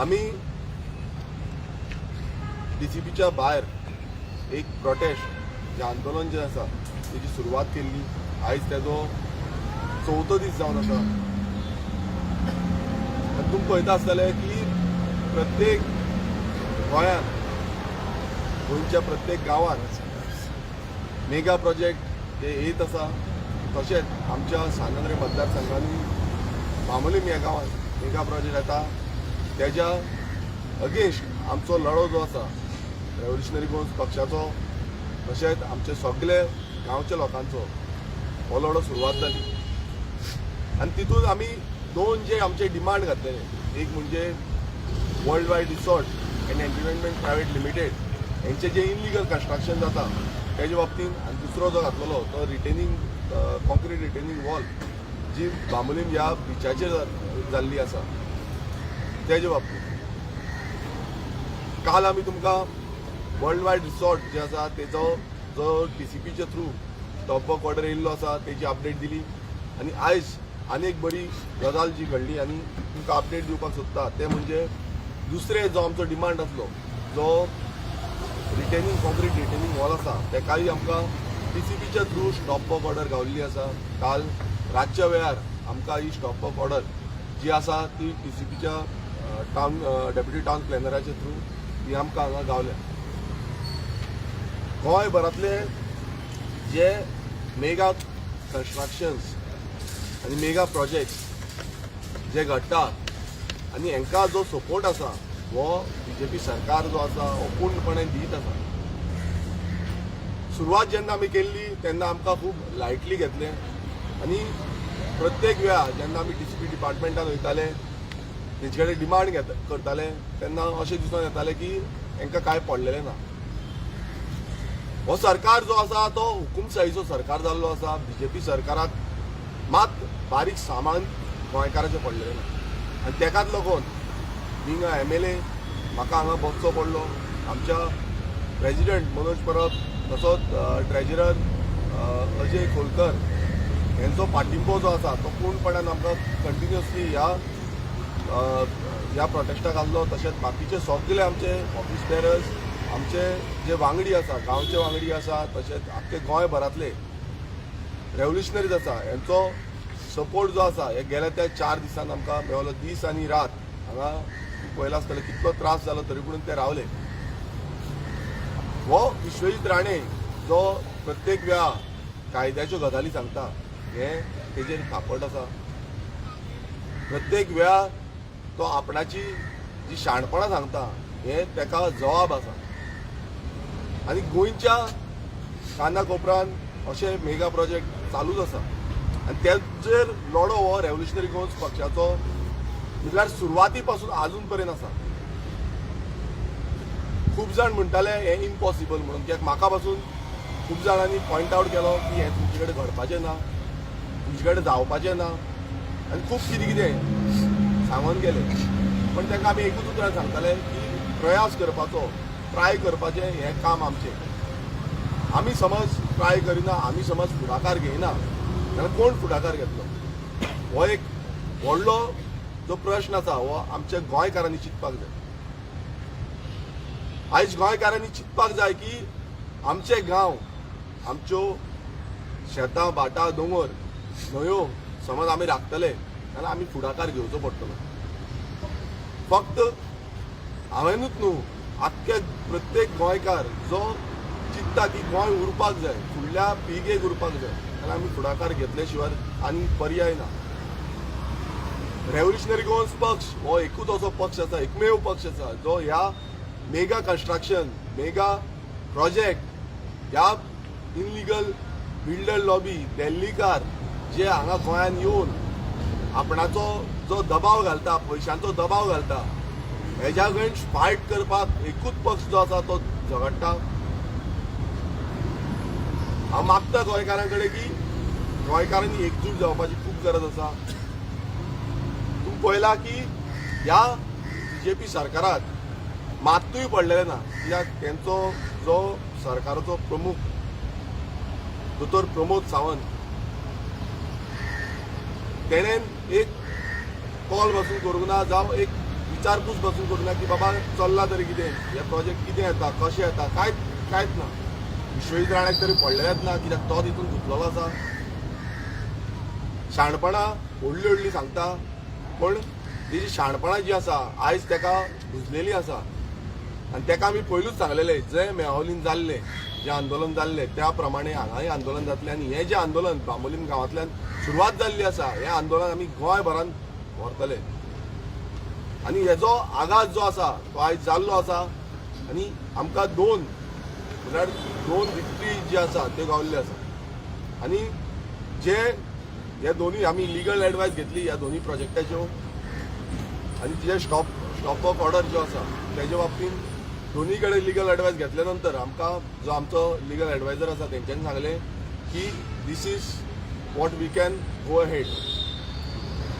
आम्ही डीसीपीच्या भायर एक प्रोटेस्ट जे आंदोलन जे आसा तेजी सुरवात केल्ली. आयज तेजो 4थो दीस जावन आसा. आनी तुमी पळयता आसतले की प्रत्येक गोंयांत, गोंयच्या प्रत्येक गांवांत मेगा प्रोजेक्ट जे येत आसा. तशेंच आमच्या सानंद्रे मतदारसंघांनी बांबोलीम ह्या गांवांत मेगा प्रोजेक्ट येता. तेज्या अगेन्स्ट आमचो लढो जो आसा रेव्होल्युशनरी गोंस पक्षाचो, तशेंच आमचे सगळे गांवच्या लोकांचो हो लढो सुरवात जाली. आनी तितून आमी दोन जे आमचे डिमांड घातलेले, एक म्हणजे world wide resort end entertainment private limited हेंचे जे इनलिगल कन्स्ट्रक्शन जाता तेजे बाबतींत, आनी दुसरो जो घातलेलो तो रिटेनिंग कॉन्क्रीट रिटेनिंग वॉल जी बांबोलीम ह्या बिचाचेर जाल्ली आसा तेजे बाबतींत. काल आमी तुमकां वर्ल्ड वायड रिसॉर्ट जे आसा तेजो जो डीसीपीच्या थ्रू स्टॉप ऑर्डर येयल्लो आसा तेजी अपडेट दिली. आनी आयज आनी एक बरी गजाल जी घडली आनी तुमकां अपडेट दिवपाक सोदता ते म्हणजे दुसरे जो आमचो डिमांड आसलो, जो रिटेनिंग कॉन्क्रीट रिटेनिंग वॉल आसा तेकाय आमकां डीसीपीच्या थ्रू स्टॉप ऑर्डर गावल्ली आसा. काल रातच्या वेळार आमकां ही स्टॉप ऑर्डर जी आसा ती डीसीपीच्या टावन डेप्युटी टावन प्लॅनराच्या थ्रू ती आमकां हांगा गावल्या. गोंयभरांतले जे मेगा कन्स्ट्रक्शन्स आनी मेगा प्रोजेक्ट्स जे घडटात आनी हांकां जो सपोर्ट आसा हो बीजेपी सरकार जो आसा हो पूर्णपणे दीत आसा. सुरवात जेन्ना आमी केल्ली तेन्ना आमकां खूब लायटली घेतलें आनी प्रत्येक वेळा जेन्ना आमी डीसीपी डिपार्टमेंटान वयताले तेंचे कडेन डिमांड करताले तेन्ना अशें दिसून येतालें की हांकां कांय पडलेलें ना. हो सरकार जो आसा तो हुकुमशाहीचो सरकार जाल्लो आसा. बीजेपी सरकाराक मात बारीक सामान गोंयकाराचें पडलेलें ना. आनी तेकाच लागून बींग अ MLA म्हाका हांगा बसचो पडलो. आमच्या प्रेजिडेंट मनोज परब तसोच ट्रेजरर अजय खोलकर हेंचो पाठिंबो जो आसा तो पूर्णपणान आमकां कंटिन्युअसली ह्या प्रोटेस्टाक आसलो. तशेंच बाकीचे सगळे आमचे ऑफिस बेरर्स, आमचे जे वांगडी आसा, गांवचे वांगडी आसा, तशेंच आख्खे गोंयभरांतले रेव्होल्युशनरीज आसा हेंचो सपोर्ट जो आसा हे गेल्या त्या 4 दिसान आमकां मेळ्ळो. दीस आनी रात हांगा पळयला आसतले कितलो त्रास जालो तरी पूण ते रावले. हो विश्वजीत राणे जो प्रत्येक वेळा कायद्याच्यो गजाली सांगता हे तेजेर खापट आसा. प्रत्येक वेळा तो आपणाची जी शाणपणां सांगता हे तेका जबाब आसा. आनी गोंयच्या काना कोपरांत अशे मेगा प्रोजेक्ट चालूच आसा. आनी तेजेर लढो हो रेव्होल्युशनरी गोंस पक्षाचो म्हटल्यार सुरवाती पासून आजून पर्यंत आसा. खूब जाण म्हणटाले हे इम्पॉसिबल म्हणून, कित्याक म्हाका पासून खूब जाणांनी पॉयंट आवट केलो की हें तुमचे कडेन घडपाचें ना, तुमचे कडेन जावपाचें ना, आनी खूब कितें कितें सांगून गेले. पण तांकां आमी एकूच उतरान सांगताले की प्रयास करपाचो, ट्राय करपाचें हें काम आमचें. आमी समज ट्राय करिना, आमी समज फुडाकार घेयना जाल्यार कोण फुडाकार घेतलो? हो एक व्हडलो जो प्रश्न आसा हो आमच्या गोंयकारांनी चिंतपाक जाय. आयज गोंयकारांनी चिंतपाक जाय की आमचे गांव, आमच्यो शेतां, भाटां, दोंगर, न्हंयो समज आमी राखतले जाल्यार आमी फुडाकार घेवचो पडटलो. फक्त हांवेनूच न्हू, आख्खे प्रत्येक गोंयकार जो चिंतता की गोंय उरपाक जाय, फुडल्या पिळगेक उरपाक जाय, जाल्यार आमी फुडाकार घेतले शिवाय आनी पर्याय ना. रेव्होल्युशनरी गोंस पक्ष हो एकूच असो पक्ष आसा, एकमेव पक्ष आसा जो ह्या मेगा कन्स्ट्रक्शन, मेगा प्रोजेक्ट, ह्या इनलिगल बिल्डर लॉबी, दिल्लीकार जे हांगा गोंयांत येवन आपणाचो जो दबाव घालता, पयशांचो दबाव घालता, हेज्या अगेन्स्ट फायट करपाक एकूच पक्ष जो आसा तो झगडटा. हांव मागता गोंयकारां कडेन की गोंयकारांनी एकजूट जावपाची खूब गरज आसा. तुम्ही पळयला की ह्या बीजेपी सरकारात मातूय पडलेले ना. कित्याक तेंचो जो सरकाराचो प्रमुख दोतोर प्रमोद सावंत तेणेन एक कॉल पासून करूंक ना, जावं एक विचारपूस बसून करूना की बाबा चल्ला तरी कितें, हे प्रोजेक्ट कितें येता, कशें येता, कांयच ना. विश्वजीत राणाक तरी पडलेलेच ना, कित्याक तो तितून घुसलेलो आसा. शाणपणां व्हडलीं व्हडलीं सांगता, पण तेजी शाणपणां जी आसा आयज तेका घुसलेली आसा. आनी तेका आमी पयलूच सांगलेलें, जंय मेहावलीन जाल्लें जें आंदोलन जाल्लें त्या प्रमाणे हांगाय आंदोलन जातलें. आनी हें जें आंदोलन बांबोलीम गांवांतल्यान सुरवात जाल्ली आसा, हें आंदोलन आमी गोंयभरान व्हरतले. आनी हेजो आघात जो आसा तो आयज जाल्लो आसा. आनी आमकां दोन विक्ट्री जी आसा त्यो गावल्ल्यो आसा. आनी हे दोनूय आमी लिगल एडवायस घेतली ह्या दोनूय प्रोजेक्टाच्यो. आनी तिजे स्टॉप ऑफ ऑर्डर जो आसा तेजे बाबतींत दोनूय कडेन लिगल एडवायस घेतल्या नंतर आमकां जो आमचो लिगल एडवायजर आसा तेंच्यांनी सांगलें की this is what we can go ahead.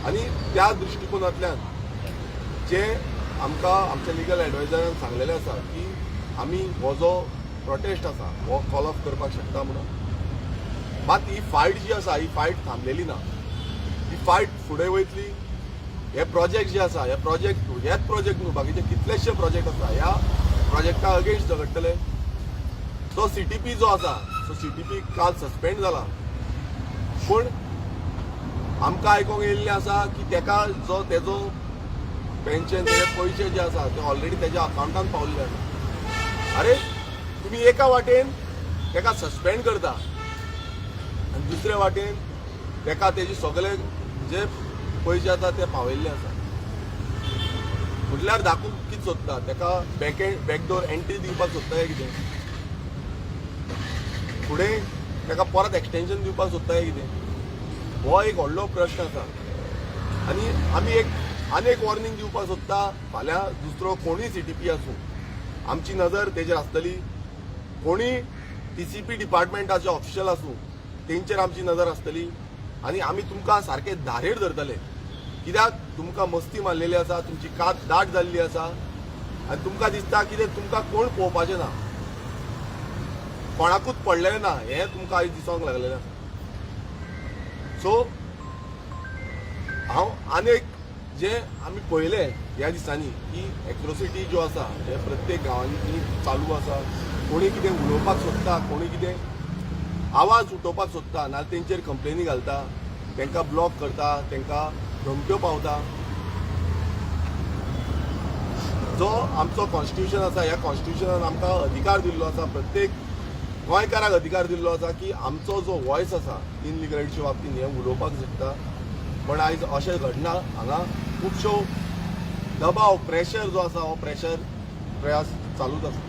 आनी त्या दृश्टिकोनांतल्यान जे आमकां आमच्या लिगल एडवायजरान सांगलेलें आसा की आमी हो जो प्रोटेस्ट आसा हो कॉल ऑफ करपाक शकता म्हणून. मात ही फायट जी आसा ही फायट थांबलेली ना. ही फायट फुडें वयतली. हे प्रोजेक्ट जे आसा हेच प्रोजेक्ट न्हू, बाकीचे कितलेशे प्रोजेक्ट आसा ह्या प्रोजेक्टा अगेन्स्ट झगडटले. तो CTP जो आसा सो CTP काल सस्पेंड जाला. पूण आमकां आयकूंक येयल्लें आसा की तेका जो तेजो पेन्शन तेजे पयशे जे आसा ते ऑलरेडी तेज्या अकावंटान पावल्ले आसा. अरे तुमी एका वाटेन तेका सस्पेंड करता आनी दुसरे वाटेन तेका तेजे सगळे जे पयशे आसा ते पावयल्ले आसा. म्हटल्यार दाखोवंक कितें सोदता, तेका बॅकडोर एंट्री दिवपाक सोदता काय कितें, फुडें तेका परत एक्सटेंशन दिवपाक सोदता काय कितें, हो एक व्हडलो प्रश्न आसा. आनी आमी आनी एक वॉर्निंग दिवपाक सोदता, फाल्यां दुसरो कोणूय CTP आसूं आमची नजर तेजेर आसतली. कोणूय TCP डिपार्टमेंटाचे ऑफिशियल आसूं तेंचेर आमची नजर आसतली. आनी आमी तुमकां सारके धारेर धरतले. कित्याक तुमकां मस्ती मारलेली आसा, तुमची कात दाट जाल्ली आसा आनी तुमकां दिसता की तुमकां कोण पळोवपाचें ना, कोणाकूच पडलेलें ना हें तुमकां आयज दिसोंक लागलेलें आसा. सो हांव आनीक जें आमी पळयलें ह्या दिसांनी की एट्रोसिटी ज्यो आसा हे प्रत्येक गांवांनी चालू आसा. कोणी कितें उलोवपाक सोदता, कोणी कितें आवाज उठोवपाक सोदता नाल्यार तेंचेर कंप्लेनी घालता, तांकां ब्लॉक करता, तांकां धमक्यो पावता. जो आमचो कॉन्स्टिट्यूशन आसा ह्या कॉन्स्टिट्यूशनान आमकां अधिकार दिल्लो आसा, प्रत्येक गोंयकाराक अधिकार दिल्लो आसा की आमचो जो वॉयस आसा इनलिगलिटीच्या बाबतींत हें उलोवपाक शकता. पण आयज अशें घडना. हांगा खुबश्यो दबाव प्रेशर जो आसा हो प्रयास चालूच आसा.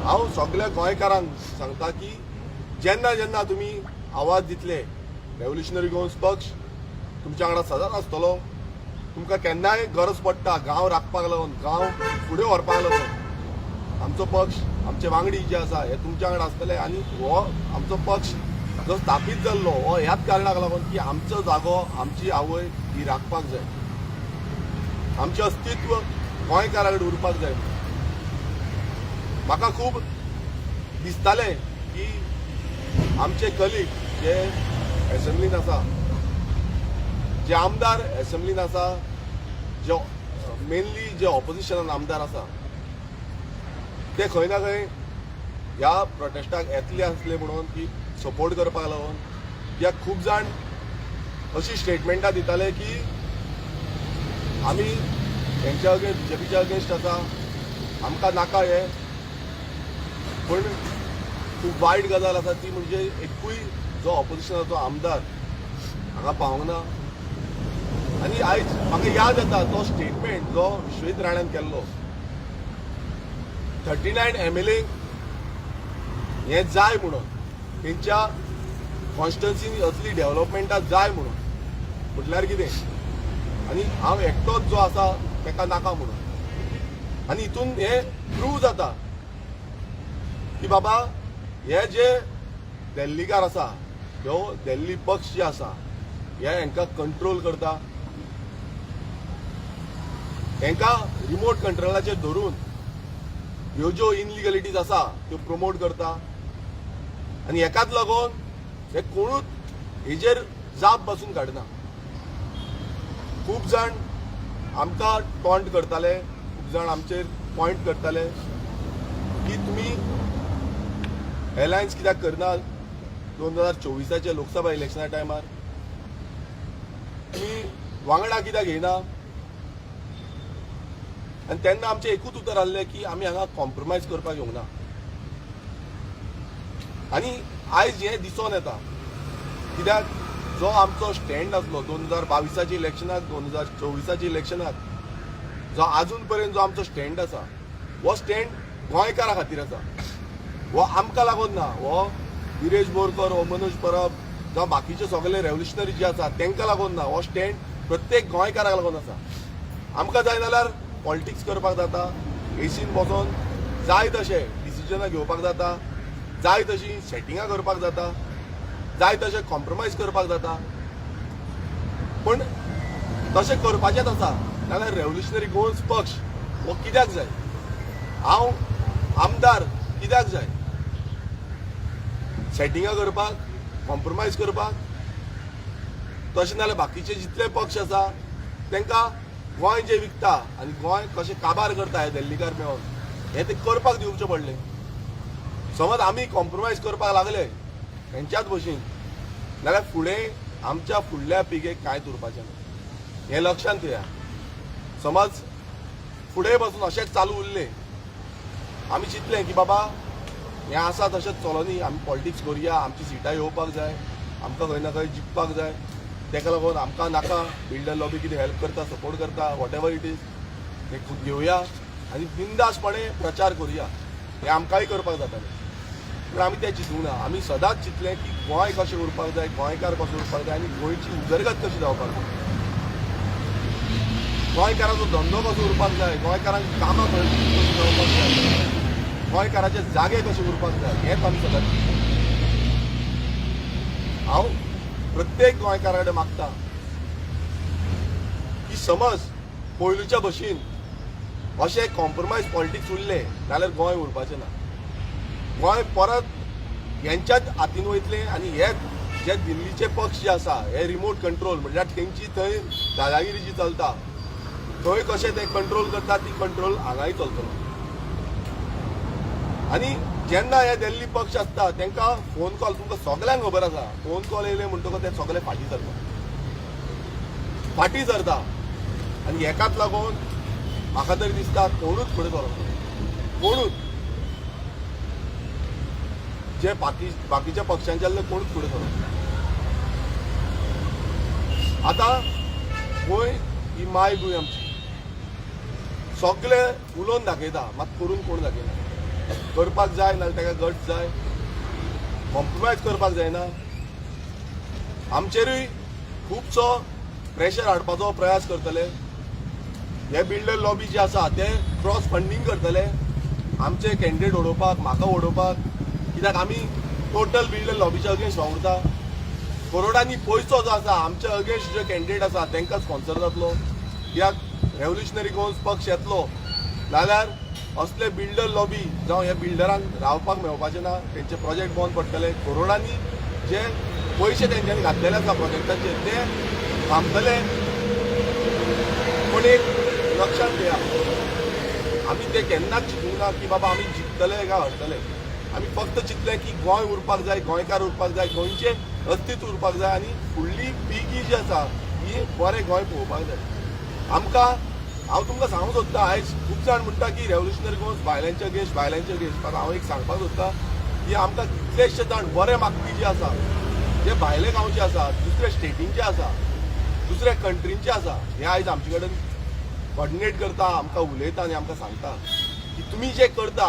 हांव सगळ्या गोंयकारांक सांगता की जेन्ना जेन्ना तुमी आवाज दितले, रेव्होल्युशनरी गोवन्स पक्ष तुमच्या वांगडा सदांच आसतलो. तुमकां केन्नाय गरज पडटा गांव राखपाक लागून, गांव फुडें व्हरपाक लागून आमचो पक्ष, आमचे वांगडी जे आसा हे तुमच्या वांगडा आसतले. आनी हो आमचो पक्ष जो स्थापीत जाल्लो हो ह्याच कारणाक लागून की आमचो जागो, आमची आवय ही राखपाक जाय, आमचें अस्तित्व गोंयकारा कडेन उरपाक जाय. म्हाका खूब दिसतालें की आमचे कलीग जे एसेंब्लीन आसा, जे आमदार एसेंब्लीन आसा, जे मेनली जे ऑपोजिशनान आमदार आसा ते खंय ना खंय ह्या प्रोटेस्टाक येतले आसले म्हणून की सपोर्ट करपाक लागून. कित्याक खूब जाण अशी स्टेटमेंटां दिताले की आमी हेंच्या अगेन्स्ट BJPच्या अगेन्स्ट आसा, आमकां नाका हें. पूण खूब वायट गजाल आसा ती म्हणजे एकूय जो ऑपोजिशनाचो आमदार हांगा पावूंक ना. आनी आयज म्हाका याद येता तो स्टेटमेंट जो विश्वजीत राणान केल्लो, 39 MLA हें जाय म्हणून, तेंच्या कॉन्स्टिट्युन्सीनी असली डेव्हलपमेंटां जाय म्हणून. म्हटल्यार कितें, आनी हांव एकटोच जो आसा ताका नाका म्हणून. आनी हितून हें प्रूव जाता की बाबा हे जे दिल्लीकार आसा, ह्यो दिल्ली पक्ष जे आसा हे हांकां कंट्रोल करता, हांकां रिमोट कंट्रोलाचेर धरून ह्यो ज्यो इनलिगलिटीज आसा त्यो प्रमोट करता. आनी हेकाच लागून हे कोणूच हेजेर जाप बसून काडना. खूब जाण आमकां टॉन्ट करताले, खूब जाण आमचेर पॉयंट करताले की तुमी अलायन्स कित्याक करना 2024च्या लोकसभा इलेक्शना टायमार, तुमी वांगडा कित्याक घेयना. आनी तेन्ना आमचें एकूच उतर आसलें की आमी हांगा कॉम्प्रोमायज करपाक येवंक ना. आनी आयज हें दिसून येता कित्याक जो आमचो स्टँड आसलो 2022च्या इलेक्शनाक 2024च्या इलेक्शनाक, जो आजून पर्यंत जो आमचो स्टँड आसा, हो स्टँड गोंयकारां खातीर आसा. हो आमकां लागून ना, हो गिरेश बोरकर, हो मनोज परब जावं बाकीचे सगळे रेव्होल्युशनरी जे आसा तांकां लागून ना. हो स्टँड प्रत्येक गोंयकाराक लागून आसा. आमकां जाय जाल्यार पॉलिटिक्स करपाक जाता, एसीन बसून जाय तशें डिसिजनां घेवपाक जाता, जाय तशीं सेटिंगां करपाक जाता, जाय तशें कॉम्प्रोमायज करपाक जाता. पण तशें करपाचेंच आसा जाल्यार रेव्होल्युशनरी गोवन्स पक्ष हो कित्याक जाय, हांव आमदार कित्याक जाय, सेटिंगां करपाक, कॉम्प्रोमायज करपाक. तशें नाल्यार बाकीचे जितले पक्ष आसा तांकां गोंय जें विकता आनी गोंय कशें काबार करता हे दिल्लीकार मेळोन हें ते करपाक दिवचें पडलें. समज आमी कॉम्प्रोमायज करपाक लागले तेंच्याच भशेन जाल्यार फुडें आमच्या फुडल्या पिळगेक कांयच उरपाचें ना. हें लक्षांत घेया. समज फुडें पासून अशेंच चालू उरलें, आमी चिंतलें की बाबा हें आसा तशेंच चलोनी, आमी पॉलिटिक्स करुया, आमची सिटां येवपाक जाय, आमकां खंय ना खंय जिखपाक जाय, तेका लागून आमकां नाका बिल्डर लॉबी कितें हेल्प करता, सपोर्ट करता, वॉट एवर इट इज तें खूब घेवया आनी बिंदासपणे प्रचार करुया. हें आमकांय करपाक जातालें. पूण आमी तें चिंतूंक ना. आमी सदांच चिंतलें की गोंय कशें उरपाक जाय, गोंयकार कसो उरपाक जाय आनी गोंयची उदरगत कशी जावपाक जाय, गोंयकाराचो धंदो कसो उरपाक जाय, गोंयकारांक कामां कशी जावपाक जाय, गोंयकाराचे जागे कशे उरपाक जाय, हेंच आमी सदांच चिंतता. हांव प्रत्येक गोंयकारा कडेन मागता की समज पयलूच्या भशेन अशें कॉम्प्रोमायज पॉलिटिक्स उरलें जाल्यार गोंय उरपाचें ना. गोंय परत हेंच्याच हातीन वयतलें आनी हे जे दिल्लीचे पक्ष जे आसा हे रिमोट कंट्रोल म्हणल्यार तेंची थंय दादागिरी जी चलता, थंय कशें ते कंट्रोल करता ती कंट्रोल हांगाय चलतलो. आनी जेन्ना हे दिल्ली पक्ष आसता तांकां फोन कॉल, तुमकां सगळ्यांक खबर आसा, फोन कॉल येयले म्हणटकच ते सगळे फाटी सरता. आनी हेकाच लागून म्हाका तरी दिसता कोणूच फुडें सरना, कोणूच जे बाकीच्या पक्षांचे आसले कोणूच फुडें सरना. आतां गोंय ही माय गोंय आमची, सगळे उलोवन दाखयता, मात करून कोण दाखयना. करपाक जाय नाल्यार ताका गट जाय, कॉम्प्रोमायज करपाक जायना. आमचेरूय खुबसो प्रेशर हाडपाचो प्रयास करतले. हे बिल्डर लॉबी जे आसा ते क्रॉस फंडींग करतले आमचे कॅन्डिडेट उडोवपाक, म्हाका उडोवपाक, कित्याक आमी टोटल बिल्डर लॉबीच्या अगेन्स्ट वावुरता. करोडांनी पयसो जो आसा आमच्या अगेन्स्ट जे कॅन्डिडेट आसा तांकां स्पॉन्सर जातलो. कित्याक रेव्होल्युशनरी गोवन्स पक्ष येतलो जाल्यार असले बिल्डर लॉबी जावं ह्या बिल्डरांक रावपाक मेळपाचें ना, तेंचे प्रोजेक्ट बंद पडटले. करोडांनी जे पयशे तेंच्यांनी घातलेले आसा प्रोजेक्टाचेर ते थांबतले. पण एक लक्षात घेया, आमी ते केन्नाच चिंतूंक ना की बाबा आमी जिखतले काय हरतले. आमी फक्त चिंतलें की गोंय उरपाक जाय, गोंयकार उरपाक जाय, गोंयचें अस्तित्व उरपाक जाय आनी फुडली पिळगी जी आसा ही बरें गोंय पळोवपाक जाय. आमकां हांव तुमकां सांगूंक सोदता, आयज खूब जाण म्हणटा की रेव्होल्युशनरी गोवन्स भायल्यांचे अगेन्स्ट, पण हांव एक सांगपाक सोदता की आमकां कितलेशे जाण बरे मागपी जे आसा, जे भायले गांवचे आसा, दुसऱ्या स्टेटींचे आसा, दुसऱ्या कंट्रींचे आसा, हे आयज आमचे कडेन कॉर्डिनेट करता, आमकां उलयता आनी आमकां सांगता की तुमी जे करता,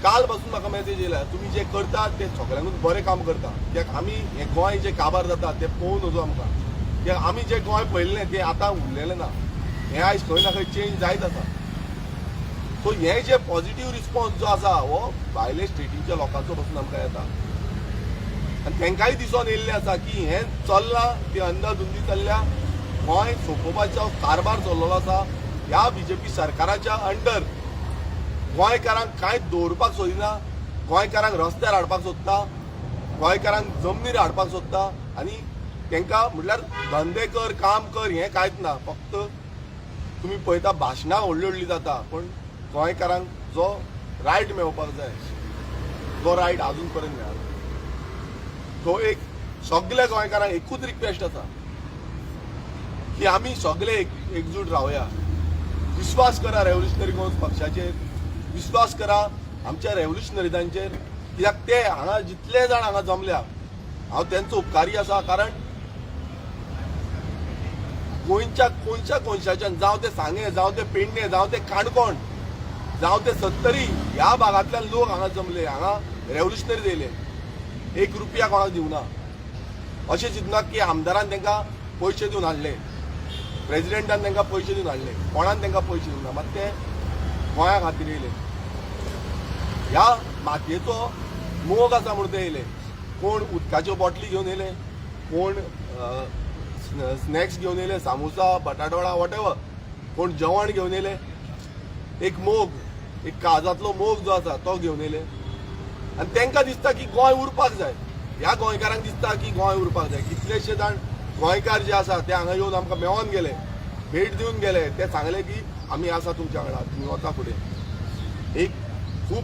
काल पासून म्हाका मॅसेज येयल्या, तुमी जे करता ते सगळ्यांकूच बरें काम करता. कित्याक आमी हें गोंय जें काबार जाता तें पळोवन वचूं आमकां. कित्याक आमी जें गोंय पळयल्लें तें आतां उरलेलें ना, हें आयज खंय ना खंय चेंज जायत आसा. सो हें जे पॉझिटिव्ह रिस्पॉन्स जो आसा हो भायले स्टेटीच्या लोकांचो पासून आमकां येता. आनी तांकांय दिसून येयल्लें आसा की हें चल्लां तें अंदाधुंदी चल्ल्या. गोंय सोंपोवपाचो कारभार चल्लोलो आसा. ह्या बीजेपी सरकाराच्या अंडर गोंयकारांक कांयच दवरपाक सोदिना, गोंयकारांक रस्त्यार हाडपाक सोदता, गोंयकारांक जमनीर हाडपाक सोदता आनी तांकां म्हटल्यार धंदे कर, काम कर हें कांयच ना. फक्त तुम्ही पळयता भाशणां व्हडली व्हडली जाता, पण गोंयकारांक जो रायट मेळपाक जाय तो रायट अजून पर्यंत मेळना. तो एक सगळ्या गोंयकारांक एकूच रिक्वेस्ट आसा की आमी सगळे एकजूट रावया. विश्वास करा रेव्होल्युशनरी गोंस पक्षाचेर, विश्वास करा आमच्या रेव्होल्युशनरीजांचेर, कित्याक ते हांगा जितले जाण हांगा जमल्या हांव तेंचो उपकारी आसा. कारण गोंयच्या कोणच्या कोनशाच्यान जावं ते सांगे, जावं ते पेडणे, जावं ते काणकोण, जावं ते सत्तरी ह्या भागांतल्यान लोक हांगा जमले, हांगा रेव्होल्युशनरी येयले. 1 रुपया कोणाक दिवना. अशें चिंतना की आमदारान तांकां पयशे दिवन हाडले, प्रेसिडेंटान तांकां पयशे दिवन हाडले, कोणान तांकां पयशे दिवना, मात ते गोंया खातीर येयले. ह्या मातयेचो मोग आसा म्हणून ते येयले. कोण उदकाच्यो बॉटली घेवन येयले, कोण स्नॅक्स घेवन येयले, सामोसा, बटाटवडा, वॉटेवर, कोण जेवण घेवन येयले. एक मोग, एक काळजांतलो मोग जो आसा तो घेवन येयले. आनी तांकां दिसता की गोंय उरपाक जाय. ह्या गोंयकारांक दिसता की गोंय उरपाक जाय. कितलेशे जाण गोंयकार जे आसा ते हांगा येवन आमकां मेळोन गेले, भेट दिवन गेले. ते सांगले की आमी आसा तुमच्या वांगडा, तुमी वचा फुडें. एक खूब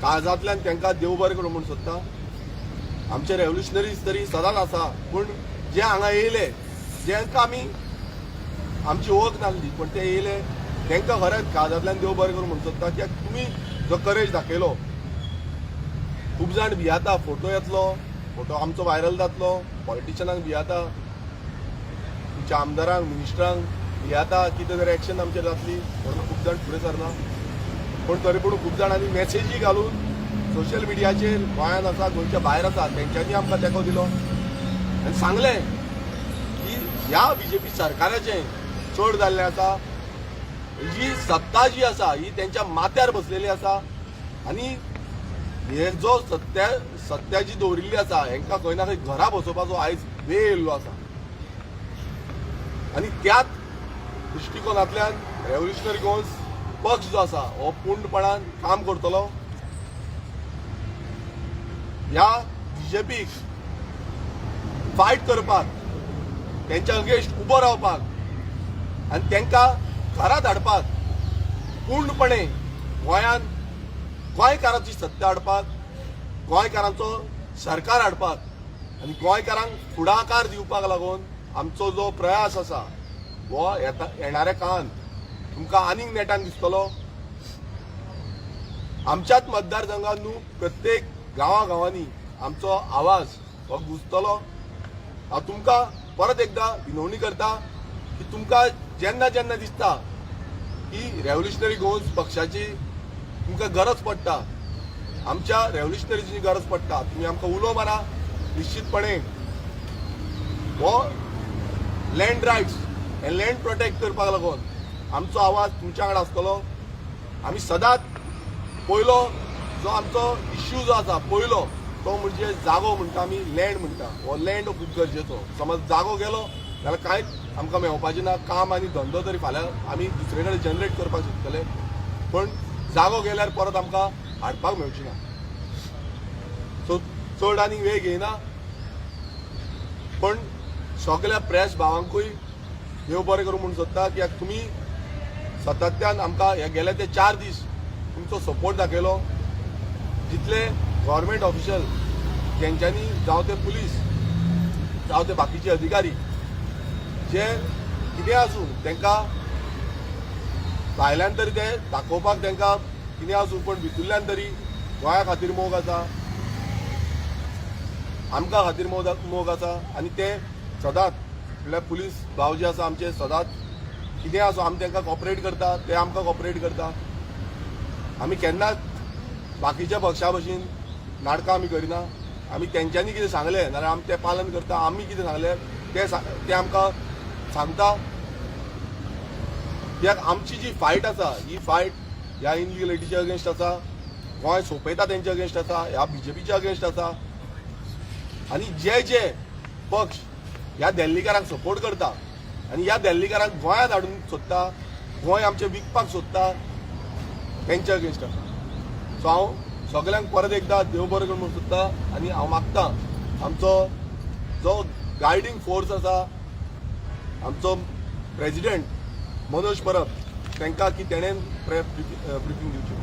काळजांतल्यान तांकां देव बरें करूं म्हणून सोदता. आमचे रेव्होल्युशनरीज तरी सदांच आसा, पूण जे हांगा येयले, जेंकां आमी आमची वळख नासली पण ते येयले, तांकां खरेंच काळजांतल्यान देव बरें करूं म्हणून सोदता. कित्याक तुमी जो करेज दाखयलो, खूब जाण भियाता, फोटो येतलो, फोटो आमचो व्हायरल जातलो, पॉलिटिशनांक भियाता, तुमच्या आमदारांक, मिनिस्टरांक भियाता, कितें तरी एक्शन आमचेर जातली म्हणून खूब जाण फुडें सरना. पण तरी पूण खूब जाणांनी मॅसेजी घालून सोशल मिडियाचेर गोंयांत आसा, गोंयच्या भायर आसा, तेंच्यांनी आमकां तेंको दिलो आनी सांगलें की ह्या बीजेपी सरकाराचें चड जाल्लें आसा. ही सत्ता जी आसा ही तेंच्या माथ्यार बसलेली आसा आनी हे जो सत्या जी दवरिल्ली आसा हांकां खंय ना खंय घरा बसोवपाचो आयज वेळ येयल्लो आसा. आनी त्याच दृश्टिकोनांतल्यान रेव्होल्युशनरी गोंस पक्ष जो आसा हो पूर्णपणान काम करतलो. ह्या बीजेपीक फायट करपाक, तेंच्या अगेन्स्ट उबो रावपाक आनी तांकां घरा धाडपाक, पूर्णपणे गोंयांत गोंयकारांची सत्ता हाडपाक, गोंयकारांचो सरकार हाडपाक आनी गोंयकारांक फुडाकार दिवपाक लागून आमचो जो प्रयास आसा हो येणाऱ्या काळांत तुमकां आनीक नेटान दिसतलो. आमच्याच मतदारसंघात न्हू प्रत्येक गांवांनी आमचो आवाज हो गुंजतलो. हांव तुमकां परत एकदां विनवणी करता की तुमकां जेन्ना जेन्ना दिसता की रेव्होल्युशनरी गोंस पक्षाची तुमकां गरज पडटा, आमच्या रेव्होल्युशनरीची गरज पडटा, तुमी आमकां उलो मारा. निश्चितपणे हो लँड रायट्स हे लँड प्रोटेक्ट करपाक लागून आमचो आवाज तुमच्या वांगडा आसतलो. आमी सदांच पयलो जो आमचो इश्यू जो आसा पयलो तो म्हणजे जागो म्हणटा आमी लँड म्हणटा. हो लँड खूब गरजेचो. समज जागो गेलो जाल्यार कांयच आमकां मेळपाचें ना. काम आनी धंदो तरी फाल्यां आमी दुसरे कडेन जनरेट करपाक शकतले, पण जागो गेल्यार परत आमकां हाडपाक मेळची ना. सो चड आनी वेळ घेयना, पण सगळ्या प्रेस भावांकूय देव बरें करूं म्हणून सोदता. कित्याक तुमी सातत्यान आमकां हे गेले ते 4 दीस तुमचो सपोर्ट दाखयलो. जितले गव्हर्मेंट ऑफिशियल जेंच्यांनी जावं ते पुलीस जावं ते बाकीचे अधिकारी जे कितें आसूं तांकां भायल्यान तरी ते दाखोवपाक तांकां कितें आसूं, पण भितरल्यान तरी गोंया खातीर मोग आसा, आमकां खातीर मोग आसा. आनी ते सदांच म्हणल्यार पुलीस भाव जे आसा आमचे सदांच कितें आसूं आमी तांकां कॉपरेट करता, ते आमकां कॉपरेट करता. आमी केन्नाच बाकीच्या पक्षा भशेन नाटकां आमी करिना. आमी तेंच्यांनी कितें सांगलें जाल्यार आमी तें पालन करता. आमी कितें सांगलें ते आमकां सांगता. कित्याक आमची जी फायट आसा ही फायट ह्या इनलिगलिटीच्या अगेन्स्ट आसा, गोंय सोंपयता तेंच्या अगेन्स्ट आसा, ह्या बीजेपीच्या अगेन्स्ट आसा. आनी जे जे पक्ष ह्या दिल्लीकारांक सपोर्ट करता आनी ह्या दिल्लीकारांक गोंयांत हाडून सोदता, गोंय आमचें विकपाक सोदता, तेंच्या अगेन्स्ट आसा. सो हांव सगळ्यांक परत एकदां देव बरें करूं म्हणून सोदता. आनी हांव मागता आमचो जो गायडींग फोर्स आसा, आमचो प्रेसिडेंट मनोज परब तांकां की तेणेन ब्रिफींग दिवचें.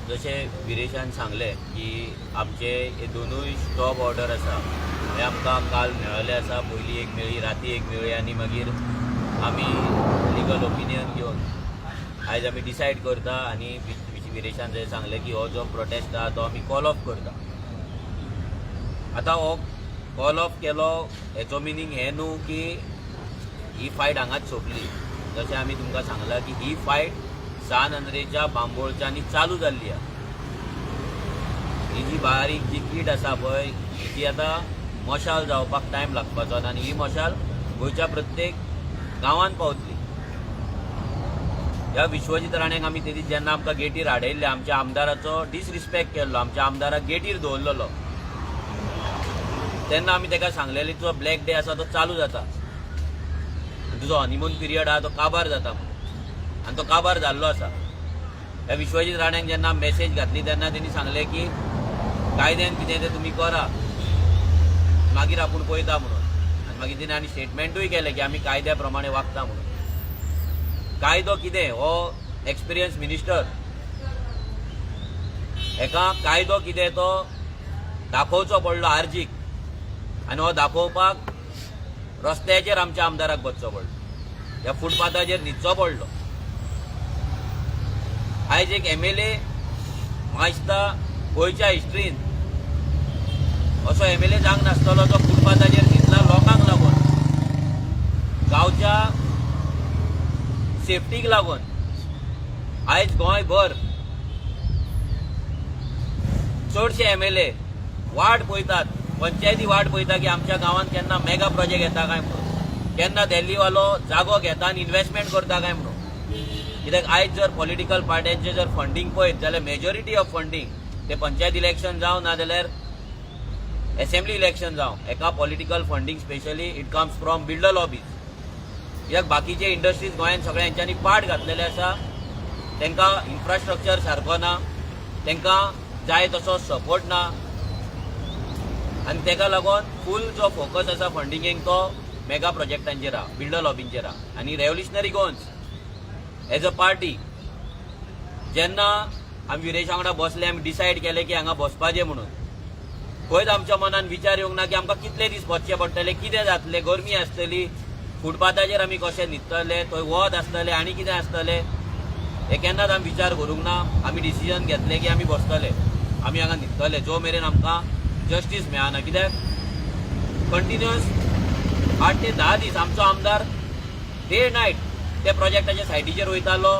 जशें विरेशान सांगलें की आमचे हे दोनूय स्टॉप ऑर्डर आसा हे आमकां काल मेळ्ळले आसा. पयली एक मेळ्ळी, राती एक मेळ्ळी आनी मागीर आमी लिगल ओपिनियन घेवन आयज आमी डिसायड करता. आनी विरेशान जशें सांगलें की हो जो प्रोटेस्ट आहा तो आमी कॉल ऑफ करता. आतां हो कॉल ऑफ केलो हेचो मिनींग हें न्हू की ही फायट हांगाच सोंपली. जशें आमी तुमकां सांगलां की ही फायट सान अंद्रेच्या बांबोळच्यांनी चालू जाल्ली आहा. ही जी बारीक जी कीट आसा पळय ती आतां मशाल जावपाक टायम लागपाचो आनी ही मशाल गोंयच्या प्रत्येक गांवांत पावतली. ह्या विश्वजीत राणेंक आमी ते दीस जेन्ना आमकां गेटीर हाडयल्ले आमच्या आमदाराचो डिसरिस्पेक्ट केल्लो, आमच्या आमदाराक गेटीर दवरलेलो, तेन्ना आमी ताका सांगलेलें तुजो ब्लॅक डे आसा तो चालू जाता आनी तुजो हनीमून पिरियड आहा तो काबार जाता म्हणून. आनी तो काबार जाल्लो आसा. ह्या विश्वजीत राणेंक जेन्ना मॅसेज घातली तेन्ना तेणी सांगलें की कायद्यान कितें तें तुमी करा, मागीर आपूण पळयता म्हणून. आनी मागीर तेणी आनी स्टेटमेंटूय केलें की आमी कायद्या प्रमाणे वागता म्हणून. कायदो कितें हो एक्सपिरियन्स मिनिस्टर, हेका कायदो कितें तो दाखोवचो पडलो आर्जीक आनी हो दाखोवपाक रस्त्याचेर आमच्या आमदाराक बसचो पडलो, ह्या फुटपाथाचेर न्हिदचो पडलो. आयज एक MLA म्हाका दिसता गोंयच्या हिस्ट्रीन असो MLA जावंक नासतलो जो फुटपाथाचेर न्हिदला लोकांक लागून, गांवच्या सेफ्टीक लागून. आयज गोंयभर चडशे MLA वाट पळयतात, पंचायती वाट पळयता की आमच्या गांवांत केन्ना मेगा प्रोजेक्ट येता काय म्हणून, केन्ना दिल्लीवालो जागो घेता आनी इन्व्हेस्टमेंट करता काय म्हणून. कित्याक आयज जर पॉलिटिकल पार्ट्यांचे जर फंडींग पळयत जाल्यार मेजॉरिटी ऑफ फंडींग ते पंचायत इलेक्शन जावं ना जाल्यार असेंब्ली इलेक्शन जावं एका political funding specially it comes from builder lobbies. कित्याक बाकीचे इंडस्ट्रीज गोंयांत सगळे हेंच्यांनी पाट घातलेले आसा, तांकां इन्फ्रास्ट्रक्चर सारको ना, तांकां जाय तसो सपोर्ट ना आनी ताका लागून फूल जो फोकस आसा फंडिंगेक तो मेगा प्रोजेक्टांचेर आहा, बिल्डर लॉबींचेर आहा. आनी रेव्होल्युशनरी गोन्स एज अ पार्टी जेन्ना आमी विरेशा वांगडा बसले, आमी डिसायड केलें की हांगा बसपाचें म्हणून, खंयच आमच्या मनान विचार येवंक ना की आमकां कितले दीस बसचें पडटलें, कितें जातलें, गरमी आसतली, फुटपाथाचेर आमी कशें न्हिदतले, थंय वत आसतलें आनी कितें आसतलें, हे केन्नाच आमी विचार करूंक ना. आमी डिसिजन घेतलें की आमी बसतले, आमी हांगा न्हिदतले जो मेरेन आमकां जस्टीस मेळना. कित्याक कंटिन्युअस 8 ते 10 दीस आमचो आमदार डे नायट त्या प्रोजेक्टाच्या सायटीचेर वयतालो,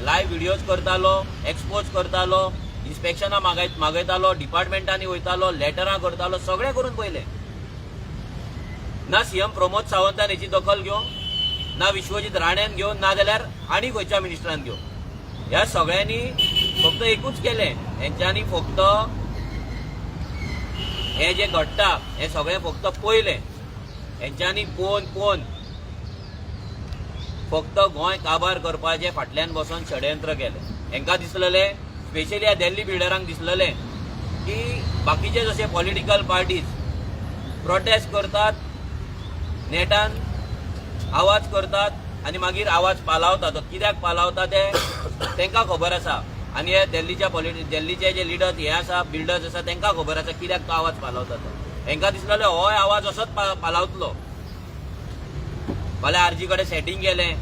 लायव्ह व्हिडियोज करतालो, एक्सपोज करतालो, इन्स्पेक्शनां मागयतालो, डिपार्टमेंटांनी वयतालो, लेटरां करतालो, सगळें करून पयलें. ना CM प्रमोद सावंतान हेची दखल घेवंक, ना विश्वजीत राणेन घेवन, ना जाल्यार आनी खंयच्या मिनिस्टरान घेवन. ह्या सगळ्यांनी फक्त एकूच केलें, हेंच्यांनी फक्त हे जे घडटा हे सगळें फक्त पळयलें. हेंच्यांनी पोवन फक्त गोंय काबार करपाचें फाटल्यान बसून षडयंत्र केलें. हेंकां दिसलेलें, स्पेशली ह्या दिल्ली बिल्डरांक दिसलेलें की बाकीचे जशे पॉलिटिकल पार्टीज प्रोटेस्ट करतात, नेटान आवाज करतात आनी मागीर आवाज पालावता. तो कित्याक पालावता ते तांकां खबर आसा. आनी हे दिल्लीचे जे लिडर्स हे आसा, बिल्डर्स आसा, तांकां खबर आसा कित्याक तो आवाज पालावता तो. हेंकां दिसलेलो होय आवाज असोच पालावतलो. फाल्यां आरजी कडेन सेटींग केलें,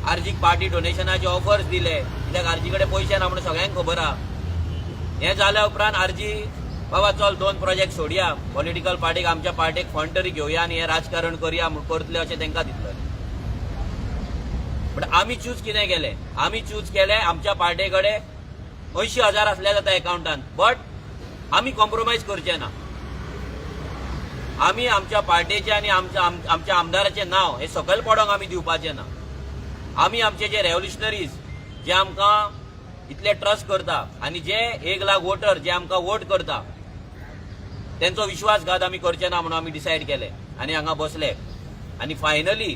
आरजीक पार्टी डोनेशनाचे ऑफर्स दिले, कित्याक आरजी कडेन पयशे ना म्हणून सगळ्यांक खबर आहा. हें जाल्या उपरांत आरजी बाबा चल 2 प्रोजेक्ट सोडया, पॉलिटिकल पार्टीक आमच्या पार्टीक फंड तरी घेवया आनी हें राजकारण करया करतले अशें तांकां दिसलें. बट आमी चूज कितें केलें, आमी चूज केलें आमच्या पार्टी कडेन 80,000 आसले जाता एकाउंटान, बट आमी कॉम्प्रोमायज करचे ना. आमी आमच्या पार्टीचें आनी आमच्या आमदाराचें नांव हे सकयल पडोंक आमी दिवपाचें ना. आमी आमचे जे रेव्होल्युशनरीज जे आमकां इतले ट्रस्ट करता आनी जे 1 लाख वोटर जे आमकां वोट करता तेंचो विश्वासघात आमी करचे ना म्हणून आमी डिसायड केलें आनी हांगा बसले. आनी फायनली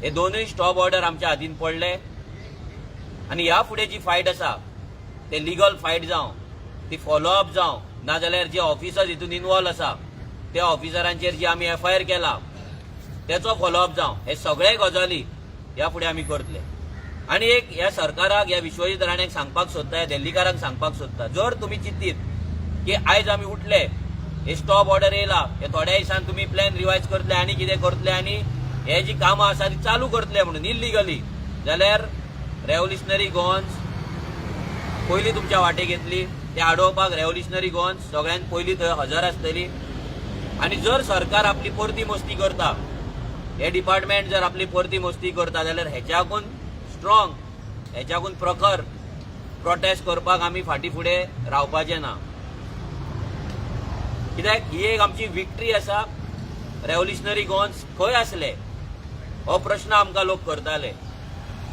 हे दोनूय स्टॉप ऑर्डर आमच्या हातीन पडले. आनी ह्या फुडें जी फायट आसा ते लिगल फायट जावं, ती फॉलोअप जावं, नाजाल्यार जे ऑफिसर्स हितून इन्वॉल्व आसा त्या ऑफिसरांचेर जी आमी FIR केला त्याचो फॉलोअप जावं, हे सगळे गजाली ह्या फुडें आमी करतले. आनी एक ह्या सरकाराक, ह्या विश्वजीत राणेक सांगपाक सोदता, ह्या दिल्लीकारांक सांगपाक सोदता, जर तुमी चिंतीत की आयज आमी उठले, हे स्टॉप ऑर्डर येयला, हे थोड्या दिसान तुमी प्लॅन रिवायज करतले आनी कितें करतले आनी हे जी कामां आसा ती चालू करतले म्हणून इल्लिगली, जाल्यार रेव्होल्युशनरी गोवन्स पयलीं तुमच्या वाटेक येतली. ते आडोवपाक रेव्होल्युशनरी गोवन्स सगळ्यांत पयलीं थंय हजर आसतली. आनी जर सरकार आपली परती मस्ती करता, हे डिपार्टमेंट जर आपली परती मस्ती करता, जाल्यार हेच्याकून स्ट्रॉंग, हेच्याकून प्रखर प्रोटेस्ट करपाक आमी फाटीं फुडें रावपाचें ना. कित्याक ही एक आमची विक्ट्री आसा. रेव्होल्युशनरी गोवन्स खंय आसले हो प्रश्न आमकां लोक करताले.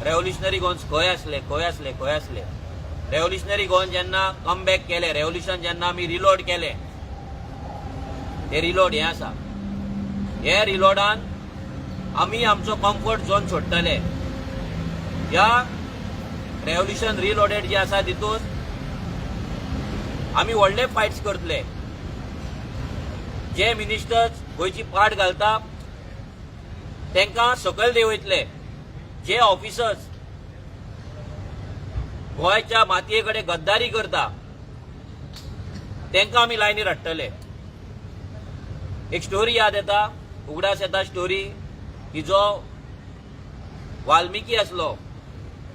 रेव्होल्युशनरी गोवन्स खंय आसले, खंय आसले, खंय आसले. रेव्होल्युशनरी गोवन जेन्ना कमबॅक केले, रेव्होल्युशन जेन्ना आमी रिलोड केले, हे रिलोड हे आसा, हे रिलोडान आमी आमचो कम्फर्ट झोन सोडटले. ह्या रेव्होल्युशन रिलोडेड जे आसा तितून आमी व्हडले फायट्स करतले. जे मिनिस्टर्स गोंयची पाट घालता तांकां सकयल देंवयतले. जे ऑफिसर्स गोंयच्या मातये कडेन गद्दारी करता तांकां आमी लायनीर हाडटले. एक स्टोरी याद येता, उगडास येता स्टोरी, की जो वाल्मिकी आसलो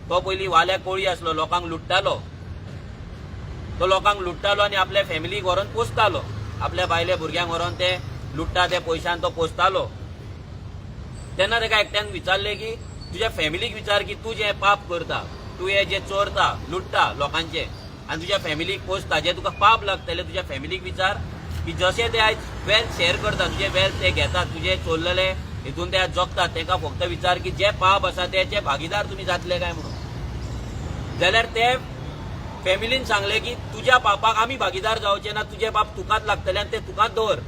तो पयलीं वाल्या कोळी आसलो, लोकांक लुट्टालो. तो लोकांक लुट्टालो आनी आपल्या फॅमिलीक व्हरोन पोसतालो. आपल्या बायले भुरग्यांक व्हरोन ते लुट्टा त्या पयशान तो पोसतालो. तेन्ना ताका एकट्यान विचारलें की तुज्या फॅमिलीक विचार की तूं जें पाप करता, तूं हे जे चोरता, लुट्टा लोकांचे आनी तुज्या फॅमिलीक पोसता, जे तुका पाप लागतले, तुज्या फॅमिलीक विचार की जशें ते आयज वेल्थ शेअर करता, तुजे वेल्थ ते घेतात, तुजे चोरलेले हितून ते आज जगतात, तांकां फक्त विचार की जे पाप आसा तेचे भागीदार तुमी जातले काय म्हणून. जाल्यार ते फॅमिलीन सांगले की तुज्या पापाक आमी भागीदार जावचे ना, तुजे पाप तुकाच लागतले आनी ते तुकाच दवर.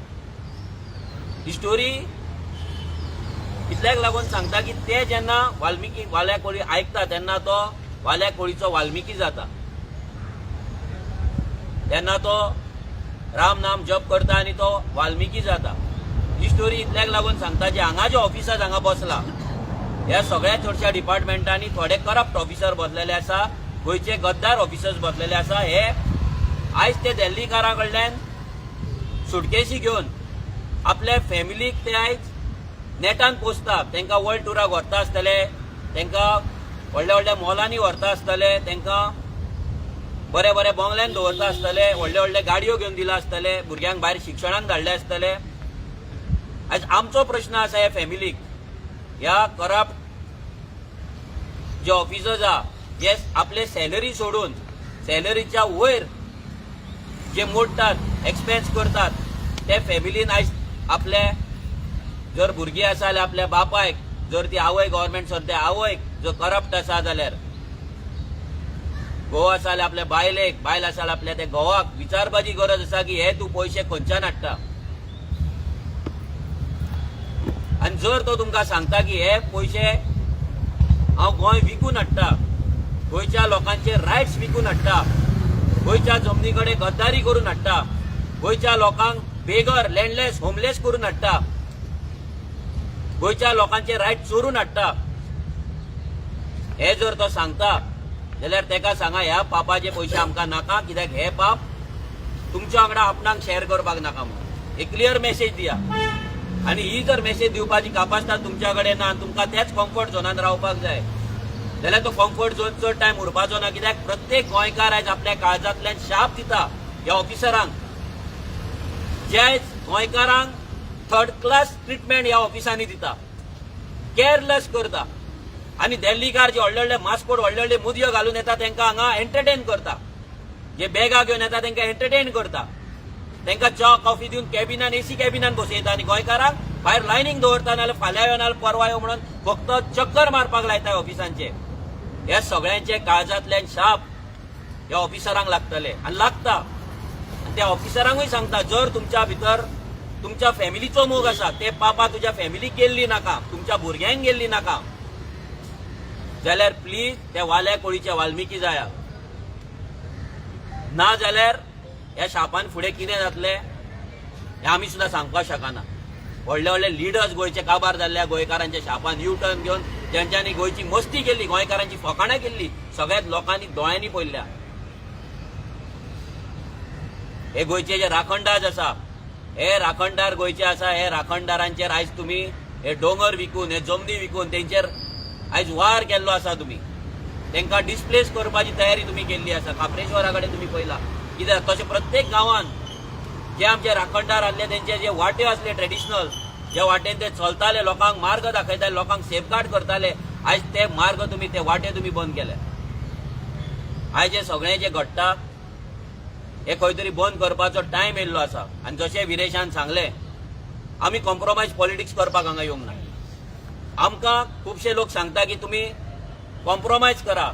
ही स्टोरी इतल्याक लागून सांगता की ते जेन्ना वाल्मिकी वाल्या कोळी आयकता तेन्ना तो वाल्या कोळीचो वाल्मिकी जाता. तेन्ना तो राम नाम जप करता आनी तो वाल्मिकी जाता. ही स्टोरी इतल्याक लागून सांगता जे हांगा जे ऑफिसर्स हांगा बसला, ह्या सगळ्या चडशा डिपार्टमेंटांनी थोडे करप्ट ऑफिसर बसलेले आसा, गोंयचे गद्दार ऑफिसर्स बसलेले आसा. हे आयज ते दिल्लीकारां कडल्यान सुटकेसी घेवन आपल्या फॅमिलीक ते आयज नेटान पोसता. तांकां वर्ल्ड टुराक व्हरता आसतले, तांकां व्हडल्या व्हडल्या मॉलांनी व्हरता आसतले, तांकां बरे बरे बंगल्यान दवरता आसतले, व्हडले व्हडले गाडयो घेवन दिला आसतले, भुरग्यांक भायर शिक्षणाक धाडले आसतले. आयज आमचो प्रश्न आसा ह्या फॅमिलीक, ह्या करप्ट जे ऑफिसर्स आहा जे आपले सॅलरी सोडून सॅलरीच्या वयर जे मोडटात, एक्सपेन्स करतात, ते फॅमिलीन आयज आपले जर भुरगीं आसा जाल्यार आपल्या बापायक, जर ती आवय गव्हर्मेंट सर आवयक जर करप्ट आसा जाल्यार, घोव आसा जाल्यार आपल्या बायलेक, बायल आसा जाल्यार आपल्या त्या घोवाक विचारपाची गरज आसा की हे तूं पयशे खंयच्यान हाडटा. आनी जर तो तुमकां सांगता की हे पयशे हांव गोंय विकून हाडटा, गोंयच्या लोकांचे रायट्स विकून हाडटा, गोंयच्या जमनी कडेन गद्दारी करून हाडटा, गोंयच्या लोकांक बेगर, लँडलेस, होमलेस करून हाडटा, गोंयच्या लोकांचे रायट चोरून हाडटा, हे जर तो सांगता जाल्यार तेका सांगा ह्या पापाचे पयशे आमकां नाका, कित्याक हे पाप तुमच्या वांगडा आपणाक शेअर करपाक नाका म्हणून एक क्लियर मेसेज दिया. आनी ही जर मेसेज दिवपाची कापासिटी तुमच्या कडेन ना, तुमकां तेच कम्फर्ट झोनान रावपाक जाय जाल्यार तो कम्फर्ट झोन चड टायम उरपाचो ना. कित्याक प्रत्येक गोंयकार आयज आपल्या काळजांतल्यान शाप दिता ह्या ऑफिसरांक, जे आयज गोंयकारांक थर्ड क्लास ट्रिटमेंट ह्या ऑफिसांनी दिता, केअरलेस करता. आनी दिल्लीकार जे व्हडले व्हडले मास्कोट, व्हडले व्हडले मुदयो घालून येता तांकां हांगा एंटरटेन करता, जे बॅगा घेवन येता तांकां एंटरटेन करता, तांकां च्या कॉफी दिवन कॅबिनान एसी कॅबिनान बसयता आनी गोंयकारांक भायर लायनींग दवरता, नाल्यार फाल्यां यो नाल्यार परवा यो म्हणून फक्त चक्कर मारपाक लायता ऑफिसांचे. ह्या सगळ्यांचे काळजांतल्यान शाप ह्या ऑफिसरांक लागतले आनी लागता. आनी त्या ऑफिसरांकूय सांगता जर तुमच्या भितर तुमच्या फॅमिलीचो मोग आसा, ते पापा तुज्या फॅमिलीक गेल्ली नाका, तुमच्या भुरग्यांक गेल्ली नाका, जाल्यार प्लीज त्या वाल्या कोळीचे वाल्मिकी जाया. ना जाल्यार ह्या शापान फुडें कितें जातलें हें आमी सुद्दां सांगपाक शकना. व्हडले व्हडले लिडर्स गोंयचे काबार जाल्ल्या गोंयकारांच्या शापान यू टर्न घेवन जेंच्यांनी गोंयची मस्ती केली, गोंयकारांची फकाणां केल्ली, सगळ्याच लोकांनी दोळ्यांनी पळयल्या. हे गोंयचे जे राखणदार आसा, हे राखणदार गोंयचे आसा, हे राखणदारांचेर आयज तुम्ही हे दोंगर विकून, हे जमनी विकून तेंचेर आयज वार केल्लो आसा. तुम्ही तांकां डिस्प्लेस करपाची तयारी तुम्ही केल्ली आसा. काप्रेश्वरा कडेन तुम्ही पळयला कित्याक तशें प्रत्येक गांवांत जे आमचे राखणदार आसले तेंचे जे वाटे आसले ट्रेडिशनल, जे वाटेन ते चलताले, लोकांक मार्ग दाखयताले, लोकांक सेफगार्ड करताले, आयज ते मार्ग तुम्ही, ते वाटे तुम्ही बंद केले. आयज हे सगळें जे घडटा हे खंय तरी बंद करपाचो टायम येयल्लो आसा. आनी जशें विरेशान सांगलें, आमी कॉम्प्रोमायज पॉलिटिक्स करपाक हांगा येवंक ना. आमकां खुबशे लोक सांगता की तुमी कॉम्प्रोमायज करा,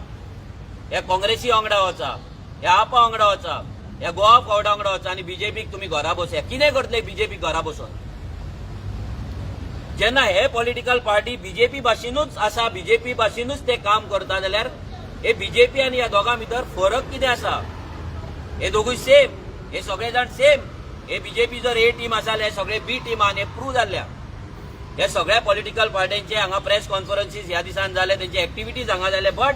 हे काँग्रेसी वांगडा वचा, हे आपा वांगडा वचा, हे गोवा फॉर्डा वांगडा वचा आनी बीजेपीक तुमी घरा बसया. कितें करतले बीजेपीक घरा बसून? जेन्ना हे पॉलिटिकल पार्टी बीजेपी भाशेनूच आसा, बीजेपी भाशेनूच ते काम करता, जाल्यार हे बीजेपी आनी ह्या दोगां भितर फरक कितें आसा? हे दोगूय सेम, हे सगळे जाण सेम. हे बीजेपी जर ए टीम आसा जाल्यार हे सगळे बी टीमान, हे प्रूव जाल्ल्या. हे सगळ्या पॉलिटिकल पार्ट्यांचे हांगा प्रेस कॉन्फरन्सीस ह्या दिसान जाले, तेंचे एक्टिविटीज हांगा जाले, बट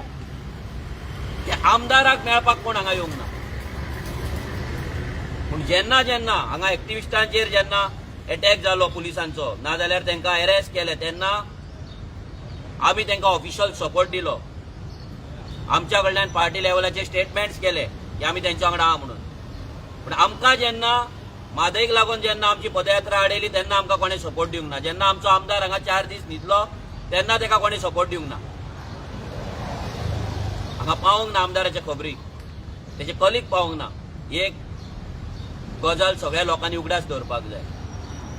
ते आमदाराक मेळपाक कोण हांगा येवंक ना. पूण जेन्ना जेन्ना हांगा एक्टिविस्टांचेर जेन्ना अटॅक जालो पुलिसांचो, नाजाल्यार तांकां अरेस्ट केले, तेन्ना आमी तांकां ऑफिशियल सपोर्ट दिलो. आमच्या कडल्यान पार्टी लेवलाचे स्टेटमेंट्स केले की आमी तेंच्या वांगडा आहा म्हणून. पूण आमकां जेन्ना म्हादईक लागून जेन्ना आमची पदयात्रा आडयली तेन्ना आमकां कोणें सपोर्ट दिवंक ना. जेन्ना आमचो आमदार हांगा 4 दीस न्हिदलो तेन्ना ताका कोणें सपोर्ट दिवंक ना. हांगा पावूंक ना आमदाराचे खबरी, तेजे कलीग पावूंक ना. ही एक गजाल सगळ्या लोकांनी उगडास दवरपाक जाय.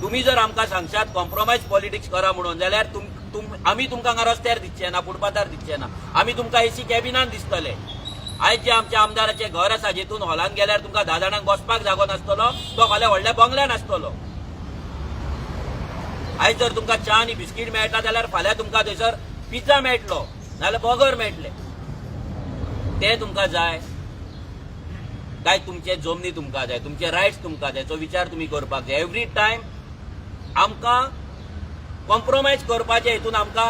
तुम्ही जर आमकां सांगशात कॉम्प्रोमायज पॉलिटिक्स करा म्हणून, जाल्यार आमी तुमकां हांगा रस्त्यार दिसचे ना, फुटपाथार दिसचे ना. आमी तुमकां एसी कॅबिनान दिसतले. आयज जे आमच्या आमदाराचे घर आसा, जेतून हॉलान गेल्यार तुमकां 10 जाणांक बसपाक जागो नासतलो, तो फाल्यां व्हडल्या बंगल्यान आसतलो. आयज जर तुमकां च्या आनी बिस्कीट मेळटा जाल्यार फाल्यां तुमकां थंयसर पिझ्झा मेळटलो, नाजाल्यार बर्गर मेळटले. ते तुमकां जाय काय तुमचे जमनी तुमकां जाय, तुमचे रायट्स तुमकां जाय, तो विचार तुम्ही करपाक जाय. एवरी टायम आमकां कॉम्प्रोमायज करपाचे हितून आमकां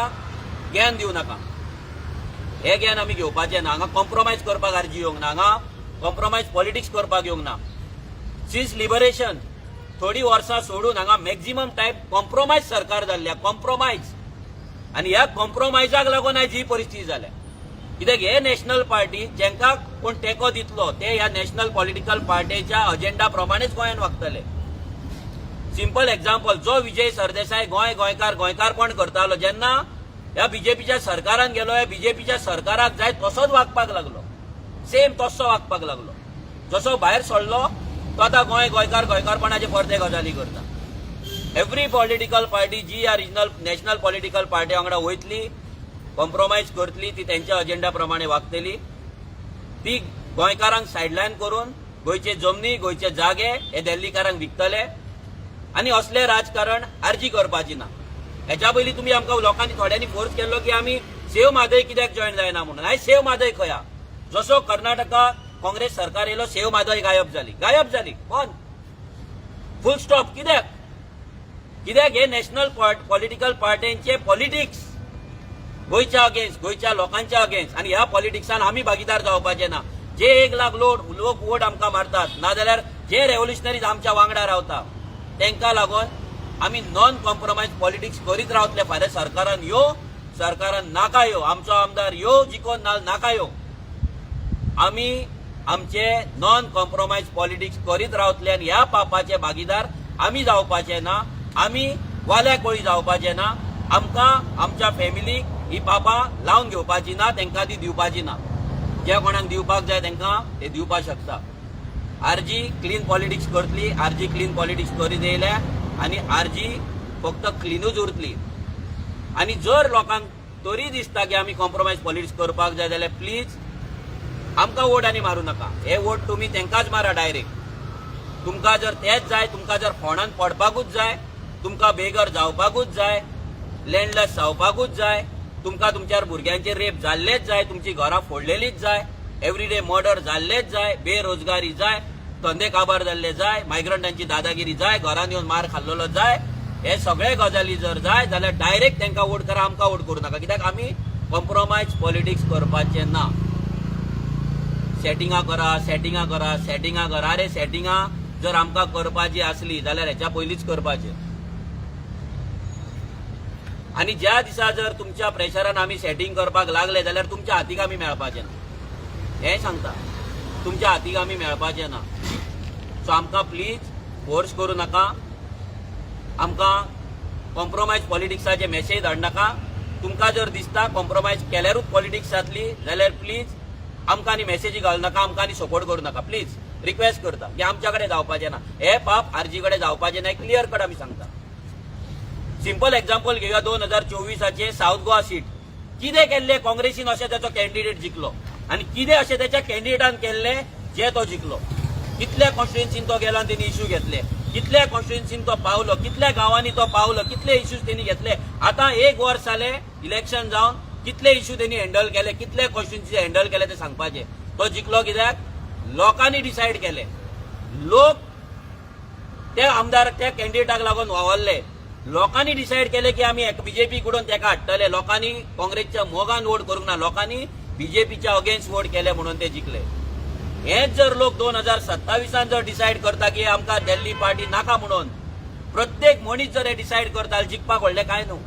ज्ञान दिवं नाका. हे ज्ञान आमी घेवपाचें ना. हांगा कॉम्प्रोमायज करपाक आर्जी येवंक ना, हांगा कॉम्प्रोमायज पॉलिटिक्स करपाक येवंक ना. सिन्स लिबरेशन थोडी वर्सां सोडून हांगा मॅक्झिमम टायम कॉम्प्रोमायज सरकार जाल्ल्या, कॉम्प्रोमायज. आनी ह्या कॉम्प्रोमायजाक लागून आयज ही परिस्थिती जाल्या. कित्याक हे नॅशनल पार्टी जेंकां कोण तेंको दितलो ते ह्या नॅशनल पॉलिटिकल पार्टीच्या अजेंडा प्रमाणेच गोंयांत वागतले. सिंपल एक्झाम्पल, जो विजय सरदेसाय गोंयकारपण करतालो, जेन्ना ह्या बीजेपीच्या सरकारान गेलो, ह्या बीजेपीच्या सरकाराक जाय तसोच वागपाक लागलो, सेम तसो वागपाक लागलो. जसो भायर सरलो तो आतां गोंयकारपणाचे परते गजाली करता. एव्हरी पॉलिटिकल पार्टी जी ह्या रिजनल नॅशनल पॉलिटिकल पार्टी वांगडा वयतली, कॉम्प्रोमायज करतली, ती त्यांच्या अजेंडा प्रमाणे वागतली. ती गोंयकारांक सायडलायन करून गोंयचे जमनी, गोंयचे जागे हे दिल्लीकारांक विकतले. आनी असले राजकारण आर्जी करपाची ना. हेच्या पयलीं तुमी आमकां लोकांनी थोड्यांनी फोर्स केल्लो की आमी सेव म्हादय कित्याक जॉयन जायना म्हणून. आयज सेव म्हादय खंय हा? जसो कर्नाटका काँग्रेस सरकार येयलो, सेव म्हादय गायब जाली. कोण? फुल स्टॉप. कित्याक हे नॅशनल पॉलिटिकल पार्ट्यांचे पॉलिटिक्स गोंयच्या अगेन्स्ट, गोंयच्या लोकांच्या अगेन्स्ट. आनी ह्या पॉलिटिक्सान आमी भागीदार जावपाचे ना. जे 1 लाख लोक वोट आमकां मारतात, नाजाल्यार जे रेव्होल्युशनरीज आमच्या वांगडा रावता, तांकां लागून आमी नॉन कॉम्प्रोमायज पॉलिटिक्स करीत रावतले. फाल्यां सरकारान नाका यो, आमचो आमदार यो जिखोन नाका यो, आमी आमचे नॉन कॉम्प्रोमायज पॉलिटिक्स करीत रावतले. आनी ह्या पापाचे भागीदार आमी जावपाचे ना, आमी वाल्या कोळी जावपाचे ना. आमकां आमच्या फॅमिलीक ही पापां लावन घेवपाची ना, तांकां ती दिवपाची ना. जे कोणाक दिवपाक जाय तांकां ते दिवपाक शकता. आरजी क्लीन पॉलिटिक्स करतली, आरजी क्लीन पॉलिटिक्स करीत येयल्या आनी आरजी फक्त क्लीनूच उरतली. आनी जर लोकांक तरी दिसता की आमी कॉम्प्रोमायज पॉलिटिक्स करपाक जाय जाल्यार प्लीज आमकां वोट आनी मारूं नाका. हे वोट तुमी तांकांच मारा डायरेक्ट. तुमकां जर तेच जाय, तुमकां जर फोंडान पडपाकूच जाय, तुमकां बेगर जावपाकूच जाय, लँडलेस जावपाकूच जाय, तुमकां तुमच्या भुरग्यांचे रेप जाल्लेच जाय, तुमची घरां फोडलेलीच जाय, एवरीडे मर्डर जाल्लेच जाय, बेरोजगारी जाय, धंदे काबार जाल्ले जाय, मायग्रंटांची दादागिरी जाय, घरान येवन मार खाल्लेलो जाय, हे सगळे गजाली जर जाय जाल्यार डायरेक्ट तांकां वोट करा, आमकां वोट करूं नाका. कित्याक आमी कॉम्प्रोमायज पॉलिटिक्स करपाचे ना. सेटिंगां करा. अरे सेटिंगां जर आमकां करपाची आसली जाल्यार हेच्या पयलींच करपाचे. आनी ज्या दिसा जर तुमच्या प्रेशरान आमी सेटिंग करपाक लागले जाल्यार तुमच्या हातीक आमी मेळपाचे ना. हें सांगता, तुमच्या हातीक आमी मेळपाचे ना. सो आमकां प्लीज फोर्स करूं नाका, आमकां कॉम्प्रोमायज पॉलिटिक्साचे मेसेज धाडनाका. तुमकां जर दिसता कॉम्प्रोमायज केल्यारूच पॉलिटिक्स जातली जाल्यार प्लीज आमकां आनी मेसेजी घालू नाका, आमकां आनी सपोर्ट करूं नाका. प्लीज रिक्वेस्ट करता की आमच्या कडेन जावपाचें ना, हे पाप आरजी कडेन जावपाचें ना. क्लियर कट आमी सांगता. सिंपल एक्झाम्पल घेवया 2024 साऊथ गोवा सीट. कितें केल्लें काँग्रेसीन अशें ताचो कॅन्डिडेट जिखलो आनी कितें अशें ताच्या कॅन्डिडेटान केल्लें जे तो जिखलो. कितल्या कॉन्स्टिट्युएन्सीन तो गेलो आनी तेणी इश्यू घेतले, कितल्या कॉन्स्टिट्युएन्सीन तो पावलो, कितल्या गांवांनी तो पावलो, कितले इश्यूज तेणी घेतले. आतां 1 वर्स जालें इलेक्शन जावन, कितले इश्यू तेणी हँडल केले, कितले कॉन्स्टिट्युएन्सी हँडल केले ते सांगपाचे. तो जिखलो कित्याक लोकांनी डिसायड केले. लोक त्या आमदार त्या कॅन्डिडेटाक लागून वावरले. लोकांनी डिसायड केले की आमी बीजेपी कडून तेका हाडटले. लोकांनी काँग्रेसच्या मोगान वोट करूंक ना, लोकांनी बीजेपीच्या अगेन्स्ट वोट केले म्हणून ते जिखले. हेच जर लोक 2027 जर डिसायड करता की आमकां दिल्ली पार्टी नाका म्हणून, प्रत्येक मनीस जर हे डिसायड करता जिखपाक व्हडलें काय न्हू.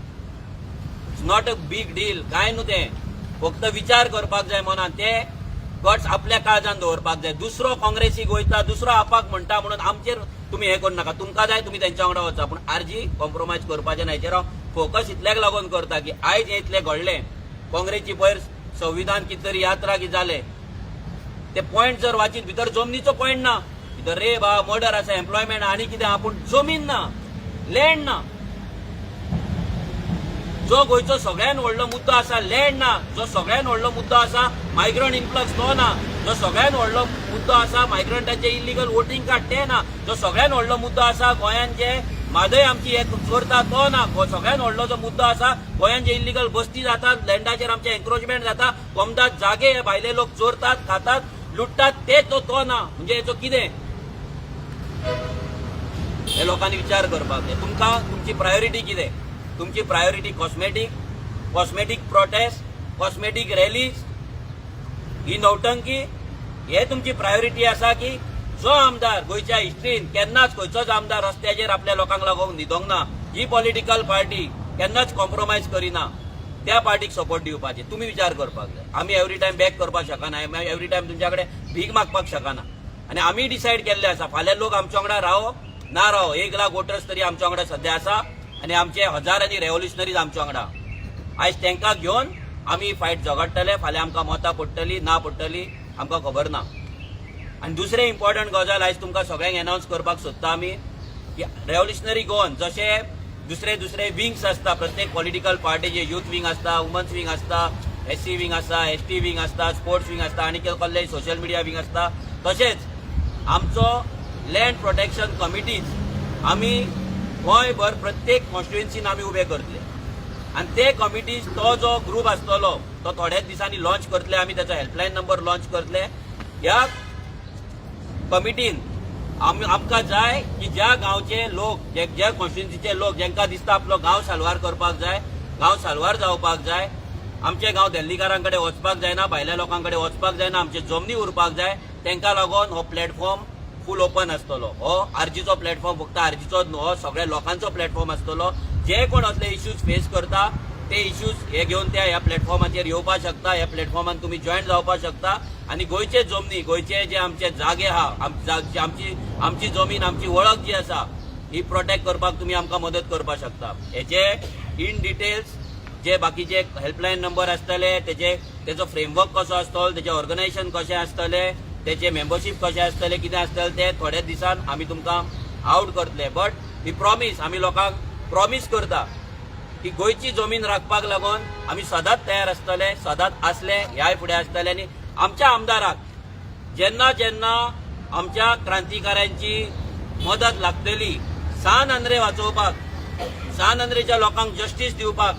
It's not a big deal, काय न्हू तें. फक्त विचार करपाक जाय मनान. ते गट्स आपल्या काळजान दवरपाक जाय. दुसरो काँग्रेसीक वयता, दुसरो आपाक म्हणटा म्हणून आमचेर तुमी हे करू नाका. तुमकां जाय तुमी तेंच्या वांगडा वचा, पूण आरजी कॉम्प्रोमायज करपाचें ना. हेचेर हांव फोकस इतल्याक लागून करता की आयज हे इतलें घडलें. काँग्रेसची पयर संविधान कितें तरी यात्रा कितें जालें, ते पॉयंट जर वाचीत भितर जमनीचो पॉयंट ना. भितर रेप आहा, मर्डर आसा, एम्प्लॉयमेंट आनी कितें आहा, पूण जमीन ना, लँड ना. जो गोंयचो सगळ्यान व्हडलो मुद्दो आसा लँड ना. जो सगळ्यान व्हडलो मुद्दो आसा मायग्रंट इन्फ्लक्स तो ना. जो सगळ्यान व्हडलो मुद्दो आसा मायग्रंटांचे इलिगल वोटिंग कार्ड ते ना. जो सगळ्यान व्हडलो मुद्दो आसा गोंयान जे म्हादय आमची हे करता तो ना. सगळ्यान व्हडलो जो मुद्दो आसा गोंयान जे इलिगल बस्ती जातात, लँडाचेर आमचे एन्क्रोचमेंट जाता, कोमदात जागे हे भायले लोक चोरतात, खातात, लुटतात, ते तो ना. म्हणजे हेचो कितें हे लोकांनी विचार करपाक जाय. तुमकां तुमची प्रायोरिटी कितें? तुमची priority cosmetic prostate, cosmetic Rallis, ही नौटंकी, हे तुमची प्रायोरिटी आसा की जो आमदार गोंयच्या हिस्ट्रीन केन्नाच खंयचोच आमदार रस्त्याचेर आपल्या लोकांक लागून न्हिदोंक ना, ही पॉलिटिकल पार्टी केन्नाच कॉम्प्रोमायज करिना, त्या पार्टीक सपोर्ट दिवपाचे. तुमी विचार करपाक जाय. आमी एवरी टायम बॅक करपाक शकना, एवरी टायम तुमच्या कडेन भीक मागपाक शकना. आनी आमी डिसायड केल्ले आसा फाल्यां लोक आमच्या वांगडा रावो ना रावो, 1 लाख वोटर्स तरी आमच्या वांगडा सध्या आसा आनी आमचे हजारांनी रेव्होल्युशनरीज आमच्या वांगडा. आयज तांकां घेवन आमी फायट झगडटले. फाल्यां आमकां मतां पडटली ना पडटली आमकां खबर ना. आनी दुसरें इम्पॉर्टंट गजाल आयज तुमकां सगळ्यांक एनावन्स करपाक सोदता आमी की रेव्होल्युशनरी गोवन जशे दुसरे विंग्स आसता प्रत्येक पॉलिटिकल पार्टीचे, यूथ विंग आसता, वुमन्स विंग आसता, SC विंग आसता, ST विंग आसता, स्पोर्ट्स विंग आसता आनी कसले सोशल मिडिया विंग आसता, तशेंच आमचो लँड प्रोटेक्शन कमिटीज आमी गोंयभर प्रत्येक कॉन्स्टिट्युएन्सीन आमी उबे करतले. आनी ते कमिटीज तो जो ग्रूप आसतलो तो थोड्याच दिसांनी लॉन्च करतले. आमी ताचो हेल्पलायन नंबर लॉन्च करतले. ह्या कमिटीन आमकां जाय की ज्या गांवचे लोक, ज्या कॉन्स्टिट्युएन्सीचे लोक जांकां दिसता आपलो गांव साल्वार करपाक जाय, गांव साल्वार जावपाक जाय, आमचे गांव दिल्लीकारां कडेन वचपाक जायना, भायल्या लोकां कडेन वचपाक जायना, आमचे जमनी उरपाक जाय, तांकां लागून हो प्लॅटफॉर्म फूल ओपन आसतलो. हो आरजीचो प्लॅटफॉर्म फक्त आरजीचोच न्हू, हो सगळ्या लोकांचो प्लॅटफॉर्म आसतलो. जे कोण असले इश्यूज फेस करता ते इश्यूज हे घेवन त्या ह्या प्लॅटफॉर्माचेर येवपाक शकता. ह्या प्लॅटफॉर्मान तुमी जॉईन जावपाक शकता आनी गोंयचे जमनी, गोंयचे जे आमचे जागे आहा, आमची जमीन, आमची वळख जी आसा ही प्रोटेक्ट करपाक तुमी आमकां मदत करपाक शकता. हेचे इन डिटेल्स जे बाकीचे हेल्पलायन नंबर आसतले, तेजो फ्रेमवर्क कसो आसतलो, तेजें ऑर्गनायझेशन कशें आसतलें, तेचे मेंबरशीप कशें आसतलें, कितें आसतलें ते थोड्याच दिसान आमी तुमकां आउट करतले. बट वी प्रॉमीस, आमी लोकांक प्रॉमीस करता की गोंयची जमीन राखपाक लागून आमी सदांच तयार आसतले, सदांच आसले, ह्याय फुडें आसतले. आनी आमच्या आमदाराक जेन्ना जेन्ना आमच्या क्रांतिकाऱ्यांची मदत लागतली सान आंद्रे वाचोवपाक, सान आंद्रेच्या लोकांक जस्टीस दिवपाक,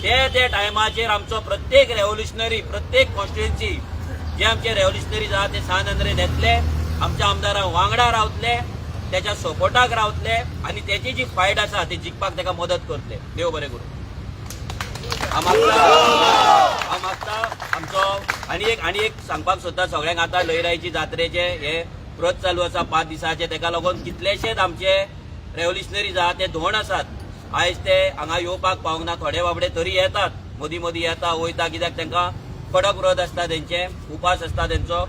ते टायमाचेर आमचो प्रत्येक रेव्होल्युशनरी, प्रत्येक कॉन्स्टिट्युएन्सी जे आमचे रेव्होल्युशनरीज आहा ते सान आंद्रेन येतले, आमच्या आमदाराक वांगडा रावतले, त्याच्या सपोर्टाक रावतले आणि त्याची जी फायट आसा ती जिखपाक ताका मदत करतले. देव बरें करूं. हांव मागता आमचो आनी एक सांगपाक सोदता सगळ्यांक. आतां लयराईची जात्रेचे हे व्रत चालू आसा 5 दिसाचे, ताका लागून कितलेशेच आमचे रेव्होल्युशनरीज आहा ते धोण आसात. आयज ते हांगा येवपाक पावंक ना. थोडे बाबडे तरी येतात, मदीं मदीं येता वयता, कित्याक तांकां कडक व्रत आसता, तेंचे उपास आसता तेंचो.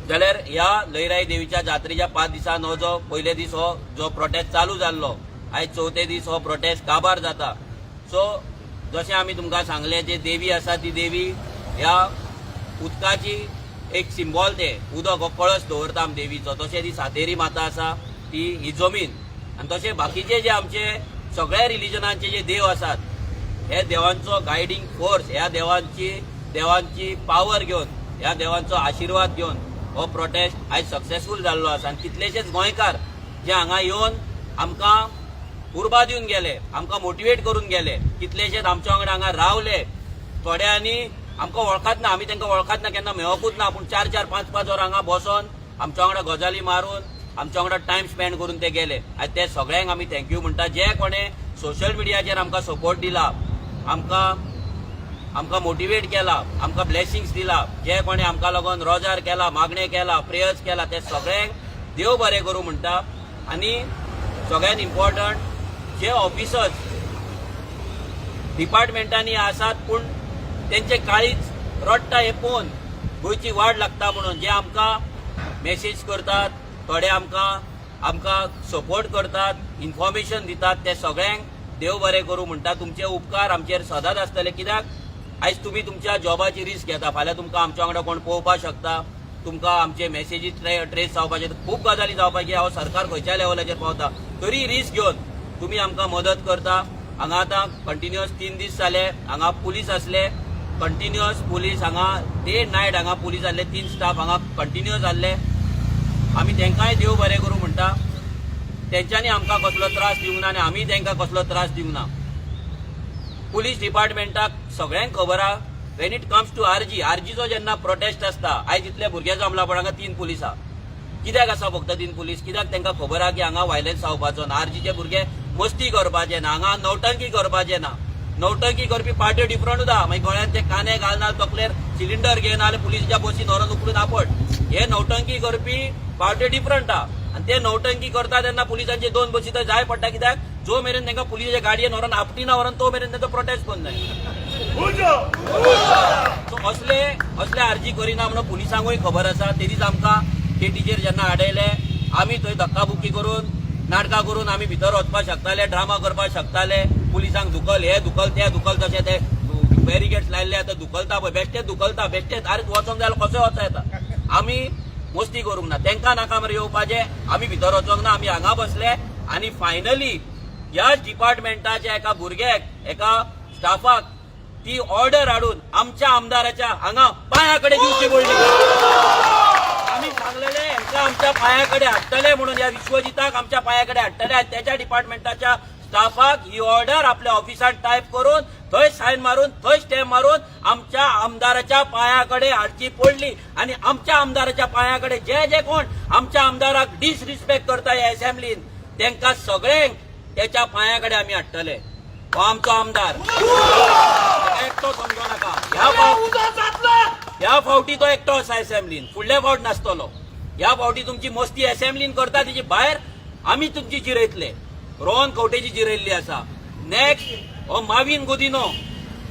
जाल्यार ह्या लयराई देवीच्या जात्रेच्या 5 दिसान हो जो पयले दीस हो जो प्रोटेस्ट चालू जाल्लो, आयज 4थे दीस हो प्रोटेस्ट काबार जाता. सो जशें आमी तुमकां सांगलें, जे देवी आसा ती देवी ह्या उदकाची एक सिंबॉल, ते उदक हो कळस दवरता आमी देवीचो. तशें ती सातेरी माता आसा ती ही जमीन. आनी तशें बाकीचे जे आमचे सगळ्या रिलिजनांचे जे देव आसात, हे देवांचो गायडींग फोर्स, ह्या देवांची पावर घेवन, ह्या देवांचो आशिर्वाद घेवन हो प्रोटेस्ट आयज सक्सेसफूल जाल्लो आसा. आनी कितलेशेच गोंयकार जे हांगा येवन आमकां उर्बा दिवन गेले, आमकां मोटिवेट करून गेले, कितलेशेच आमच्या वांगडा हांगा रावले. थोड्यांनी आमकां वळखत ना, आमी तांकां वळखत ना, केन्ना मेळोकूच ना, पूण 4-4, 5-5 वर हांगा बसोन आमच्या वांगडा गजाली मारून आमच्या वांगडा टायम स्पेंड करून ते गेले. आयज ते सगळ्यांक आमी थँक्यू म्हणटा. जे कोणे सोशल मिडियाचेर आमकां सपोर्ट दिला, आमकां मोटिवेट केला, आमकां ब्लेसिंग्स दिला, जे कोणे आमकां लागून रोजार केला, मागणे केला, प्रेयर्स केला, ते सगळ्यांक देव बरें करूं म्हणटा. आनी सगळ्यात इम्पॉर्टंट जे ऑफिसर्स डिपार्टमेंटांनी आसात पूण तेंचे काळीच रडटा हे पळोवन गोंयची वाट लागता म्हणून, जे आमकां मेसेज करतात, थोडे आमकां सपोर्ट करतात, इन्फॉर्मेशन दितात, ते सगळ्यांक देव बरें करूं म्हणटा. तुमचे उपकार आमचेर सदांच आसतले, कित्याक आयज तुमी तुमच्या जॉबाची रिस्क घेता, फाल्यां तुमकां आमच्या वांगडा कोण पळोवपाक शकता, तुमकां आमचे मेसेजी ट्रेस जावपाचे, खूब गजाली जावपाची. हांव सरकार खंयच्या लेवलाचेर पावता तरी रिस्क घेवन तुमी आमकां मदत करता. हांगा आतां कंटिन्युअस 3 दीस जाले, हांगा पुलीस आसले, कंटिन्युअस पुलीस हांगा डे नायट हांगा पुलीस आसले, 3 स्टाफ हांगा कंटिन्युअस आसले. आमी तांकांय देव बरें करूं म्हणटा. तेंच्यांनी आमकां कसलो त्रास दिवंक ना आनी आमी तांकां कसलो त्रास दिवंक ना. पुलीस डिपार्टमेंटाक सगळ्यांक खबर आहा, वेन इट कम्स टू आरजीचो जेन्ना प्रोटेस्ट आसता, आयज इतले भुरगे जमला पण हांगा 3 पुलीस आहा. कित्याक आसा फक्त 3 पुलीस? कित्याक तांकां खबर आहा की हांगा वायलन्स जावपाचो ना, आरजीचे भुरगे मस्ती करपाचे ना, हांगा नौटंकी करपाचे ना. नौटंकी करपी पार्ट्यो डिफरंट आहा. मागीर गळ्यांत ते काने घालना, तकलेर सिलिंडर घेयना जाल्यार पुलिसाच्या बसीन व्हरून उखलून आपट. हे नौटंकी करपी पार्ट्यो डिफरंट आहा. आनी ते नौटंकी करता तेन्ना पुलिसांचे 2 बसी थंय जाय पडटा. कित्याक जो मेरेन तांकां पुलिसाच्या गाडयेन व्हरून आपटीना व्हरून तो मेरेन तांचो प्रोटेस्ट करूंक जाय. सो असले आरजी करिना म्हणून पुलिसांकूय खबर आसा. ते दीस आमकां केटीचेर जेन्ना आडयले, आमी थंय धक्काबुक्की करून नाटकां करून आमी भितर वचपाक शकताले, ड्रामा करपाक शकताले. पुलिसांक धुकल, हे धुकल, ते धुकल, तशें ते बॅरिकेड्स लायल्ले आतां धुकलता पळय, बेश्टेच धुकलता, बेश्टेच. आरे वचोंक जाय जाल्यार कशें वचों येता. आमी मस्ती करूंक ना, तांकां नाका मरे येवपाचें. आमी भितर वचोंक ना, आमी हांगा बसले. आनी फायनली ह्या डिपार्टमेंटाच्या एका भुरग्याक, एका स्टाफाक ती ऑर्डर हाडून आमच्या आमदाराच्या हांगा पांया कडेन दिवची पडली. आमी सांगलेले हांकां आमच्या पांया कडेन हाडटले म्हणून, ह्या विश्वजिताक आमच्या पांया कडेन हाडटले. आनी त्याच्या डिपार्टमेंटाच्या स्टाफाक ही ऑर्डर आपल्या ऑफिसांत टायप करून थंय सायन मारून, थंय स्टॅम्प मारून आमच्या आमदाराच्या पांया कडेन हाडची पडली. आनी आमच्या आमदाराच्या पांया कडेन जे कोण आमच्या आमदाराक डिसरिस्पेक्ट करता ह्या असेंब्लीन, तांकां सगळ्यांक त्याच्या पांया कडेन आमी हाडटले. हो आमचो आमदार, एकटो समजो नाका. ह्या फावटी तो एकटो आसा असेंब्लीन, फुडल्या फावट नासतलो. ह्या फावटी तुमची मस्ती असेंब्लीन करता तेची भायर आमी तुमची जिरयतले. रोहन खंवटेची जिरयल्ली आसा. नेक्स्ट हो माविन गुदिनो,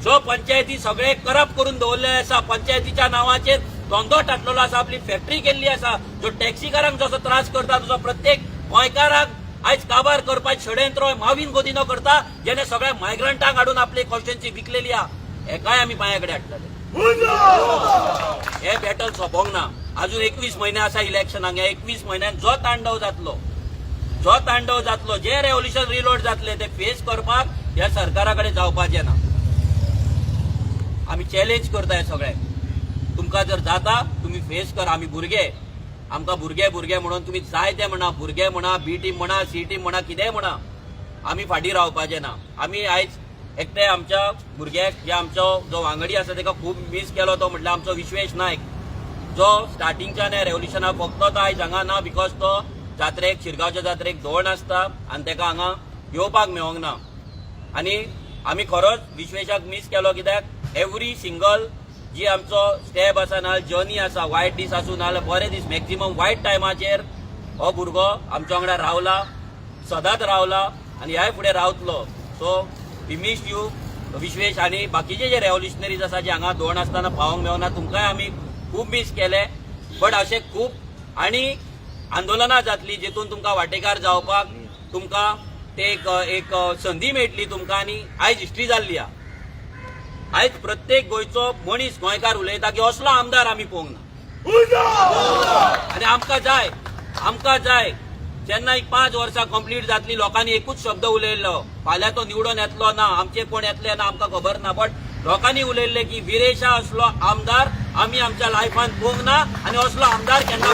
जो पंचायती सगळे करप्ट करून दवरलेले आसा, पंचायतीच्या नांवाचेर धंदो टाकलेलो आसा, आपली फॅक्टरी केल्ली आसा, जो टॅक्सीकारांक जसो त्रास करता तसो प्रत्येक गोंयकाराक आयज काबार करपाचें षडयंत्र माविन गुदिनो करता, जेणे सगळ्या मायग्रंटांक हाडून आपली कॉन्स्टिट्युएन्सी विकलेली आहा. हेकाय आमी पांया कडेन हाडटले. हे बॅटल सोंपोंक ना. अजून 21 म्हयने आसा इलेक्शनाक. ह्या 21 म्हयन्यान जो तांडव जातलो, जे रेव्होल्युशन रिलोड जातले, ते फेस करपाक ह्या सरकारा कडेन जावपाचें ना. आमी चॅलेंज करता हे सगळ्यांक. तुमकां जर जाता तुमी फेस कर. आमी भुरगे, आमकां भुरगे म्हणून तुमी जाय ते म्हणा, भुरगे म्हणा, बी टीम म्हणा, सी टीम म्हणा, कितेंय म्हणा, आमी फाटीं रावपाचें ना. आमी आयज एकटे आमच्या भुरग्याक, जे आमचो जो वांगडी आसा ताका खूब मिस केलो, तो म्हटल्यार आमचो विश्वेश नायक, जो स्टार्टिंगच्यान रेव्होल्युशनाक फक्त तो आयज हांगा ना, बिकॉज तो जात्रेक शिरगांवच्या जात्रेक धोंड आसता आनी ताका हांगा येवपाक मेळोंक ना आनी आमी खरोच विश्वेशाक मिस केलो कित्याक एवरी सिंगल जी आमचो स्टेप आसा ना जर्नी आसा वायट दीस आसूं ना बरे दीस मॅक्झिमम वायट टायमाचेर हो भुरगो आमच्या वांगडा रावला सदांच रावला आनी ह्याय फुडें रावतलो so we miss you Vishwesh आनी बाकीचे जे रेव्होल्युशनरीज आसा जे हांगा धोंड आसतना पावोंक मेळना तुमकांय आमी खूब मिस केले बट अशें खूब आनी आंदोलनां जातली जितून तुमकां वांटेकार जावपाक तुमकां ते एक संदी मेळटली तुमकां आनी आयज हिस्ट्री जाल्ली आहा आयज प्रत्येक गोंयचो मनीस गोंयकार उलयता की असलो आमदार आमी पळोवंक ना आनी आमकां जाय जेन्ना 5 वर्सां कंप्लीट जातली लोकांनी एकूच शब्द उलयल्लो फाल्यां तो निवडून येतलो ना आमचे कोण येतले ना आमकां खबर ना बट लोकांनी उलयल्ले की विरेशा असलो आमदार आमी आमच्या लायफान पळोवंक ना आनी असलो आमदार केन्ना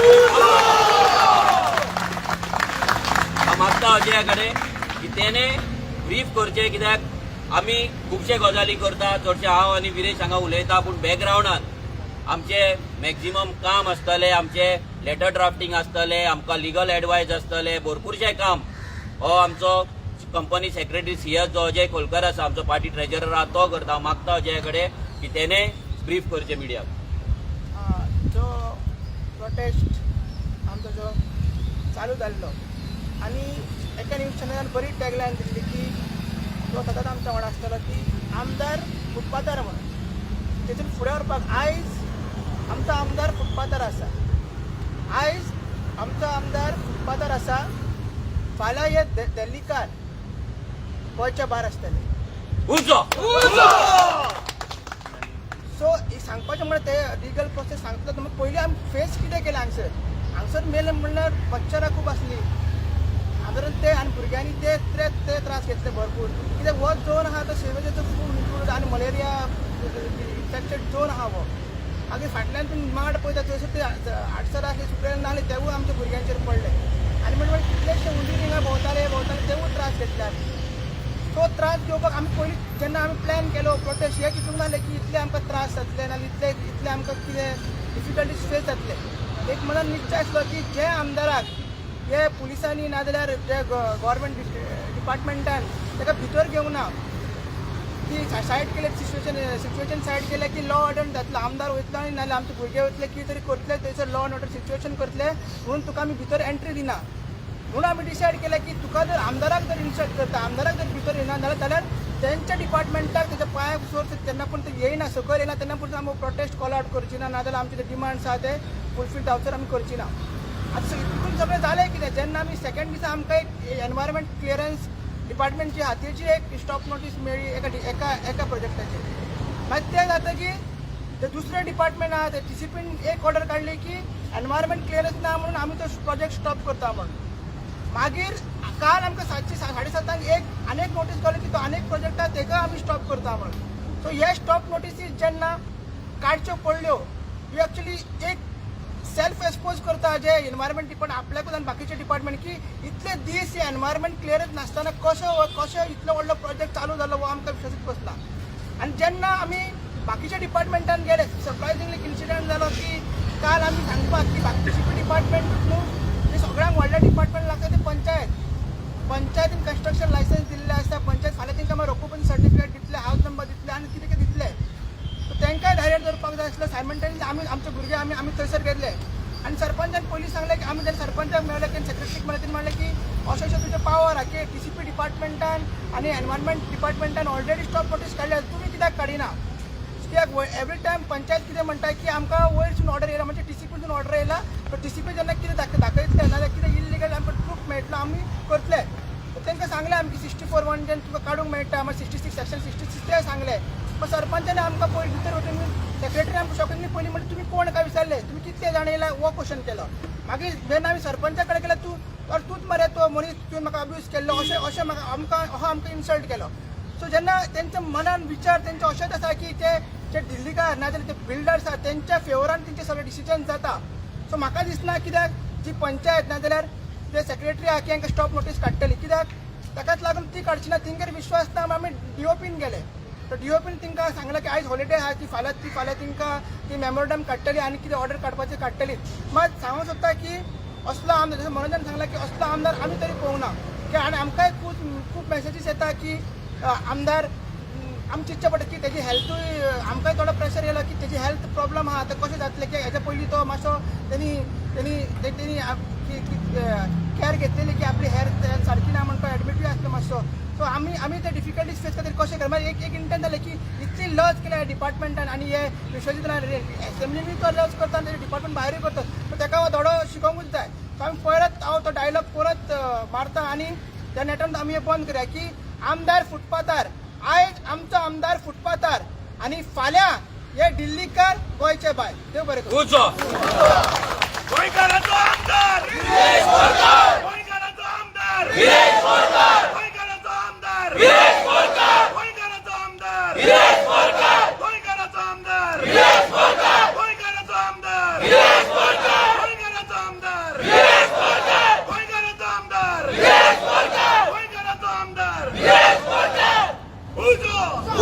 मागता अजया कडेन की तेणे ब्रीफ करचे कित्याक आमी खुबशे गजाली करता चडशे हांव आनी विरेश हांगा उलयता पूण बॅकग्रावंडान आमचे मॅक्झिमम काम आसतले आमचे लेटर ड्राफ्टिंग आसतले आमकां लिगल एडवायस आसतले भरपूरशें काम हो आमचो कंपनी सेक्रेटरी सीएस जो अजय खोलकर आसा आमचो पार्टी ट्रेजरर आहा तो करता मागता अजय कडेन की तेणे ब्रीफ करचे मिडियाक जो प्रोटेस्ट आमचो जो चालू जाल्लो आनी एका न्यूज चॅनलान बरी टॅगलायन दिल्ली की तो सदांच आमच्या वांगडा आसतलो की आमदार फुटपाथार म्हणून तेतून फुडें व्हरपाक आयज आमचो आमदार फुटपाथार आसा आयज आमचो आमदार फुटपाथार आसा फाल्यां हे दिल्लीकार गोंयच्या भायर आसतले सो सांगपाचें म्हणल्यार ते लिगल प्रोसेस सांगता तुमी पयलीं आमी फेस कितें केलें हांगसर मेले म्हणल्यार मच्छरां खूब आसलीं सादारण ते आनी भुरग्यांनी ते त्रास घेतले भरपूर कित्याक हो झोन आहा तो सेवेचो खूब इन्क्लूड आनी मलेरिया इन्फेक्टेड झोन आहा हो मागीर फाटल्यान तुमी माड पळयता थंयसर ते आडसर आसले सुकले नासले तेवूय आमच्या भुरग्यांचेर पडले आनी म्हणून कितलेशे हुंदीर हिंगा भोंवताले तेवूय त्रास घेतले आमी तो त्रास घेवपाक आमी पयलीं जेन्ना आमी प्लॅन केलो प्रोटेस्ट हे चिंतूंक नासले की इतले आमकां त्रास जातले नाजाल्यार इतले आमकां कितें डिफिकल्टीज फेस जातले एक मनान निश्चय आसलो की जे आमदाराक हे पुलिसांनी नाजाल्यार जे गव्हर्मेंट डिपार्टमेंटान ताका भितर घेवंक ना की सायड केले सिच्युएशन सायड केले की लॉ ऑर्डर जातलो आमदार वयतलो आनी नाजाल्यार आमचे भुरगे वयतले कितें तरी करतले थंयसर लॉ अँड ऑर्डर सिच्युएशन करतले म्हणून तुका आमी भितर एंट्री दिना म्हणून आमी डिसायड केलें की तुका जर आमदाराक जर इन्सल्ट करता आमदाराक जर भितर येना जाल्यार तेंच्या डिपार्टमेंटाक तेच्या पांयाक सोर तेन्ना पूण ते येयना सकयल येना तेन्ना पूण आमी प्रोटेस्ट कॉल आउट करची ना नाजाल्यार आमचे जे डिमांड्स आहा ते फुलफील जावचर आमी करची ना आतां इतून सगळें जालें कितें जेन्ना आमी सेकंड दिसा आमकां एक एनवायरमेंट क्लियरन्स डिपार्टमेंटची हातीची एक स्टॉप नोटीस मेळ्ळी एका प्रोजेक्टाचेर मागीर तें जाता की ते दुसरें डिपार्टमेंट आहा ते TCPन एक ऑर्डर काडली की एनवायरमेंट क्लियरन्स ना म्हणून आमी तो प्रोजेक्ट स्टॉप करता म्हणून मागीर काल आमकां 7:30 एक आनीक नोटीस गावली की तो आनीक प्रोजेक्ट आहा तेका आमी स्टॉप करता म्हणून सो हे स्टॉप नोटीसीस जेन्ना काडच्यो पडल्यो ही एक्चुअली एक सेल्फ एक्सपोज करता जे एनवायरमेंट डिपार्टमेंट आपल्याकूच आनी बाकीचे डिपार्टमेंट की इतले दीस हे एनवायरमेंट क्लियरन्स नासतना कशें इतलो व्हडलो प्रोजेक्ट चालू जालो हो आमकां विश्वासूच बसना आनी जेन्ना आमी बाकीच्या डिपार्टमेंटान गेले सरप्रायझिंगली इन्सिडंट जालो की काल आमी सांगपाक की बाकीचे डिपार्टमेंट न्हू जे सगळ्यांक व्हडले डिपार्टमेंट लागता ते पंचायतीन कन्स्ट्रक्शन लायसन्स दिल्ले आसता पंचायत फाल्यां तांकां मागीर ऑक्युपन्सी सर्टिफिकेट दितले हावज नंबर दितले आनी कितें कितें दितले सो तांकांय डायरेक्ट धरपाक जाय आसलो सायमल्टेनियसली आमचे भुरगे आमी थंयसर गेले आनी सरपंचान पयलीं सांगलें की आमी जेन्ना सरपंचाक मेळ्ळे की सेक्रेटरीक मेळ्ळे तेणी म्हणलें की अशें तुजे पावर आहा की TCP डिपार्टमेंटान आनी एनवायरमेंट डिपार्टमेंटान ऑलरेडी स्टॉप नोटीस काडल्या तुमी कित्याक काडिना कित्याक एवरी टायम पंचायत कितें म्हणटा की आमकां वयरसून ऑर्डर येयला म्हणजे TCPसून ऑर्डर येयला तर TCP जेन्ना कितें दाखयतले नाजाल्यार कितें इल्लिगल आमकां प्रूफ मेळटलो आमी करतले तांकां सांगलें आमी 64(1) जेन्ना तुका काडूंक मेळटा मागीर 66 सेक्शन 66 ते सांगलें पण सरपंचाने आमकां पयलीं भितर वचून सेक्रेटरी आमकां शॉकिंगली पयलीं म्हणलें तुमी कोण काय विचारले तुमी कितले जाण येयला हो क्वेश्चन केलो मागीर जेन्ना आमी सरपंचा कडेन गेले तूंच मरे तो मनीस तुवें म्हाका अब्यूज केल्लो अशें म्हाका आमकां इन्सल्ट केलो सो जेन्ना तेंच्या मनान विचार तेंचे अशेंच आसा की जे दिल्लीकार नाजाल्यार ते बिल्डर्स आसा तेंच्या फेवरान तेंचे सगळे डिसिजन जाता सो म्हाका दिसना कित्याक जी पंचायत नाजाल्यार जे सेक्रेटरी आहा की हांकां स्टॉप नोटीस काडटली कित्याक ताकाच लागून ती काडची ना तेंचेर विश्वास ना आमी DOPन गेले तर DOPन तांकां सांगलें की आयज हॉलिडे आहा ती फाल्यां तांकां ती मेमोरंडम काडटली आनी कितें ऑर्डर काडपाची काडटली मात सांगूंक सोदता की असलो आमदार जसं मनोजान सांगला की असलो आमदार आम्ही तरी पळोवना की आणि आमकांय खूप मेसेजीस येता की आमदार आमची इच्छा पडटा की त्याची हेल्थूय आमकांय थोडो प्रेशर येयलो की त्याची हेल्थ प्रॉब्लम आहा ते कशें जातलें की हेच्या पयलीं तो मातसो तेणी केअर घेतलेली की आपली हेल्थ सारकी ना म्हणून तो एडमिटूय आसलो मातसो सो आमी ते डिफिकल्टीज फेस खातीर कशें करता मागीर एक इंटर्न जालें की इतली लज केल्या डिपार्टमेंटान आनी हे विश्वजीत एसेंब्लीनूय तो लज करता आनी डिपार्टमेंट भायरूय करता सो ताका धडो शिकोवंकूच जाय सो आमी परत हांव तो डायलॉग परत मारता आनी त्या नेटान आमी हे बंद करया की आमदार फुटपाथार आयज आमचो आमदार फुटपाथार आनी फाल्यां हे दिल्लीकार गोंयचे बाय देव बरें करूं. गोंयकाराचो आमदार गिरीश बोरकार, गोंयकाराचो आमदार गिरीश बोरकार, गोंयकाराचो आमदार गिरीश बोरकार, गोंयकाराचो आमदार गिरीश बोरकार, गोंयकाराचो आमदार गिरीश बोरकार, गोंयकाराचो आमदार गिरीश बोरकार, गोंयकाराचो आमदार गिरीश बोरकार, गोंयकाराचो आमदार गिरीश बोरकार, गोंयकाराचो आमदार गिरीश बोरकार. उजो रेडी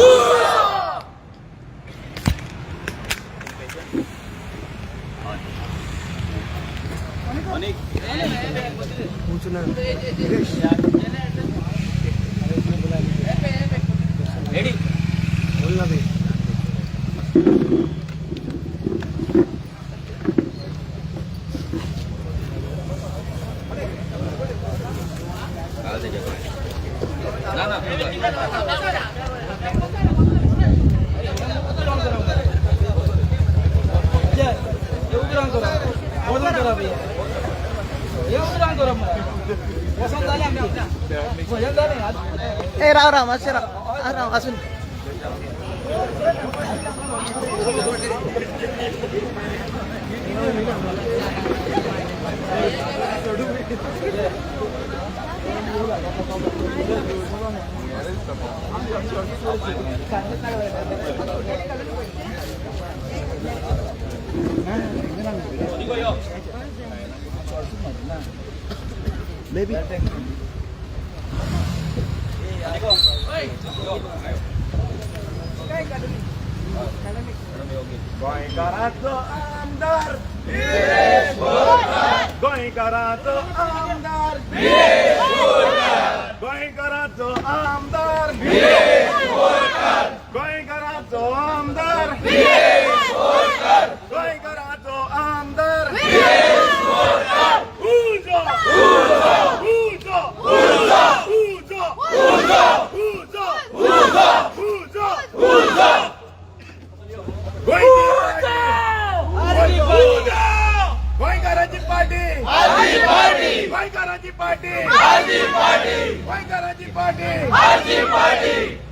ए राव मातशें राव असून Maybe. गोंयकाराचो आमदार गिरीश बोरकार, गोंयकाराचो आमदार गिरीश बोरकार, गोंयकाराचो आमदार गिरीश बोरकार, गोंयकाराचो आमदार गिरीश बोरकार, गोंयकाराचो आमदार गिरीश बोरकार. उजो उजो उजो उजो उजो उजो उजो उजो उजो उजो गोंयकाराची पार्टी, गोंयकाराची पार्टी, गोंयकाराची party. Party!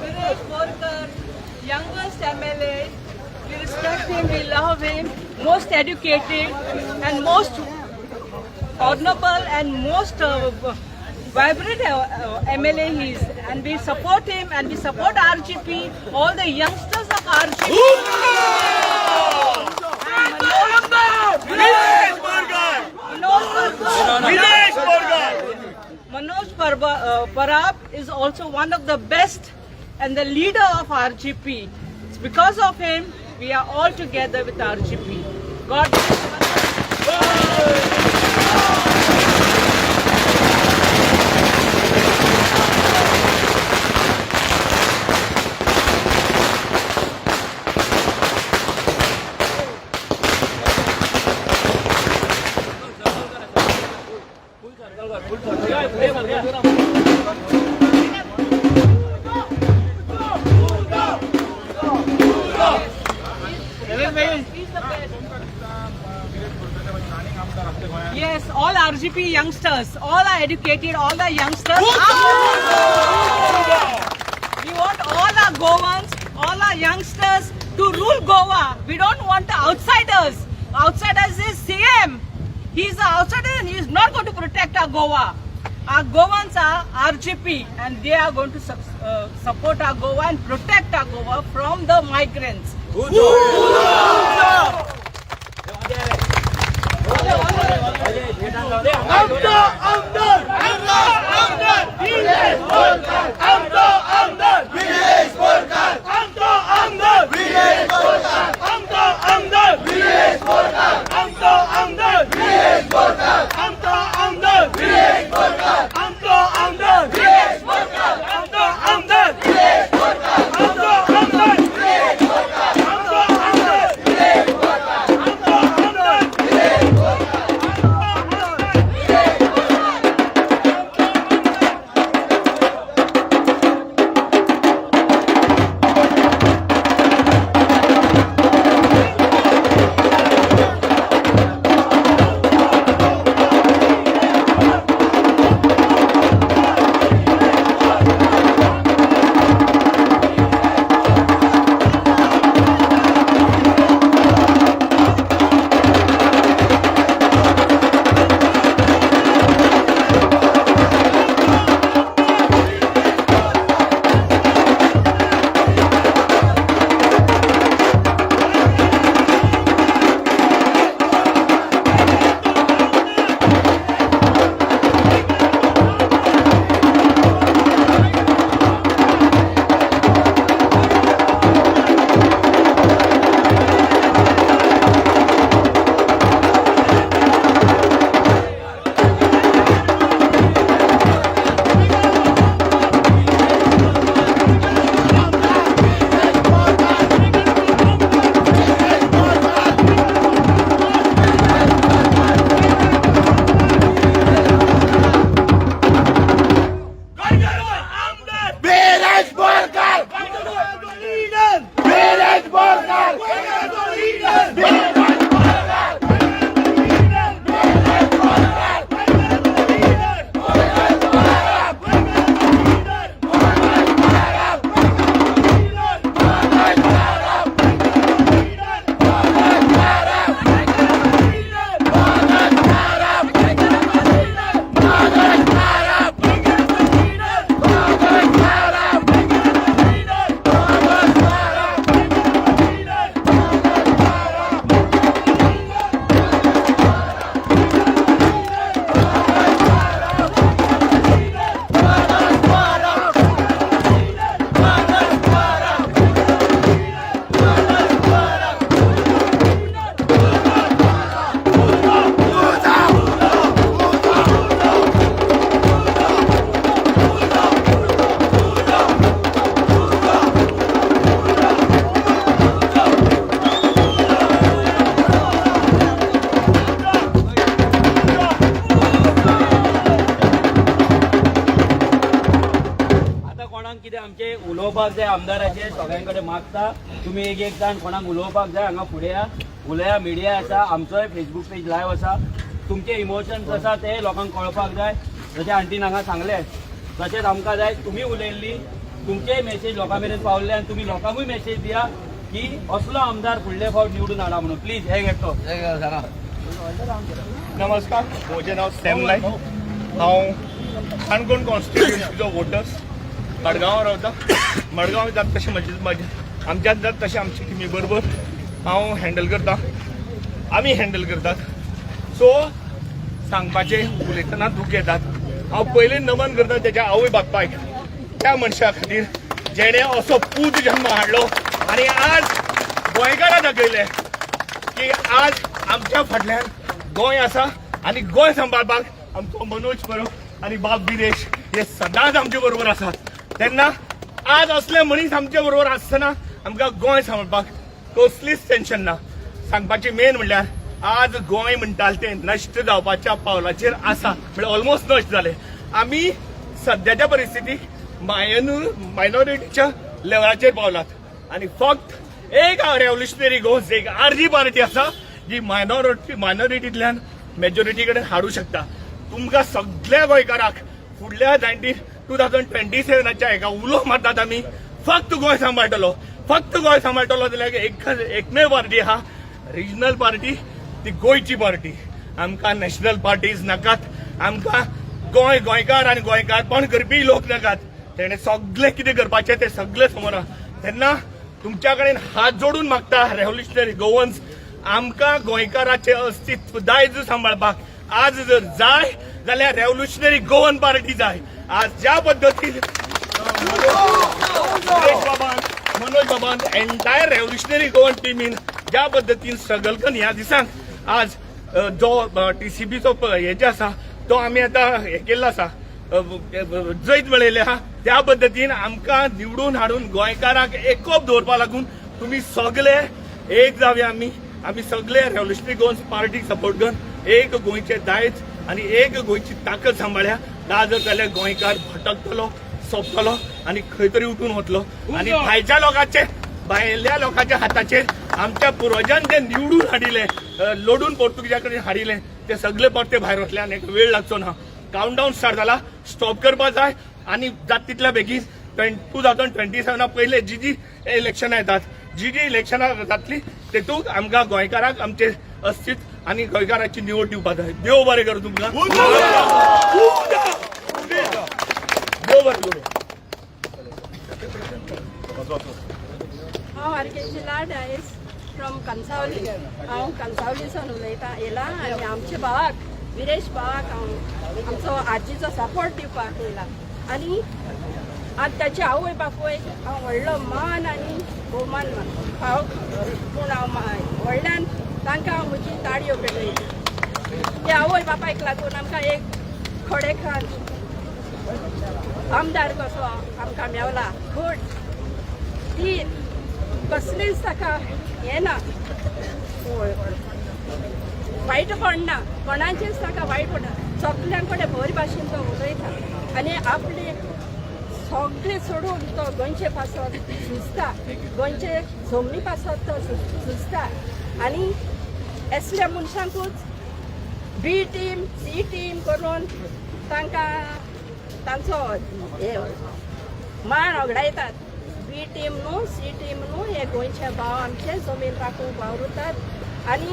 Viresh Borkar, youngest MLA. We respect him, we love him, most educated and most honorable and most vibrant MLA he is. And we support him and we support RGP, all the youngsters of RGP. Manoj Parab is also one of the best and the leader of RGP. It's because of him we are all together with RGP. God bless. Yes, all RGP youngsters, all are educated, all the youngsters. We want all our Goans, all our youngsters to rule Goa. We don't want the outsiders. Outsiders is CM. He is the outsider and he is not going to protect our Goa. Our Goans are RGP and they are going to support our Goa and protect our Goa from the migrants. उलोवपाक जाय आमदाराचे सगळ्यांकडे मागता तुम्ही एक एक जाण कोणाक उलोवपाक जाय हांगा फुडें या उलया मिडिया आसा, आमचोय फेसबूक पेज लायव्ह आसा. तुमचे इमोशन्स आसा ते लोकांक कळपाक जाय. जशें आंटीन हांगा सांगलें तशेंच आमकां जाय तुमी उलयल्ली, तुमचेय मेसेज लोकां मेरेन पावल्ले आनी तुमी लोकांकूय मेसेज दिया की असलो आमदार फुडले फावट निवडून हाडा म्हणून. प्लीज हे घेतो सांगा. नमस्कार, म्हजें नांव सॅम नायक. हांव काणकोण कॉन्स्टिट्युएन्सीचो वोटर्स. मडगांव रावता. मडगांव जाता तशें म्हाजे आमच्यात जाता तशें आमची टिमी बरोबर हांव हँडल करता, आमी हँडल करतात. सो सांगपाचें उलयतना दूख येतात. हांव पयलीं नमन करता तेज्या आवय बापायक, त्या मनशा खातीर जेणे असो पूत जन्म हाडलो आनी आज गोंयकारां दाखयले की आज आमच्या फाटल्यान गोंय आसा आनी गोंय सांबाळपाक आमचो मनोज परब आनी बाब बिरेश हे सदांच आमचे बरोबर आसात. तेन्ना आज असले मनीस आमचे बरोबर आसतना आमकां गोंय सांबाळपाक कसलीच टेन्शन ना. सांगपाचें मेन म्हणल्यार आज गोंय म्हणटाले तें नश्ट जावपाच्या पावलाचेर आसा, म्हणजे ऑलमोस्ट नश्ट जालें. आमी सद्याच्या परिस्थितीक मायनॉरिटीच्या लेवलाचेर पावलात आनी फक्त एक रेव्होल्युशनरी गोज एक आरजी पार्टी आसा जी मायनॉरिटींतल्यान मेजॉरिटी कडेन हाडूंक शकता. तुमकां सगळ्या गोंयकाराक फुडल्या 2027च्या एका उलो मारतात आमी फक्त गोंय सांबाळटलो, फक्त गोंय सांबाळटलो जाल्यार एकमेव पार्टी आहा, रिजनल पार्टी, ती गोंयची पार्टी. आमकां नॅशनल पार्टीज नाकात, आमकां गोंयकार आनी गोंयकारपण करपी लोक नाकात. तेणे सगळें कितें करपाचें तें सगळें समोर आहा. तेन्ना तुमच्या कडेन हात जोडून मागता रेव्होल्युशनरी गोवन्स, आमकां गोंयकाराचें अस्तित्व दायज सांबाळपाक आज जर जाय जाल्यार रेव्होल्युशनरी गोवन पार्टी जाय. आज ज्या पद्दतीन मनोज बाबान एंटायर रेव्होल्युशनरी गोवन टिमीन ज्या पद्दतीन स्ट्रगल करून ह्या दिसांक आज जो टीसीबीचो हे जे आसा तो आमी आतां हे केल्लो आसा, जैत मेळयले आहा, त्या पद्दतीन आमकां निवडून हाडून गोंयकाराक एकोप दवरपा लागून तुमी सगळे एक जावया. आमी सगळे रेव्होल्युशनरी गोवन पार्टीक सपोर्ट करून एक गोंयचे दायज आनी एक गोंयची ताकद सांबाळ्या. ना जाल्यार गोंयकार भटकतलो, सोंपतलो आनी खंय तरी उठून वतलो. आनी भायल्या लोकांच्या हाताचेर आमच्या पुर्वजान जे निवडून हाडिले, लोडून पोर्तुगीजा कडेन हाडिले, ते सगळे परते भायर वतले आनी वेळ लागचो ना. काउंटडावन स्टार्ट जाला, स्टॉप करपा जाय आनी जाता तितल्या बेगीन 2027 पयले जी इलेक्शनां येतात, जी इलेक्शनां जातली तेतूंत आमकां गोंयकाराक आमचे अस्तित्व आनी गोंयकाराची निवड दिवपाक जाय. देव बरें करूं तुमकां. देव बरें करूं. हांव आर्केची लाड आयज फ्रॉम कणसावली. हांव कणसावलीसून उलयतां येयला आनी आमच्या भावाक विरेश भावाक हांव आमचो आजीचो सपोर्ट दिवपाक येयला. आनी आज ताचे आवय बापूय हांव व्हडलो मान आनी भोवमान भाव पूण हांव व्हडल्यान तांकां हांव म्हजी ताळयो पेटयता. त्या आवय बापायक लागून आमकां एक खोडेकार आमदार कसो आमकां मेवला. पूण ती कसलीच ताका हें ना, वायट पडना, कोणाचेच ताका वायट पडना. सगळ्यां कडेन बरे भाशेन तो उलयता आनी आपले सगळे सोडून तो गोंयचे पासत झुजता, गोंयचे जमनी पासत तो झुजता. आनी असल्या मनशांकूच बी टीम सी टीम करून तांकां तांचो मान ओगडायतात. बी टीम न्हू सी टीम न्हू, हे गोंयचे भाव आमचे जमीन राखूंक वावुरतात. आनी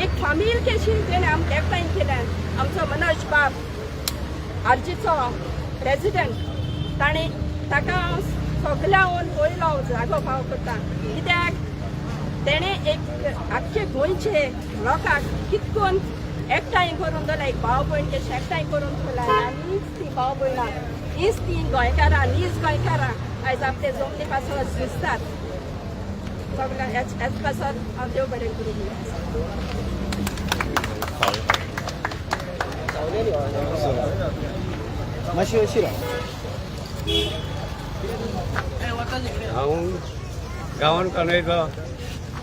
एक फामील केशी तेणे आमकां एकठांय केल्यान आमचो मनोज बाब आरजीचो प्रेसिडेंट, ताका सगळ्यांक पयलो जागो फाव करता. कित्याक तेणे एक आख्खे गोंयचे लोकांक कितकोन एकठांय करून दवरला, एक भाव भयण कशी एकठांय करून दवरला. आनी ती भाव भयणां हीच ती गोंयकारां, हीच गोंयकारां आयज आपले जमनी पासत झुजतात. सगळ्यांक हेच पासत हांव देव बरें करूं. हांव गांवांत कानयता.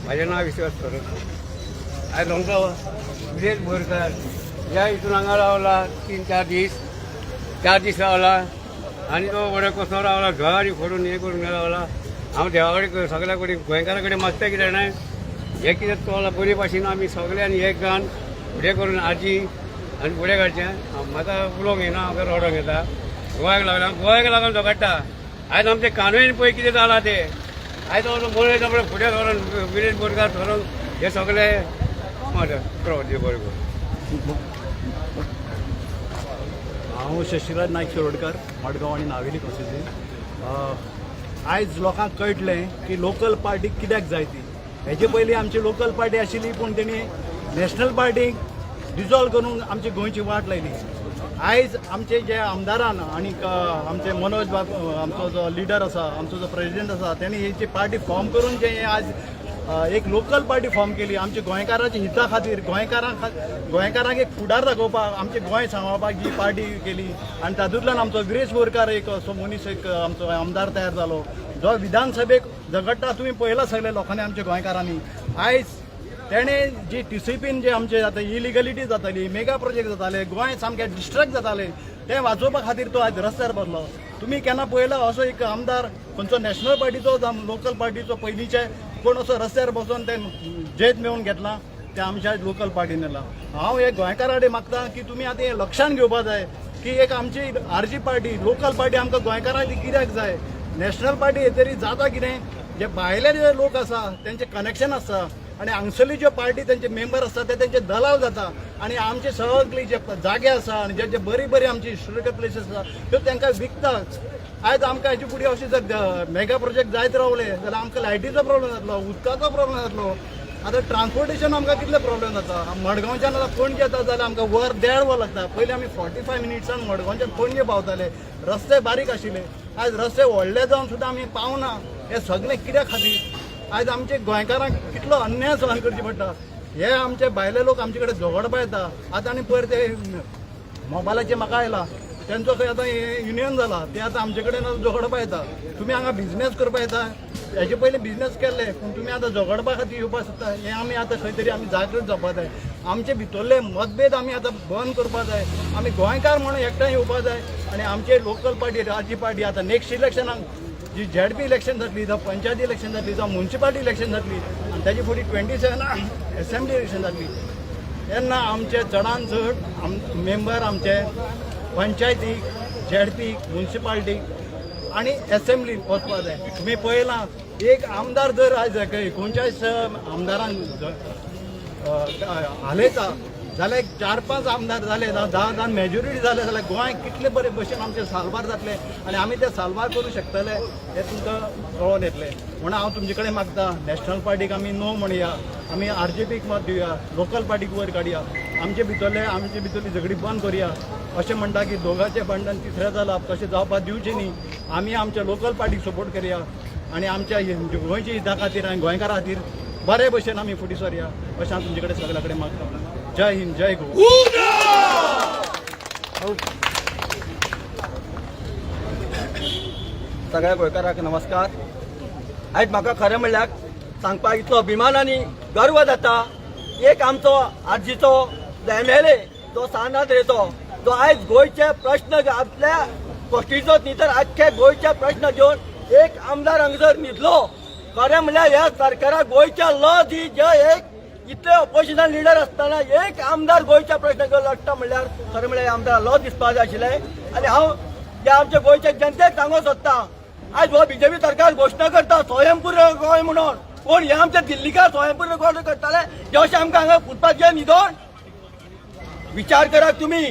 म्हाजें नांव विश्वास परब. आयज आमकां विलेज बोरकार ह्या हितून हांगा रावला 3-4 दीस, 4 दीस रावला आनी तो बरो कसो रावला, गाडी फोडून हे करून रावला. हांव देवा कडेन सगळ्या कडेन गोंयकारा कडेन मागता कितें जाणां, हे कितें चोला बरे भाशेन आमी सगळ्यांनी एक जावन फुडें करून आजी आनी फुडें काडचें म्हाका उलोवंक येना हांव रोडोंक येता गोंयाक लागून झगडटा आयज आमचे कानवेन पळय कितें जालां ते आयज मनोज फुडें धरून विरेश बोरकार धरून हे सगळे प्रवृत्ती बरोबर. हांव शशिराज नायक शिरोडकर मडगांव आनी नावेली कॉन्स्टिट्युन्सी. आयज लोकांक कळटलें की लोकल पार्टी कित्याक जाय ती. हेजे पयलीं आमची लोकल पार्टी आशिल्ली पूण तेणी नॅशनल पार्टीक डिजॉल्व करून आमची गोंयची वाट लायली. आयज आमचे जे आमदारान आनीक आमचे मनोज बाब आमचो जो लिडर आसा आमचो जो प्रेसिडेंट आसा तेणी हेची पार्टी फॉर्म करून जे आज एक लोकल पार्टी फॉर्म केली आमच्या गोंयकारांच्या हिता खातीर गोंयकारांक एक फुडार दाखोवपाक आमचे गोंय सांबाळपाक जी पार्टी केली आनी तातूंतल्यान आमचो विरेश बोरकार एक असो मनीस एक आमचो आमदार तयार जालो जो विधानसभेक झगडटा. तुमी पळयलां सगळ्या लोकांनी आमच्या गोंयकारांनी. आयज तेणे जी TCPन जे आमचे आतां इलिगलिटी जाताली मेगा प्रोजेक्ट जाताले गोंय सामकें डिस्ट्रॅक्ट जाताले ते वाचोवपा खातीर तो आज रस्त्यार बसलो. तुमी केन्ना पळयला असो एक आमदार खंयचो नॅशनल पार्टीचो लोकल पार्टीचो पयलींचे कोण असो रस्त्यार बसून ते जेत मेळून घेतला ते आमच्या लोकल पार्टीन येला. हांव एक गोंयकारा कडेन मागता की तुमी आतां हें लक्षांत घेवपा जाय की एक आमची RG पार्टी लोकल पार्टी आमकां गोंयकारांक कित्याक जाय. नॅशनल पार्टी हे तरी जाता कितें जे भायले जे लोक आसा तेंचे कनेक्शन आसता आनी हांगसरली ज्यो पार्टी तेंचे मेंबर आसता ते तेंचे दलाल जाता आनी आमचे सगळे जे जागे आसा आनी जे बरी बरी आमची हिस्टोरिकल प्लेसीस आसा त्यो तांकां विकतात. आयज आमकां हेचे फुडें अशें जर मेगा प्रोजेक्ट जायत रावले जाल्यार आमकां लायटीचो प्रॉब्लेम जातलो उदकाचो प्रॉब्लेम जातलो. आतां ट्रान्सपोर्टेशन आमकां कितले प्रॉब्लेम जाता. मडगांवच्यान आतां पणजे येता जाल्यार आमकां वर 1.5 वर लागता. पयलीं आमी 45 मिनिट्सान मडगांवच्यान पणजे पावताले. रस्ते बारीक आशिल्ले. आयज रस्ते व्हडले जावन सुद्दां आमी पावना. हे सगळें कित्या खातीर. आयज आमचे गोंयकारांक कितलो अन्याय सहन करची पडटा. हे आमचे भायले लोक आमचे कडेन झगडपा येता. आतां आनी पयर ते मोबायलाचेर म्हाका आयला तेंचो खंय आतां युनियन जाला ते आतां आमचे कडेन झगडपा येता. तुमी हांगा बिझनेस करपा येता हेजे पयलीं बिझनेस केल्ले पूण तुमी आतां झगडपा खातीर येवपा सोदता. हें आमी आतां खंय तरी आमी जागृत जावपा जाय. आमचे भितरले मतभेद आमी आतां बंद करपा जाय. आमी गोंयकार म्हणून एकठांय येवपा जाय आनी आमचे लोकल पार्टी RG पार्टी आतां नेक्स्ट इलेक्शनाक जी ZP इलेक्शन जातली जावं पंचायती इलेक्शन जातली जावं म्युन्सिपालिटी इलेक्शन जातली आनी ताजे फुडें 27 असेंब्ली इलेक्शन जातली तेन्ना आमचे चडांत चड मेंबर आमचे पंचायतीक ZPक म्युन्सिपालिटीक आनी असेंब्लीक वचपा जाय. तुमी पळयलां एक आमदार जर आयज खंयच्याच आमदारांक हालयता जाल्यार 4-5 आमदार जाले 10 मेजॉरिटी जाले जाल्यार गोंय कितले बरे भशेन आमचे सालबार जातले आनी आमी ते सालबार करूं शकतले हे तुमकां कळोन येतले. म्हणून हांव तुमचे कडेन मागता नॅशनल पार्टीक आमी नो म्हणया आमी RJPक मत दिवया लोकल पार्टीक वयर काडया आमचे भितरली झगडी बंद करुया. अशें म्हणटा की दोगांचें भांडण तिसऱ्या जाला तशें जावपाक दिवचें न्ही. आमी आमच्या लोकल पार्टीक सपोर्ट करया आनी आमच्या गोंयच्या हिता खातीर आनी गोंयकारां खातीर बरे भशेन आमी फुडें सरया अशें हांव तुमचे कडेन सगळ्या कडेन मागता. जय हिंद जय गोवा. सगळ्या गोंयकारांक नमस्कार. आयज म्हाका खरें म्हणल्यार सांगपाक इतलो अभिमान आनी गर्व जाता. एक आमचो आजीचो MLA जो सानाद्रेचो जो आयज गोंयचे प्रश्न आपल्या कॉन्स्टिट्युन्सीत न्ही तर आख्खे गोंयचे प्रश्न घेवन एक आमदार हांगसर न्हिदलो. खरें म्हणल्यार ह्या सरकाराक गोंयच्या दी जे एक इतले ऑपोजिशन लिडर आसतना एक आमदार गोंयच्या प्रश्न घेवन लढटा म्हणल्यार खरें म्हणल्यार आमदार दिसपाक जाय आशिल्लें. आनी हांव जे आमच्या गोंयच्या जनतेक सांगूंक सोदता आयज हो BJP सरकार घोशणा करता स्वयंपूर्ण गोंय म्हणून पूण हे आमचे दिल्लीकार स्वयंपूर्ण गोंय करताले जे अशें आमकां हांगा फुटपाचें न्हिदोन विचार करात तुमी.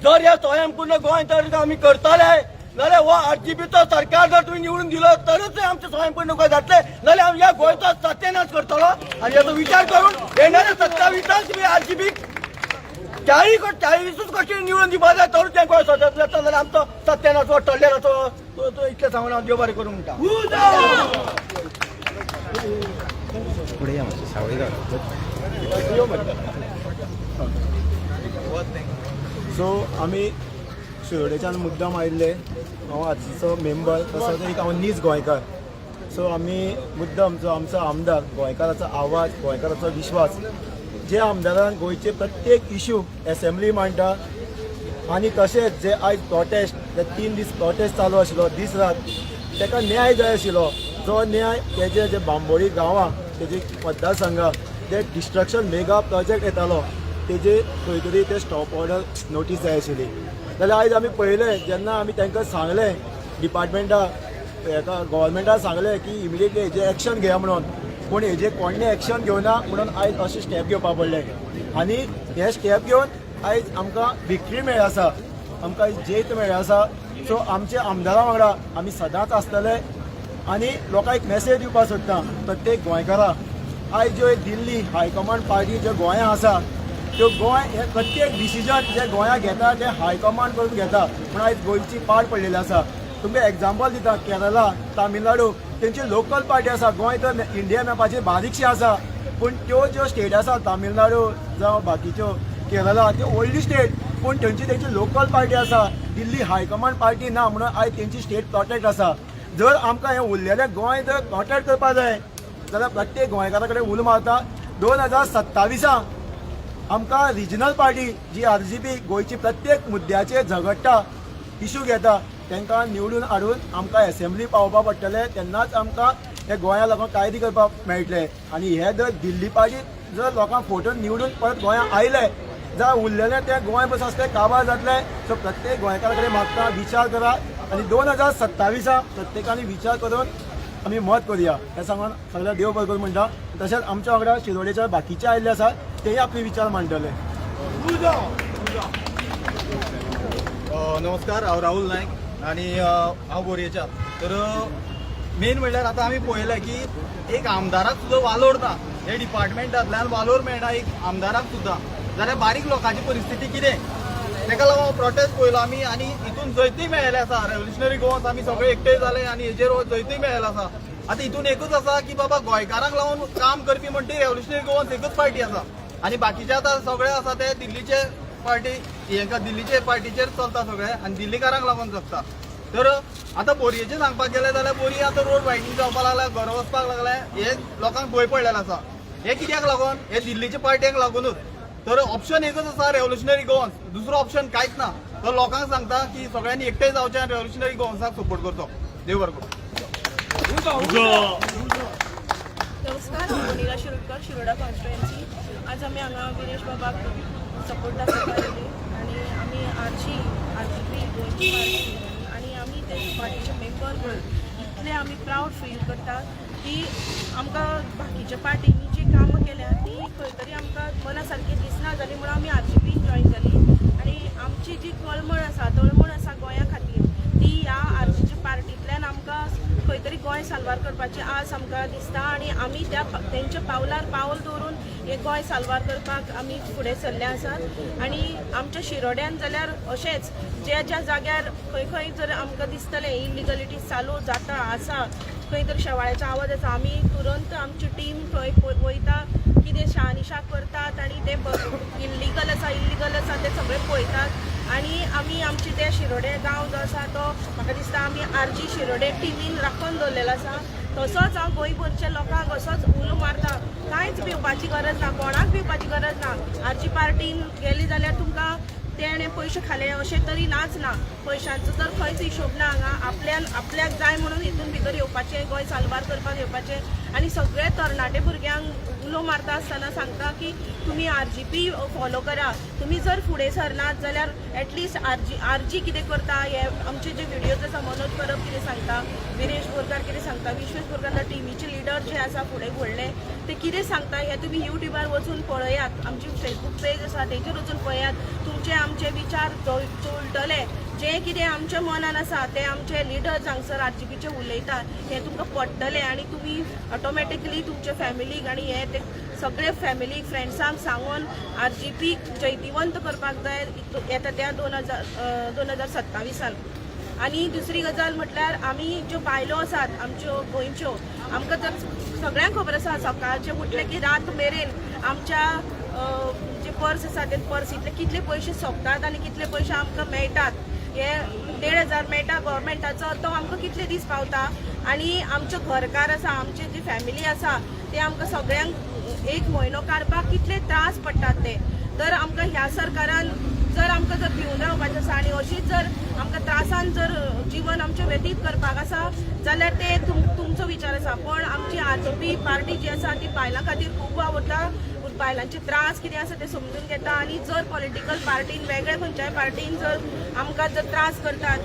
जर हे स्वयंपूर्ण गोंय तर आमी करतले जाल्यार हो RGPचो सरकार जर तुमी निवडून दिलो तरच आमचे स्वयंपूर्ण गोंय जातले जाल्यार आमी ह्या गोंयचो सत्यानाश करतलो. आनी हाचो विचार करून येणाऱ्या 27 तुमी RGPक 40 कोटी निवडून दिवपा जाय तर तें गोंय स्वतंत्र जाता जाल्यार आमचो सत्यानाश हो टल्लेराचो तो इतलें सांगून हांव देव बरें करूं म्हणटा. सो आमी शिरोडेच्यान मुद्दाम आयिल्ले हांव आजचो मेंबर तसोच एक हांव नीज गोंयकार. सो आमी मुद्दाम जो आमचो आमदार गोंयकाराचो आवाज गोंयकाराचो विश्वास जे आमदारान गोंयचे प्रत्येक इश्यू असेंब्ली मांडटा आनी तशेंच जे आयज प्रोटेस्ट जे 3 दीस प्रोटेस्ट चालू आशिल्लो दीस रात ताका न्याय जाय आशिल्लो. जो न्याय तेजे जे बांबोळी गांवां तेजी मतदारसंघां जे डिस्ट्रक्शन मेगा प्रोजेक्ट येतालो तेजे खंय तरी ते स्टॉप ऑर्डर नोटीस जाय आशिल्ली जाल्यार आयज आमी पळयलें जेन्ना आमी तांकां सांगलें डिपार्टमेंटाक हेका गव्हर्मेंटाक सांगलें की इमिडिएटली हेजें एक्शन घेया म्हणून पूण हेजें कोणें एक्शन घेवना म्हणून आयज अशें स्टेप घेवपा पडलें आनी हे स्टेप घेवन आयज आमकां विक्ट्री मेळ्ळी आसा आमकां जैत मेळ्ळें आसा सो आमचे आमदारां वांगडा आमी सदांच आसतले आनी लोकांक एक मॅसेज दिवपाक सोदता प्रत्येक गोंयकाराक आयज ज्यो दिल्ली हायकमांड पार्टी ज्यो गोंयांत आसा त्यो गोंय हे प्रत्येक डिसिजन जे गोंयांत घेता ते हायकमांड करून घेता पूण आयज गोंयची पाड पडलेली आसा तुमकां एग्जाम्पल दिता केरला तामिळनाडू तेंची लोकल पार्टी आसा गोंय तर इंडिया मॅपाचेर बारीकशी आसा पूण त्यो ज्यो स्टेट आसा तामिळनाडू जावं बाकीच्यो केरला त्यो व्हडली स्टेट पूण तेंची लोकल पार्टी आसा दिल्ली हायकमांड पार्टी ना म्हणून आयज तेंची स्टेट प्रोटेक्ट आसा जर आमकां हें उरलेलें गोंय जर प्रोटेक्ट करपा जाय जाल्यार प्रत्येक गोंयकारा कडेन उलो मारता 2027 आमकां रिजनल पार्टी जी RGP गोंयची प्रत्येक मुद्द्याचेर झगडटा इशू घेता तांकां निवडून हाडून आमकां असेंब्ली पावोवपा पडटलें तेन्नाच आमकां हे गोंया लोकांक कायदे करपाक मेळटलें आनी हे जर दिल्ली पार्टी जर लोकांक फोटोन निवडून परत गोंयांत आयले जाल्यार उरलेलें तें गोंय बस आसलें काबार जातलें सो प्रत्येक गोंयकारा कडेन म्हाका विचार करा आनी 2027 प्रत्येकानी विचार करून आमी मत करुया हें सांगून सगळ्या देव बरें करूं म्हणटा तशेंच आमच्या वांगडा शिरोडेच्या बाकीचे आयिल्ले आसात तेय आपले विचार मांडटले नमस्कार हांव राहुल नायक आनी हांव बोरयेच्या तर मेन म्हणल्यार आतां आमी पळयलें की एक आमदाराक सुद्दां वालोर ना हे डिपार्टमेंटांतल्यान वालोर मेळना एक आमदाराक सुद्दां जाल्यार बारीक लोकांची परिस्थिती कितें ताका लागून प्रोटेस्ट पळयलो आमी आनी हितून जैतूय मेळ्ळें आसा रेव्होल्युशनरी गोवन्स आमी सगळे एकठांय जाले आनी हेजेर जैतूय मेळ्ळें आसा आतां हितून एकूच आसा की बाबा गोंयकारांक लागून काम करपी म्हणटा ती रेव्होल्युशनरी गोवन्स एकूच पार्टी आसा आनी बाकीचे आतां सगळे आसा ते दिल्लीचे पार्टी हेंका दिल्लीचे पार्टीचेर चलता सगळे आनी दिल्लीकारांक लागून जगता तर आतां बोरयेचें सांगपाक गेलें जाल्यार बोरये आतां रोड वायडनींग जावपाक लागल्या घर वचपाक लागल्या हे लोकांक भंय पडलेलो आसा हे कित्याक लागून हे दिल्लीचे पार्ट्यांक लागूनूच तर ऑप्शन एकच आसा रेव्होल्युशनरी गोवन्स दुसरो ऑप्शन कांयच ना तर लोकांक सांगता की सगळ्यांनी एकठांय जावचें आनी रेव्होल्युशनरी गोवन्साक सपोर्ट करचो देव बरें करूं नमस्कार हांव मोनिका शिरोडकर शिरोडा कॉन्स्टिट्युएन्सी आज आमी हांगा विरेश बाबाक सपोर्टा करपाक आनी आमी RGP गोंयची पार्टी आनी आमी ते पार्टीचे मेंबर म्हणून इतले आमी प्रावड फील करतात की आमकां बाकीच्या पार्टींनी जी कामां केल्या ती खंय तरी आमकां मना सारकी दिसना जाली म्हणून आमी RGP जॉयन जाली आनी आमची जी कळमळ आसा तळमळ आसा गोंया खातीर ती ह्या RGP पार्टींतल्यान आमकां खंय तरी गोंय साल्वार करपाची आस आमकां दिसता आनी आमी तेंच्या पावलार पावल दवरून हे गोंय साल्वार करपाक आमी फुडें सरले आसात आनी आमच्या शिरोड्यान जाल्यार अशेंच ज्या जाग्यार खंय खंय जर आमकां दिसतलें इलिगलिटी चालू जाता आसा खंय तरी शेवाळ्याचो आवाज आसा आमी तुरंत आमची टीम थंय वयता कितें शहानिशा करतात आनी ते इल्लीगल आसा ते सगळे पळयतात आनी आमी आमचे ते शिरोडे गांव जो आसा तो म्हाका दिसता आमी RG शिरोडे टिमीन राखून दवरलेलो आसा तसोच हांव गोंयभरच्या लोकांक असोच उलो मारता कांयच भिवपाची गरज ना कोणाक भिवपाची गरज ना RG पार्टीन गेली जाल्यार तुमकां तेणे पयशे खाले अशें तरी नाच ना पयशांचो जर खंयच हिशोब ना हांगा आपल्याक जाय म्हणून हितून भितर येवपाचें गोंय साल्वार करपाक येवपाचें आनी सगळे तरणाटे भुरग्यांक उलो मारता आसतना सांगता की तुमी RGP फॉलो करा तुमी जर फुडें सरनात जाल्यार एटलिस्ट RG कितें करता हे आमचे जे व्हिडियोज आसा मनोज परब कितें सांगता विरेश बोरकार कितें सांगता विश्वेश बोरकार टिमीचे लिडर जे आसा फुडें व्हडले ते कितें सांगता हे तुमी युट्यूबार वचून पळयात आमची फेसबूक पेज आसा तेचेर वचून पळयात तुमचे आमचे विचार चलतले जे कितें आमच्या मनान आसा ते आमचे लिडर्स हांगसर RGPचे उलयतात हे तुमकां पडटले आनी तुमी ऑटोमॅटिकली तुमचे फॅमिलीक आनी हे ते सगळे फॅमिलीक फ्रेंड्सांक सांगून RGP जैतिवंत करपाक जाय येता त्या 2027 आनी दुसरी गजाल म्हटल्यार आमी ज्यो बायलो आसात आमच्यो गोंयच्यो आमकां जर सगळ्यांक खबर आसा सकाळचे उठले की रात मेरेन आमच्या जे पर्स आसा ते पर्सींतले कितले पयशे सोंपतात आनी कितले पयशे आमकां मेळटात हे 1,500 मेळटा गव्हर्मेंटाचो तो आमकां कितले दीस पावता आनी आमचे घरकार आसा आमचे जी फॅमिली आसा ते आमकां सगळ्यांक एक म्हयनो काडपाक कितले त्रास पडटात ते तर आमकां ह्या सरकारान जर आमकां जर भिवन रावपाचें आसा आनी अशीच जर आमकां त्रासान जर जीवन आमचें व्यतीत करपाक आसा जाल्यार ते तुमचो विचार आसा. पण आमची RJP पार्टी जी आसा ती बायलां खातीर खूब वावरता. बायलांचे त्रास कितें आसा ते समजून घेता आनी जर पॉलिटिकल पार्टीन वेगळ्या खंयच्याय पार्टीन जर आमकां जर त्रास करतात,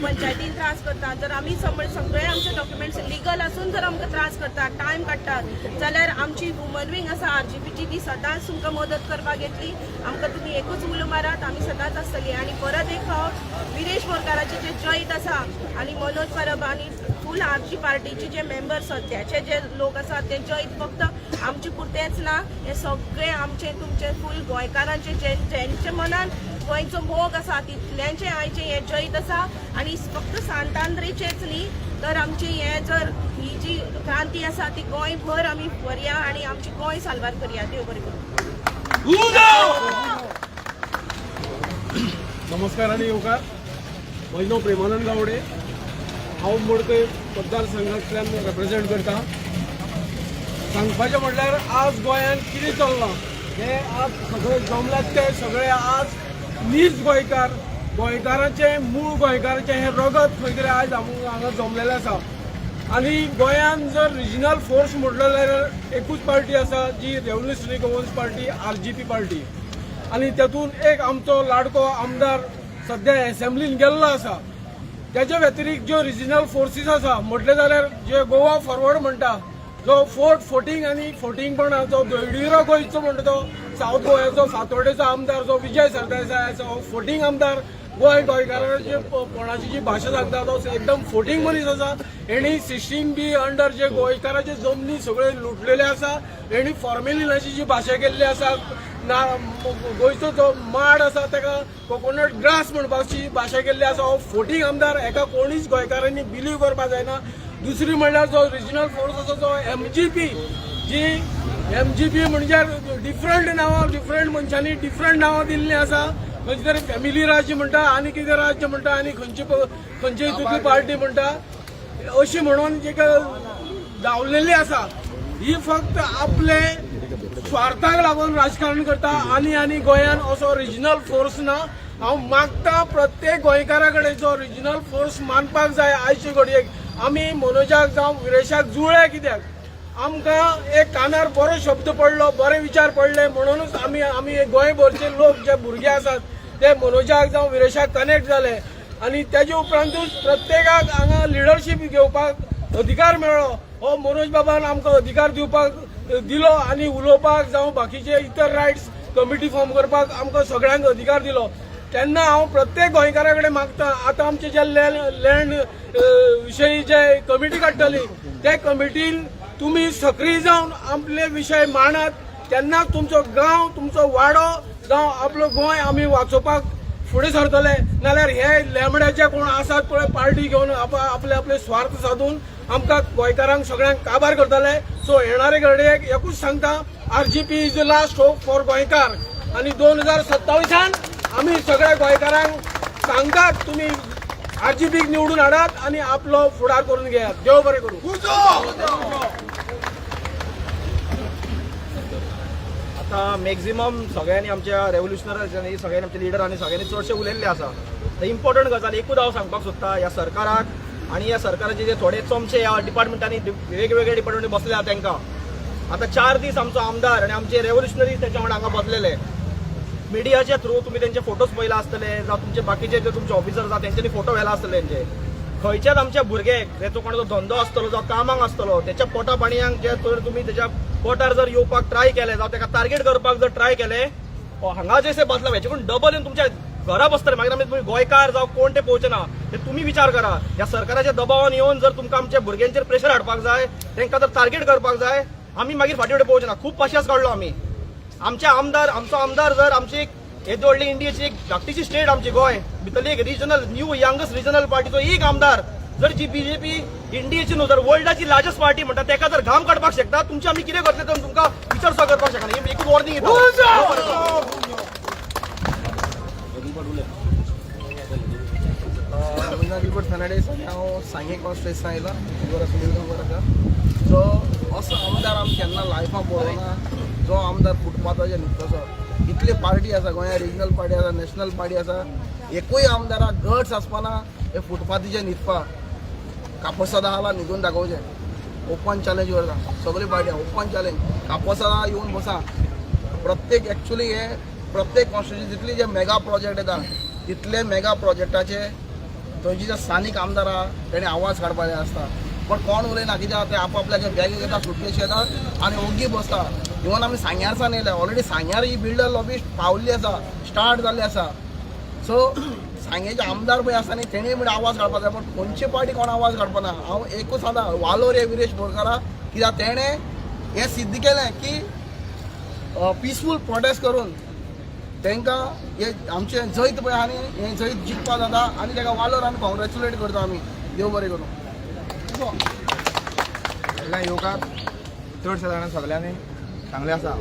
पंचायतीन त्रास करतात, जर आमी सगळे आमचे डॉक्युमेंट्स लिगल आसून जर आमकां त्रास करतात, टायम काडटात, जाल्यार आमची वुमन विंग आसा RJPची ती सदांच तुमकां मदत करपाक येतली. आमकां तुमी एकूच उलो मारात, आमी सदांच आसतली. आनी परत एक फावट विरेश बोरकाराचे जे जैत आसा आनी मनोज परब आनी फूल आमची पार्टीचे जे मेंबर सद्याचे जे लोक आसात ते जैत फक्त आमचे पुरतेच ना, हे सगळे आमचे तुमचे फूल गोंयकारांचे ज्यांच्या मनान गोंयचो मोग आसा तितल्यांचे आयचे हे जैत आसा. आनी फक्त सांतांद्रेचेच न्ही तर आमची हे जर ही जी क्रांती आसा ती गोंयभर आमी व्हरया आनी आमची गोंय साल्वार करया. देव बरें करूं. नमस्कार आणि येवकार. म्हजें नांव प्रेमानंद गावडे. हांव मडकय मतदारसंघांतल्यान रिप्रेझेंट करता. सांगपाचें म्हटल्यार आज गोंयांत कितें चल्लां हे आज सगळे जमल्यात ते सगळे आज नीज गोंयकार, गोंयकारांचे मूळ गोंयकारांचे हे रगत खंय तरी आज हांगा जमलेलें आसा. आनी गोंयांत जर रिजनल फोर्स म्हटलो जाल्यार एकूच पार्टी आसा जी revolutionary Goans party RJP party. आनी तातूंत एक आमचो लाडको आमदार सध्या एसेंब्लीन गेल्लो आसा. त्याच्या व्यतिरिक्त ज्यो रिजनल फोर्सीस आसा म्हटले जाल्यार जे गोवा फॉरवर्ड म्हणटा, जो फोर्टिंग आनी फोर्टिंगपणा जो दळदिरो गोंयचो म्हणटा तो सावथ गोंयाचो फातोर्डेचो आमदार जो विजय सरदेसाय आसा, हो फोर्टिंग आमदार गोंयकारांची कोणाची जी भाशा सांगता तो एकदम फोर्टिंग मनीस आसा. हेणी 16B अंडर जे गोंयकाराचे जमनी सगळे लुटलेले आसा. हेणी फॉर्मेलिनाची जी भाशा केल्ली आसा, गोंयचो जो माड आसा ताका कोकोनट ग्रास म्हणपाची भाशा केल्ली आसा. हो फोर्टिंग आमदार हेका कोणीच गोंयकारांनी बिलीव करपाक जायना. दुसरी म्हणल्यार जो रिजनल फोर्स आसा जो MGP, जी MGP म्हणजे डिफरंट नांवां डिफरंट मनशांनी डिफरंट नांवां दिल्लीं आसा. खंयची तरी फॅमिली राज्य म्हणटा आनी कितें राज्य म्हणटा आनी खंयची दुसरी पार्टी म्हणटा अशी म्हणून जी दावलेली आसा ही फक्त आपले स्वार्थाक लागून राजकारण करता. आनी गोंयांत असो रिजनल फोर्स ना. हांव मागता प्रत्येक गोंयकारा कडेन जो रिजनल फोर्स मानपाक जाय. आयचे घडयेक आमी मनोजाक जावं विरेशाक जुळ्ळे कित्याक आमकां एक कानार बरो शब्द पडलो, बरे विचार पडले म्हणूनच आमी गोंयभरचे लोक जे भुरगे आसात ते मनोजाक जावं विरेशाक कनेक्ट जाले. आनी तेजे उपरांतूच प्रत्येकाक हांगा लिडरशीप घेवपाक अधिकार मेळ्ळो. हो मनोज बाबान आमकां अधिकार दिवपाक दिलो आनी उलोवपाक जावं बाकीचे इतर रायट्स कमिटी फॉर्म करपाक आमकां सगळ्यांक अधिकार दिलो. तेन्ना हांव प्रत्येक गोंयकारा कडेन मागता, आतां आमचे जे लँड विशयी जे कमिटी काडटली ते कमिटीन तुमी सक्रीय जावन आपले विशय मांडात. तेन्ना तुमचो गांव, तुमचो वाडो जावं आपलो गोंय आमी वाचोवपाक फुडें सरतले. नाल्यार हे लेमड्याचे कोण आसात पळय पार्टी घेवन आपले स्वार्थ साधून आमकां गोंयकारांक सगळ्यांक काबार करतले. सो येणारे घडयेक एकूच सांगता, RJP is the last hope for गोंयकार. आनी 2027 आमी सगळ्या गोंयकारांक सांगतात तुमी RJP निवडून हाडात आनी आपलो फुडार करून घेयात. देव बरें करूं. आता मॅक्झिमम सगळ्यांनी आमच्या रेव्होल्युशनरी सगळ्यांनी आमचे लिडर आनी सगळ्यांनी चडशे उलयल्ले आसा. तर इम्पॉर्टंट गजाल एकूच हांव सांगपाक सोदता ह्या सरकाराक आनी ह्या सरकाराचे जे थोडे चमचे ह्या डिपार्टमेंटांनी वेगवेगळ्या डिपार्टमेंटांनी बसले आहा तांकां. आता 4 दीस आमचो आमदार आनी आमचे रेव्होल्युशनरी तेच्या वांगडा हांगा बसलेले. मिडियाच्या थ्रू तुम्ही त्यांचे फोटोज पळयला आसतले जावं तुमचे बाकीचे जे तुमचे ऑफिसर आसा तेंच्यांनी फोटो व्हेला आसतले तेंचे. खंयच्याच आमच्या भुरग्याक तेचो कोणाचो धंदो आसतलो जावं कामाक आसतलो त्याच्या पोटा पाणयाक जे तर तुमी तेच्या पोटार जर येवपाक ट्राय केले जावं ताका टार्गेट करपाक जर ट्राय केले हांगा जे बसला हेच्याकून डबल येवन तुमच्या घरा बसतले. मागीर आमी तुमी गोंयकार जावं कोण ते पळोवचे ना ते तुमी विचार करा. ह्या सरकाराच्या दबावान येवन जर तुमकां आमच्या भुरग्यांचेर प्रेशर हाडपाक जाय, तांकां जर टार्गेट करपाक जाय, आमी मागीर फाटी फुडें पळोवचे ना. खूब पाशयेंस काडलो आमी. आमचे आमदार आमचो आमदार जर आमची येदी व्हडली इंडियेची एक धाकटीची स्टेट आमची गोंय भितरली एक रिजनल न्यू यंगस्ट रिजनल पार्टीचो एक आमदार जर जी BJP इंडियेची न्हू जर वर्ल्डाची लार्जस्ट पार्टी म्हणटा ताका जर घाम काडपाक शकता तुमचे आमी कितें करतले तर तुमकां विचार सुद्दां करपाक शकना. ही एकूच वॉर्निंग येता. गिल्बर्ट फर्नांडीस आनी हांव सांगे कॉन्स्टिट्युएन्सीन आयला बरो सुनील गांवकार. जो असो आमदार आमी केन्ना लायफान पळोवना जो आमदार फुटपाथाचेर न्हिदता. जितले पार्टी आसा गोंया रिजनल पार्टी आसा नॅशनल पार्टी आसा एकूय आमदाराक गट्स आसपाना हे फुटपाथीचे न्हिदपा कापसादा हाला न्हिदून दाखोवचें ओपन चॅलेंज करता सगळी पार्टी ओपन चॅलेंज कापसादा येवन बसा प्रत्येक एक्चुली हे प्रत्येक कॉन्स्टिट्युन्सी जितले जे मेगा प्रोजेक्ट येता तितले मेगा प्रोजेक्टाचे थंयचे जे स्थानीक आमदार आहा तेणे आवाज काडपाचे आसता पण कोण उलयना कित्याक ते आपआपल्याचे बॅगेक येता सुटकेशी येतात आनी ओग्गी बसता इवन आमी सांग्यारसान येयल्या ऑलरेडी सांग्यार ही बिल्डर लॉबी पावल्ली आसा स्टार्ट जाल्ली आसा सो सांग्याचे आमदार पळय आसा न्ही तेणेय बीन आवाज काडपाक जाय पण खंयची पार्टी कोण आवाज काडपाना हांव एकूच सांगता वालोर हे विरेश बोरकारा कित्याक तेणें हें सिद्ध केलें की पिसफूल प्रोटेस्ट करून तांकां हे आमचें जैत पळय आहा न्ही हें जैत जिखपा जाता आनी ताका वालोर आमी कॉंग्रेच्युलेट करता आमी देव बरें करूं ह्या युगात चडशे जाणां सगळ्यांनी सांगलें आसा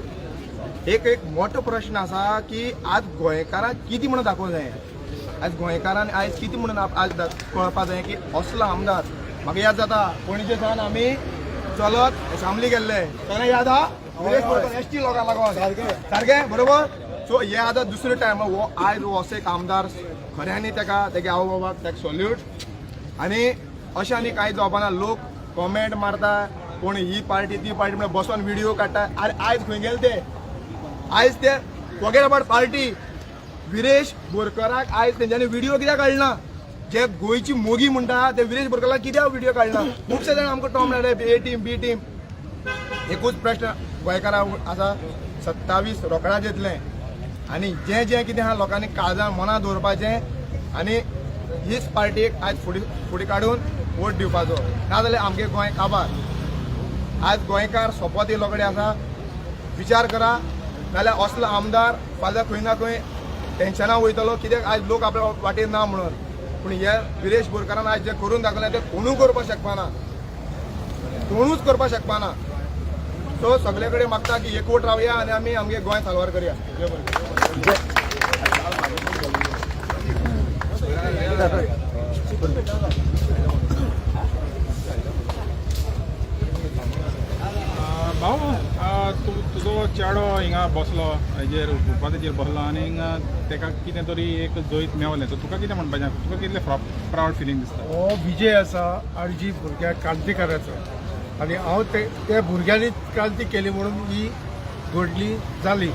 एक मोठो प्रश्न आसा की आज गोंयकारांक कितें म्हणून दाखोवंक जाय आज गोंयकारांनी आयज कितें म्हणून आज कळपाक जाय की असलो आमदार म्हाका याद जाता पणजेच्यान आमी चलत असेंब्ली गेल्ले तेन्ना याद आहा एसटी लोकांक लागून सारकें बरोबर सो हे आतां दुसरे टायम हो आयज हो असो एक आमदार खऱ्यांनी ताका तेगे आवय बाबाक ताका सॉल्यूट आनी अशें आनी कांय जावपाना लोक कॉमेंट मारता कोण ही पार्टी ती पार्टी म्हणून बसोन व्हिडिओ काडटा आरे आयज खंय गेले ते आयज ते फॉरगेट अबाउट पार्टी विरेश बोरकाराक आयज तेंच्यांनी व्हिडिओ कित्याक काडना जे गोंयची मोगी म्हणटा ते विरेश बोरकाराक कित्याक व्हिडिओ काडना खुबशे जाण आमकां टॉम लायले ए टीम बी टीम एकूच प्रश्न गोंयकारांक आसा 27 रोखडाच येतलें आनी जें जें कितें आहा लोकांनी काळजां मनां दवरपाचें आनी हीच पार्टीक आयज फुडें काडून वोट दिवपाचो नाजाल्यार आमगे गोंय काबार आज गोंयकार सोंपत येयलो कडेन आसा विचार करा नाल्यार असलो आमदार फाल्यां खंय ना खंय टेन्शनां वयतलो कित्याक आयज लोक आपल्या वाटेर ना म्हणून पूण हे विरेश बोरकारान आयज जें करून दाखयलें तें कोणूय करपाक शकपाना कोणूच करपाक शकपाना सो सगळे कडेन मागता की एकवट रावया आनी आमी आमगे गोंय साल्वार करया भाऊ तुजो चेडो हिंगा बसलो हेजेर फुटपाथाचेर बसलो आनी ताका कितें तरी एक जैत मेवलें तर तुका कितें म्हणपाचें तुका कितलें प्रावड फिलींग दिसता हो विजय आसा आरजी भुरग्याक क्रांतिकाराचो आनी हांव त्या भुरग्यांनी क्रांती केली म्हणून ही घडली जाली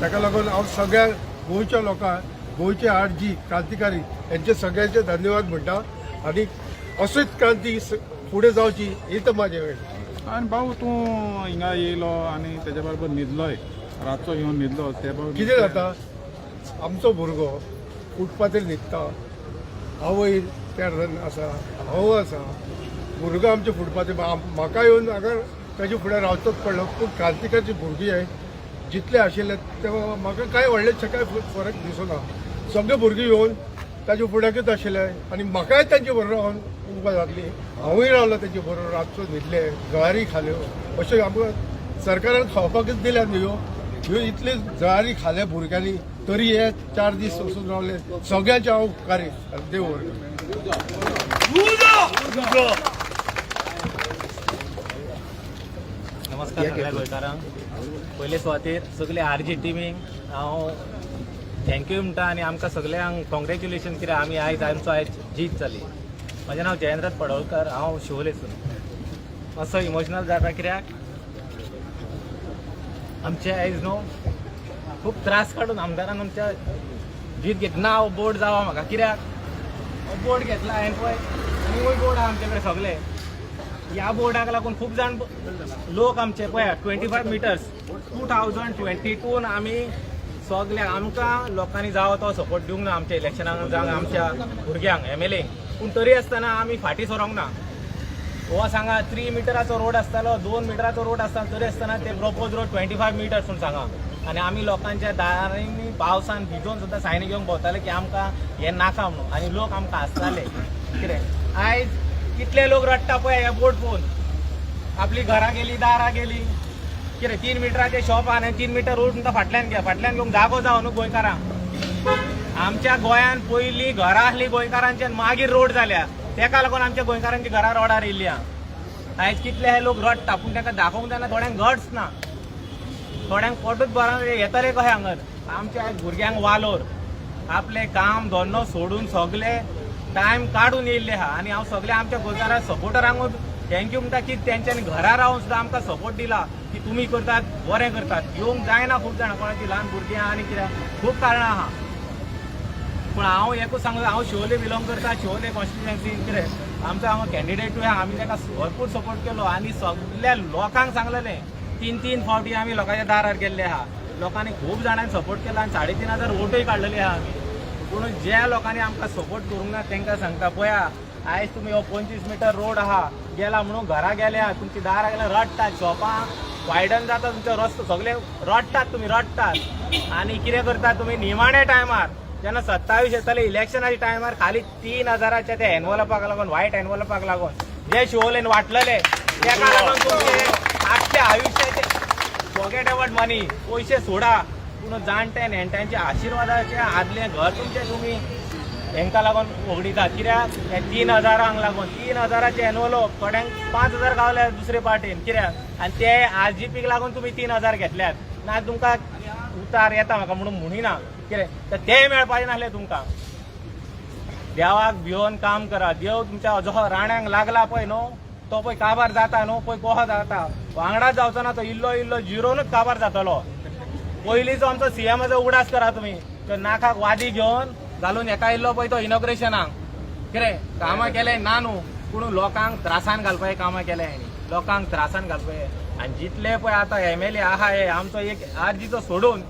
ताका लागून हांव सगळ्या गोंयच्या लोकांक गोंयचे आरजी क्रांतिकारी यांचे सगळ्यांचे धन्यवाद म्हणटा आनी अशीच क्रांती फुडें जावची ही तर म्हाजे वेळ आनी भाऊ तूं हिंगा येयलो आनी तेज्या बरोबर न्हिदलोय रातचो येवन न्हिदलो ते बरोबर कितें जाता आमचो भुरगो फुटपाथेर न्हिदता आवय त्या आसा भाऊ आसा भुरगो आमचे फुटपाथेर म्हाका येवन अगर ताजे फुडें रावचोच पडलो पूण क्रांतिकारची भुरगीं आहे जितले आशिल्ले तेव्हा म्हाका कांय व्हडले कांय फरक दिसना सगळे भुरगीं येवन ताजे फुड्याकूच आशिल्ले आनी म्हाकाय तांचे बरोबर रावन उबा जातली हांवूय रावलो ताचे बरोबर रातचो न्हिदले जळारी खाल्यो अशें आमकां सरकारान खावपाकूच दिल्यात ह्यो ह्यो इतले जळारी खाल्ल्या भुरग्यांनी तरी हे 4 दीस वचून रावले सगळ्यांचे हांव उपकारी देव नमस्कार सगळ्या गोंयकारांक पयले सुवातेर सगळे आरजी टिमीक हांव थँक्यू म्हणटा आनी आमकां सगळ्यांक कॉंग्रेच्युलेशन कित्याक आमी आमचो आयज जीत जाली म्हजें नांव जयेंद्र पडोळकर हांव शिवोलेसून मातसो इमोशनल जाता कित्याक आमचे आयज न्हू खूब त्रास काडून आमदारान आमच्या जीत घेत नांव बोर्ड जावं म्हाका कित्याक बोर्ड घेतला हांवें पळय आनी बोर्ड आहा आमचे कडेन सगळे ह्या बोर्डाक लागून खूब जाण लोक आमचे पळय 25 मिटर्स 2022 आमी सगळ्यांक आमकां लोकांनी जावं तो सपोर्ट दिवंक ना आमच्या इलेक्शनाक जावं आमच्या भुरग्यांक MLA पूण तरी आसतना आमी फाटीं सरोंक ना हो सांगा 3 मिटराचो रोड आसतालो 2 मिटराचो रोड आसतालो तरी आसतना ते प्रपोज रोड 25 मिटर्स म्हूण सांगा आनी आमी लोकांच्या दारांनी पावसान भिजोवन सुद्दां सायनी घेवंक भोंवताले की आमकां हें नाका म्हणून आनी लोक आमकां हांसताले कितें आयज कितले लोक रडटा पळय हे बोर्ड पळोवन आपली घरां गेली दारां गेली कितें 3 मिटराचे शॉप आहा आनी 3 मिटर रोड तुमकां फाटल्यान घेवंक जागो जावं न्हू गोंयकारांक आमच्या गोंयांत पयलीं घरां आसलीं गोंयकारांचे मागीर रोड जाल्या तेका लागून आमच्या गोंयकारांची घरां रोडार येयल्ली आहा आयज कितले हे लोक रडटा पूण तांकां दाखोवंक जायना थोड्यांक गट्स ना थोड्यांक पोटूच बरो येतले कशें हांगर आमच्या भुरग्यांक वालोर आपले काम धंदो सोडून सगळे टायम काढून येयल्ले आहा आनी हांव सगळे आमच्या गोंयकारांक सपोर्टरांकूच थँक्यू म्हणटा की तेंच्यांनी घरा रावन सुद्दां आमकां सपोर्ट दिला की तुमी करतात बरें करतात येवंक जायना खूब जाणां कोणाची ल्हान भुरगीं आनी कित्याक खूब कारणां आहा पूण हांव एकूच सांगता हांव शिवोले बिलोंग करता शिवोले कॉन्स्टिट्युएन्सी कितें आमचो हांगा कॅन्डिडेटूय आहा आमी ताका भरपूर सपोर्ट केलो आनी सगळ्या लोकांक सांगलेलें 3-3 फावटी आमी लोकांच्या दारार गेल्ले आहा लोकांनी खूब जाणांनी सपोर्ट केला आनी 3,500 वोटूय काडलेली आहा आमी पूण ज्या लोकांनी आमकां सपोर्ट करूंक ना तांकां सांगता पळया आयज तुमी हो 25 मिटर रोड आहा गेला म्हणून घरा गेल्या तुमची दारां गेल्या रडटात शॉपां वायडन जाता तुमचो रस्तो सगळे रडटात तुमी रडटात आनी कितें करतात तुमी निमाणे टायमार जेन्ना 27 येतले इलेक्शनाच्या टायमार खाली 3,000च्या त्या एनवलपाक लागून व्हायट एनवलपाक लागून जे शिवोलेन वाटलेले ताका लागून तुमचे आख्या आयुश्याचे फॉरगेट अबाउट मनी पयशे सोडा पूण जाणटे नेणट्यांच्या आशिर्वादाचे आदले घर तुमचे तुमी हेंका लागून वगडितात कित्याक हे 3,000 लागून 3,000चे एनवलप थोड्यांक 5,000 गावले दुसरे पार्टीन कित्याक आनी ते RGPक लागून तुमी 3,000 घेतल्यात ना तुमकां उतार येता म्हाका म्हणून म्हणिना कितें तर ते मेळपाचें नासलें तुमकां देवाक भिवन काम करा देव तुमच्या जो राण्यांक लागला पळय न्हू तो पळय काबार जाता न्हू पळय कहो जाता वांगडाच जावचो ना तो इल्लो इल्लो जिरोनूच काबार जातलो पयलींचो आमचो CMचो उगडास करा तुमी तो नाकाक वादी घेवन घालून हेका इल्लो पळय तो इनॉग्रेशनाक कितें कामां केले ना न्हू पूण लोकांक त्रासान घालपाचें कामां केले लोकांक त्रासान घालपाचें आनी जितले पळय आतां MLA आहा हे आमचो एक RGचो सोडून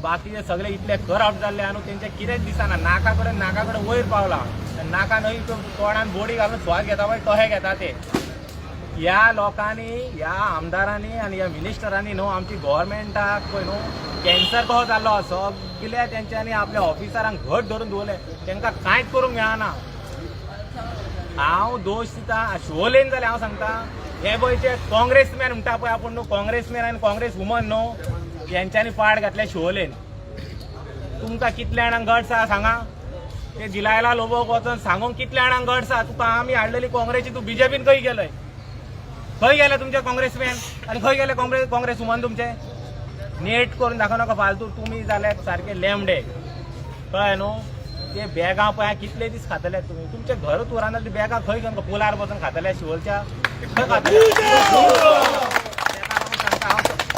बाकीचे सगळे इतले करप्ट जाल्ले आनी तेंचे कितेंच दिसना नाका कडेन वयर पावला नाका न्हय तोंडान बोडी घालून स्वास घेता पळय तोहे घेता ते ह्या लोकांनी ह्या आमदारांनी आनी ह्या मिनिस्टरांनी न्हू आमची गव्हर्मेंटाक पळय न्हू कॅन्सर कसो जाल्लो सगळ्या तेंच्यांनी आपल्या ऑफिसरांक घट धरून दवरले तांकां कांयच करूंक मेळना हांव दोश दिता शिवोलेन जाल्यार हांव सांगता हे गोंयचे काँग्रेसमॅन म्हणटा पळय आपूण न्हू काँग्रेसमॅन आनी काँग्रेस वुमन न्हू यांच्यानी पाड घातल्या शिवोलेन तुमकां कितल्या जाणांक गट्स आहा सांगा ते जिलायला लोबोक वचून सांगूंक कितल्या जाणांक गट्स आहा तुका आमी हाडलेली काँग्रेसची तूं BJPन खंय गेलय खंय गेले तुमचे काँग्रेसमॅन आनी खंय गेले काँग्रेस वुमन तुमचे नेट करून दाखोव नाका फालतू तुमी जाल्यार सारखे लेमडे कळ्ळें न्हू ते बॅगां पळय कितले दीस खातले तुमी तुमचे घरूच उरना ती बॅगां खंय घेवन पुलार बसून खातले शिवोलच्या खंय खातले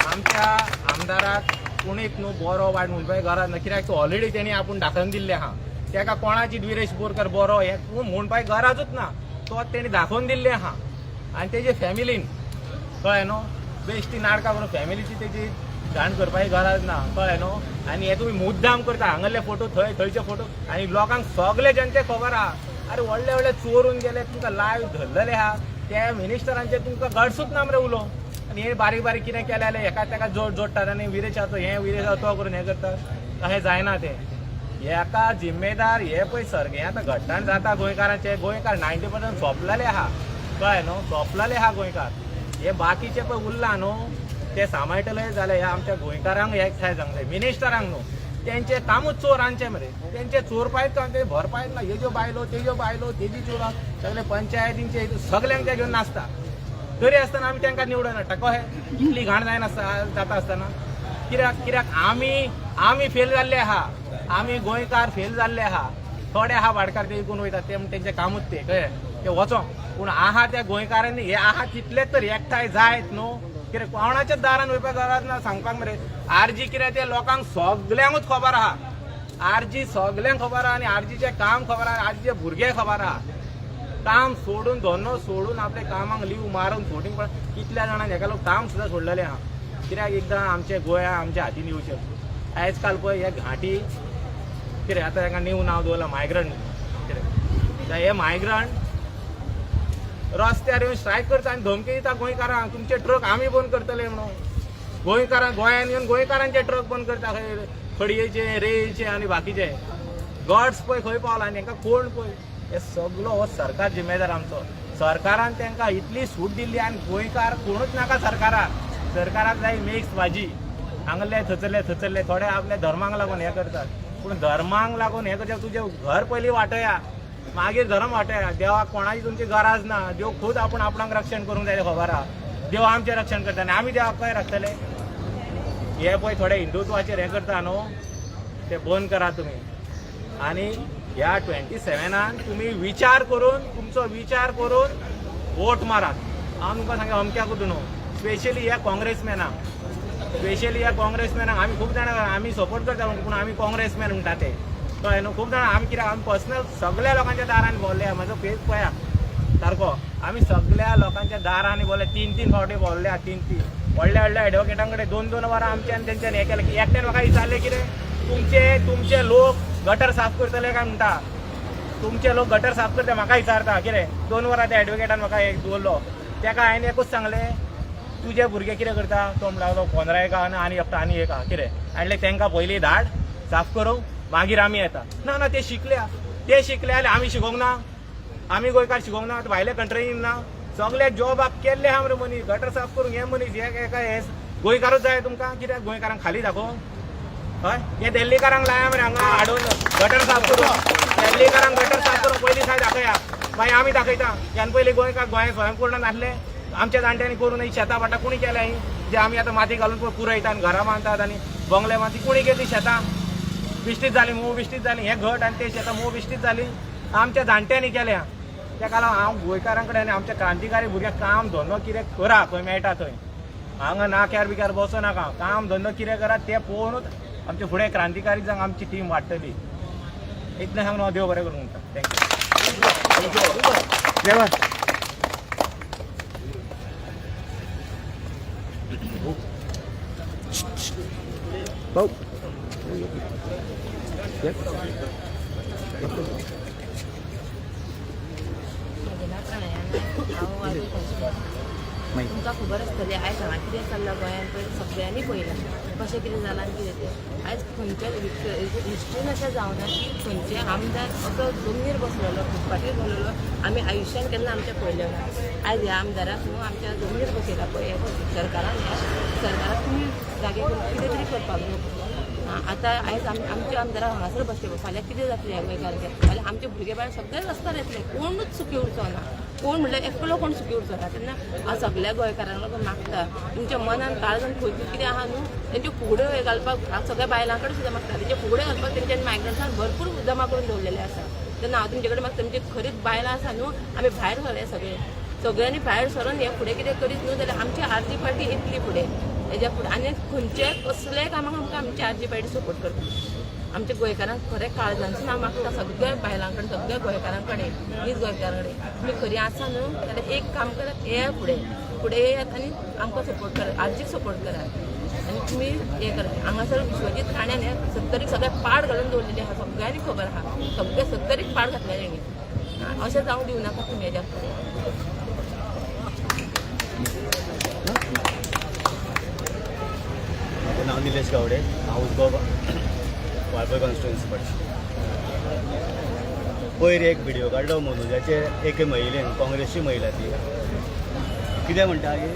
आमच्या आमदाराक कोणीच न्हू बरो वायट म्हणपाची गरज ना कित्याक तो ऑलरेडी तेणी आपूण दाखोवन दिल्ले आहा ताका कोणाची विरेश बोरकर बरो हे म्हणपाची गरजूच ना तो तेणी दाखोवन दिल्ले आहा आनी तेजे फॅमिलीन कळ्ळें न्हू बेश्टी नाटकां करून फॅमिलीची तेजी जाण करपाची गरज ना कळ्ळें न्हू आनी हे तुमी मुद्दाम करता हांगले फोटो थंयचे फोटो आनी लोकांक सगळे जनते खबर आहा अरे व्हडले व्हडले चोरून गेले तुमकां लायव्ह धरलेले आहा त्या मिनिस्टरांचे तुमकां गडसूच ना मरे उलो आनी हे बारीक बारीक कितें केलें जाल्यार एका तेका जोडटात आनी विरेशाचो तो करून हें करतात तशें जायना तें हेका जिम्मेदार हे पळय हे आतां घटना जाता गोंयकारांचे गोंयकार 90% सोंपलेले आहा कळ्ळें न्हू सोंपलेले आहा गोंयकार हे बाकीचे पळय उरला न्हू ते सांबाळटले जाल्यार ह्या आमच्या गोंयकारांक एकठांय जावंक जाय मिनिस्टरांक न्हू तेंचे कामूच चोरांचे मरे तेंचे चोरपायत काम ते भरपायत ना हेज्यो बायलो तेजी चोरां सगळे पंचायतींचे सगल्यांक ते घेवन नासता तरी आसतना आमी तांकां निवडून हाडटा कशें इतली घाण जायनासता जाता आसतना कित्याक आमी फेल जाल्ले आहा आमी गोंयकार फेल जाल्ले आहा थोडे आहा भाटकार ते विकून वयता ते तेंचे कामूच ते कळ्ळें ते वचोंक पूण आहा त्या गोंयकारांनी हे आहा तितलेच तर एकठांय जायत न्हू कितें कोणाच्याच दारान वयपाक गरज ना सांगपाक मरे RG कितें ते लोकांक सगल्यांकूच खबर आहा RG सगल्यांक खबर आहा आनी RGचें काम खबर आहा RGचे भुरगे खबर आहा काम सोडून धंदो सोडून आपले कामाक लीव मारून फोटींग पण कितल्या जाणांक हेका लोक काम सुद्दां सोडलेलें आहा कित्याक एकदां आमचे गोंया आमच्या हातीन येवचें आयज काल पळय हे घाटी कितें आतां हेका नीव नांव दवरलां मायग्रंट कितें हे मायग्रंट रस्त्यार येवन स्ट्रायक करता आनी धमकी दिता गोंयकारांक तुमचे ट्रक आमी बंद करतले म्हणून गोंयकारांक गोंयांत येवन गोंयकारांचे ट्रक बंद करता खंय खडयेचे रेल्वेचे आनी बाकीचे गड्स पळय खंय पावला आनी हांकां कोण पळय हे सगळो हो सरकार जिम्मेदार आमचो सरकारान तांकां इतली सूट दिल्ली आनी गोंयकार कोणूच नाका सरकाराक जाय मिक्स भाजी हांगले थचरले थोडे आपल्या धर्माक लागून हे करतात पूण धर्माक लागून हे करता तुजें घर पयलीं वाटया मागीर धर्म वाटया देवाक कोणाची तुमची गरज ना देव खूद आपूण आपणाक रक्षण करूंक जाय खबर आहा देव आमचें रक्षण करता आनी आमी देवाक खंय राखतले हे पळय थोडे हिंदुत्वाचेर हें करता न्हू ते बंद करा तुम्ही. आणि ह्या 27 तुम्ही विचार करून तुमचो विचार करून वोट मारात. हांव तुमकां सांगता अमक्या कुठून स्पेशली ह्या काँग्रेसमॅनाक आमी खूब जाणां आमी सपोर्ट करता पूण आमी काँग्रेसमॅन म्हणटा ते कळ्ळें न्हू. खूब जाणां आमी कित्याक आमी पर्सनल सगळ्या लोकांच्या दारांनी भोंवले. म्हाजो फेस पळया सारको. आमी सगळ्या लोकांच्या दारांनी भोंवले 3 फावटी भोंवले 3 व्हडल्या व्हडल्या एडवोकेटां कडेन 2 वरां आमच्यान तेंच्यान हें केलें की एकट्यान म्हाका विचारलें कितें तुमचे लोक गटर साफ करतले काय म्हणटा. तुमचे लोक गटर साफ करता म्हाका विचारता कितें 2 वरां त्या एडवोकेटान म्हाका एक दवरलो. तेका हांवें एकूच सांगलें तुजे भुरगे कितें करता. तो म्हणटा पंदरा एक आनी एकटा आनी एक कितें. हाडले तांकां पयलीं धाड साफ करूंक मागीर आमी येता. ना ते शिकले जाल्यार आमी शिकोवंक ना. आमी गोंयकार शिकोवंक ना. भायल्या कंट्रीन ना. सगळे जॉबाक केल्ले आहा मरे मनीस. गटर साफ करूंक हे मनीस हे गोंयकारूच जाय तुमकां. कित्याक गोंयकारांक खाली दाखोवंक हय हे दिल्लीकारांक लाया मरे हांगा हाडून गटर साफ करूंक. दिल्लीकारांक गटर साफ करूंक पयलीं साय दाखया मागीर आमी दाखयता. ह्यान पयलीं गोंय स्वयंपूर्ण नासले. आमच्या जाणट्यांनी करून ही शेतां भाटां कोणी केल्या ही जे आमी आतां माती घालून पुरयता आनी घरां बांदतात आनी बंगले माती कोणी केली शेतां. बिश्टीत जाली मोव बिश्टीत जाली. हे घट आनी ते शेतां मोव बिश्टीत जाली आमच्या जाणट्यांनी केल्या. तेका लागून हांव गोंयकारां कडेन आनी आमच्या क्रांतिकारी भुरग्यांक काम धंदो कितें करा खंय मेळटा थंय. हांगा नाक्यार बिक्यार बसो नाका. काम धंदो कितें करा ते पळोवनूच आमचे फुडें क्रांतिकारी जावंक आमची टीम वाडटली. इतलें सांगून हांव देव बरें करूं म्हणटा. थँक्यू. तुमकां खबर आसतली आयज हांगा कितें चल्लां गोंयांत पळय सगळ्यांनी पळयलां कशें कितें जालां आनी कितें तें. आयज खंयच्या हिस्ट्रीन अशें जावना की खंयचे आमदार असो जमनीर बसलेलो फुटपाटीर बसलेलो आमी आयुश्यान केन्ना आमच्या पळयलें ना. आयज ह्या आमदाराक न्हू आमच्या जमनीर बसयला पळय सरकारान तुमी जागे कितें तरी करपाक न्हू. आतां आयज आमच्या आमदाराक हांगासर बसले फाल्यां कितें जातलें ह्या गोंयकारांचें. फाल्यां आमचे भुरगे बाळ सगळे रस्त्यार येतले. कोणूच सुखी उरचो ना. कोण म्हणल्यार एकलो कोण सुखी उरचो ना. तेन्ना हांव सगळ्या गोंयकारांक लागून मागता तुमच्या मनान काळजान खंयची कितें आहा न्हू तेंच्यो फुगड्यो घालपाक हांव सगळ्या बायलां कडेन सुद्दां मागता. तेंचे फुगड्यो घालपाक तेंच्यानी मायग्रंट्सान भरपूर जमा करून दवरलेले आसा. तेन्ना हांव तुमचे कडेन मागता तुमचे खरीच बायलां आसा न्हू आमी भायर सरया सगळ्यांनी भायर सरून हे फुडें कितें करीत न्हू जाल्यार आमची आरती पार्टी येतली फुडें. हेज्या फुडें आनी खंयचे कसलेय कामाक आमकां आमची आरती पार्टी सपोर्ट करता. आमच्या गोंयकारांक खरें काळजानसून हांव मागता सगळ्या बायलां कडेन सगळ्या गोंयकारां कडेन हीच गोंयकारां कडेन तुमी खरी आसा न्हू जाल्यार एक काम करात येया फुडें येयात आनी आमकां सपोर्ट करात आरतीक सपोर्ट करात आनी तुमी हें करात. हांगासर विश्वजीत राण्यान हे 70 सगळे पाड घालून दवरलेले आहा सगळ्यांनी खबर आहा. सगळे 70 पाड घातलेले तेणी. अशें जावंक दिवं नाका तुमी हेज्या फुडें. नाव निलेश गावडे. हांव उसगांव वाळपय कॉन्स्टिट्युएन्सी पडटा. पयर एक व्हिडिओ काडलो मनोजाचेर एके महिलेन काँग्रेसची महिला ती कितें म्हणटा की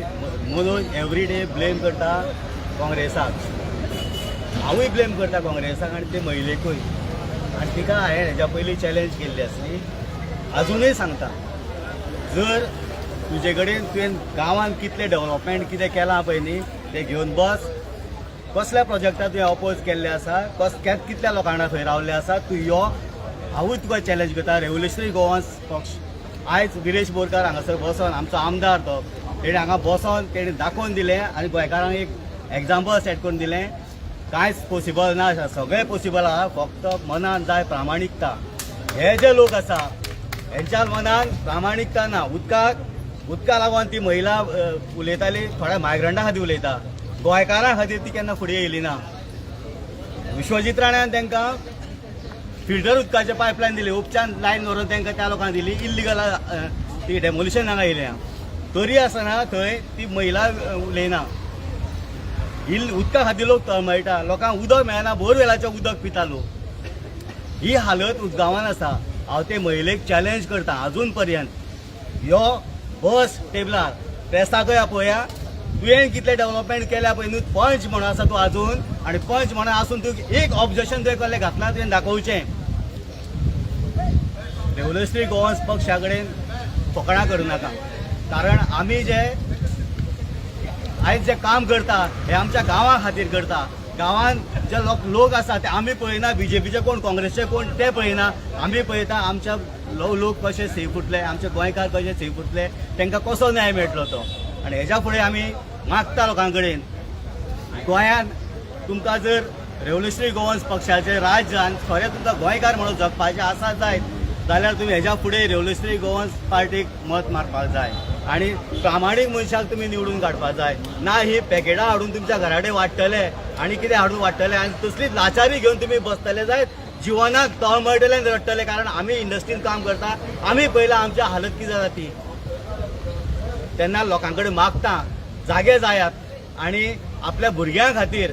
मनोज एवरी डे ब्लेम करता काँग्रेसाक. हांवूय ब्लेम करता काँग्रेसाक आनी ते महिलेकूय. आनी तिका हांवें हेज्या पयलीं चॅलेंज केल्ली आसली. अजुनूय सांगता जर तुजे कडेन तुवें गांवांत कितलें डेव्हलपमेंट कितें केलां पळय न्ही तें घेवन बस. कसल्या प्रोजेक्टाक तुवें अपोज केल्ले आसा कितल्या लोकांना थंय रावल्ले आसा तूं यो. हांवूय तुका चॅलेंज करता. रेव्होल्युशनरी गोवन्स पक्ष आयज विरेश बोरकार हांगासर बसोन आमचो आमदार तो तेणें हांगा बसोन तेणें दाखोवन दिलें आनी गोंयकारांक एक एग्जाम्पल सेट करून दिलें. कांयच पॉसिबल ना सगळें पॉसिबल आहा फक्त मनान जाय प्रामाणिकता. हे जे लोक आसा हेंच्या मनान प्रामाणिकता ना. उदका लागून ती महिला उलयताली थोड्या मायग्रंटा खातीर उलयता. गोंयकारां खातीर ती केन्ना फुडें येयली ना. विश्वजीत राण्यान तांकां फिल्टर उदकाचे पायपलायन दिली. उपचान लायन व्हरून तांकां त्या लोकांक दिली. इल्लिगल ती डेमोलिशन हांगा येयलें. तरी आसतना थंय ती महिला उलयना. उदका खातीर लोक तळमळटा. लोकांक उदक मेळना. बोरवेलाचें उदक पिता लोक. ही हालत गांवांत आसा. हांव ते महिलेक चॅलेंज करता अजून पर्यंत यो बस टेबलार प्रेसाकय पळया तुवें कितले डेव्हलपमेंट केल्या पळय न्हू. पंच म्हणून आसा तूं अजून आनी पंच म्हणून आसून तूं एक ऑब्जेक्शन तुवें कसलें घातलां तुवें दाखोवचें. रेव्होल्युशनरी गोवन्स पक्षा कडेन फकाणां करूं नाका. कारण आमी जे आयज जे काम करता हे आमच्या गांवां खातीर करता. गांवांत जे लोक आसा ते आमी पळयना, BJPचे कोण काँग्रेसचे कोण ते पळयना, आमी पळयता आमच्या लोक कशे सही फुटले, आमचे गोंयकार कशे सही फुटले, तांकां कसो न्याय मेळटलो तो. आनी हेज्या फुडें आमी मागता लोकां कडेन, गोंयांत तुमकां जर रेव्होल्युशनरी गोवन्स पक्षाचे राज्यान खरें तुमकां गोंयकार म्हणून जगपाचें आसा जायत जाल्यार तुमी हेज्या फुडें रेव्होल्युशनरी गोवन्स पार्टीक मत मारपाक जाय आनी प्रामाणीक मनशाक तुमी निवडून काडपाक जाय. ना ही पॅकेटां हाडून तुमच्या घरा कडेन वाडटले आनी कितें हाडून वाडटले आनी तसलीच लाचारी घेवन तुमी बसतले जायत, जिवनाक तळमळटले रडटले. कारण आमी इंडस्ट्रीन काम करता, आमी पयला आमच्या हालत कितें जाता ती. तेन्ना लोकां कडेन मागता जागे जायात आनी आपल्या भुरग्यां खातीर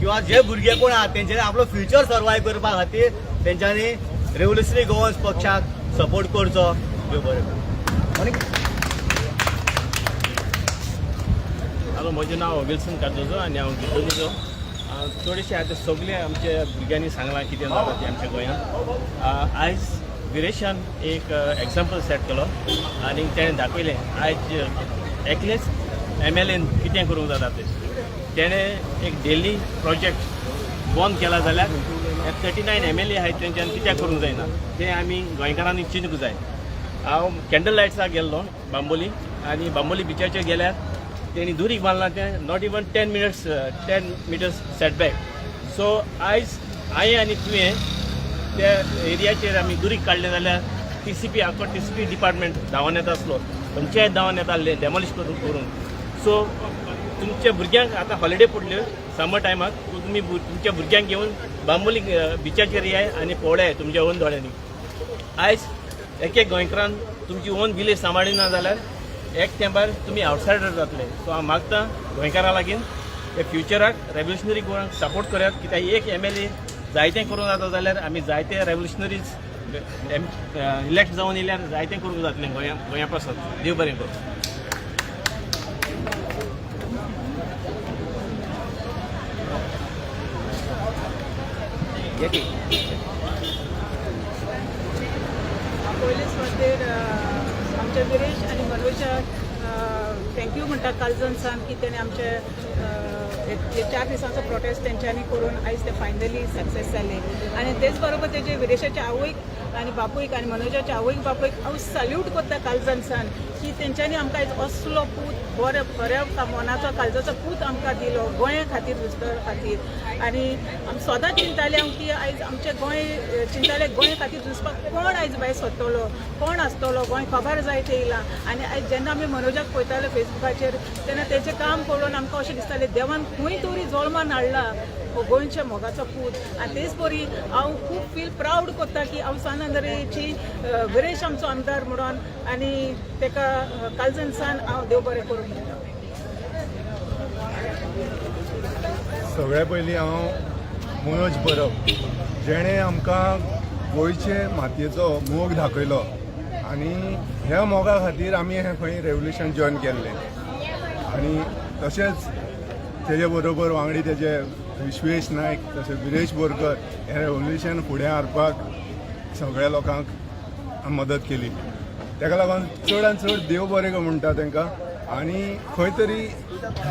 किंवा जे भुरगे कोण आहात तेंच्यांनी आपलो फ्युचर सर्वायव करपा खातीर तेंच्यांनी रेव्होल्युशनरी गोवन्स पक्षाक सपोर्ट करचो. देव बरें करूं. हॅलो, म्हजें नांव विल्सन कार्दोजो आनी हांव गितोनीचो. थोडेशें आतां सगळे आमच्या भुरग्यांनी सांगलां कितें जाता तें आमच्या गोंयांत. आयज विरेशान एक एग्जाम्पल सेट केलो आनी तेणें दाखयलें आयज एकलेच MLAन कितें करूंक जाता तें. तेणें एक डेली प्रोजेक्ट बंद केला जाल्यार 39 MLA आहात तेंच्यान कित्याक करूंक जायना तें आमी गोंयकारांनी चिंतूंक जाय. हांव कॅन्डल लायट्साक गेल्लो बांबोली आनी बांबोली बिचाचेर गेल्यार तेणी दुरीक बांदलां तें not even 10 metres setback. So आयज हांवें आनी तुवें त्या एरियाचेर आमी दुरीक काडलें जाल्यार TCP आख्खो TCP डिपार्टमेंट धांवन येता आसलो, पंचायत धांवन येताले डॅमॉलिश करून. सो तुमच्या भुरग्यांक आतां हॉलिडे पडल्यो समर टायमाक, तुमी तुमच्या भुरग्यांक घेवन बांबोली बिचाचेर येयाय आनी पळयाय तुमच्या ओन दोळ्यांनी. आयज एक गोंयकारान तुमची ओन विलेज सांबाळिना जाल्यार एक तेंपार तुमी आवटसायडर जातले. सो हांव मागता गोंयकारां लागीं हे फ्युचराक रेव्होल्युशनरी गोवांक सपोर्ट करात, कित्याक एक MLA जायतें करूंक जाता जाल्यार आमी जायते रेव्होल्युशनरीज इलेक्ट जावन येयल्यार जायतें करूंक जातलें गोंया पासून. देव बरें करूं. पयले सुवातेर आमचे विरेश आनी मनोजा थँक्यू म्हणटा कालजनसान की तेणे आमचे 4 दिसांचो प्रोटेस्ट तेंच्यांनी करून आयज ते फायनली सक्सेस जाले. आनी तेच बरोबर तेजे विरेशाच्या आवयक आनी बापूयक आनी मनोजाच्या आवयक बापूयक हांव सल्यूट करता कालजनसान की तेंच्यांनी आमकां आयज असलो पूत बऱ्या मनाचो काळजाचो पूत आमकां दिलो गोंया खातीर झुजपा खातीर. आनी आमी सदांच चिंताले हांव की आयज आमचे गोंय चिंताले गोंया खातीर झुजपाक कोण आयज भायर सरतलो, कोण आसतलो, गोंय खबर जाय ते येयलां. आनी आयज जेन्ना आमी मनोजाक पळयताले फेसबुकाचेर तेन्ना तेचें काम पळोवन आमकां अशें दिसतालें देवान खंय तरी जल्मान हाडला गोंयच्या मोगाचो पूत. आनी तेच बरी हांव खूब फील प्रावड करता की हांव सानंदरेची विरेश आमचो आमदार म्हणून आनी तेका कालजनसान हांव देव बरें करूं म्हणटा. सगळ्या पयलीं हांव मनोज परब जेणें आमकां गोंयचे मातयेचो मोग दाखयलो आनी ह्या मोगा खातीर आमी हें खंय रेव्होल्युशन जॉयन केल्लें. आनी तशेंच तेजे बरोबर वांगडी तेजे विश्वेश नायक तशें विरेश बोरकर हें रेव्होल्युशन फुडें हाडपाक सगळ्या लोकांक मदत केली. तेका लागून चडांत चड देव बरें म्हणटा तांकां. आनी खंय तरी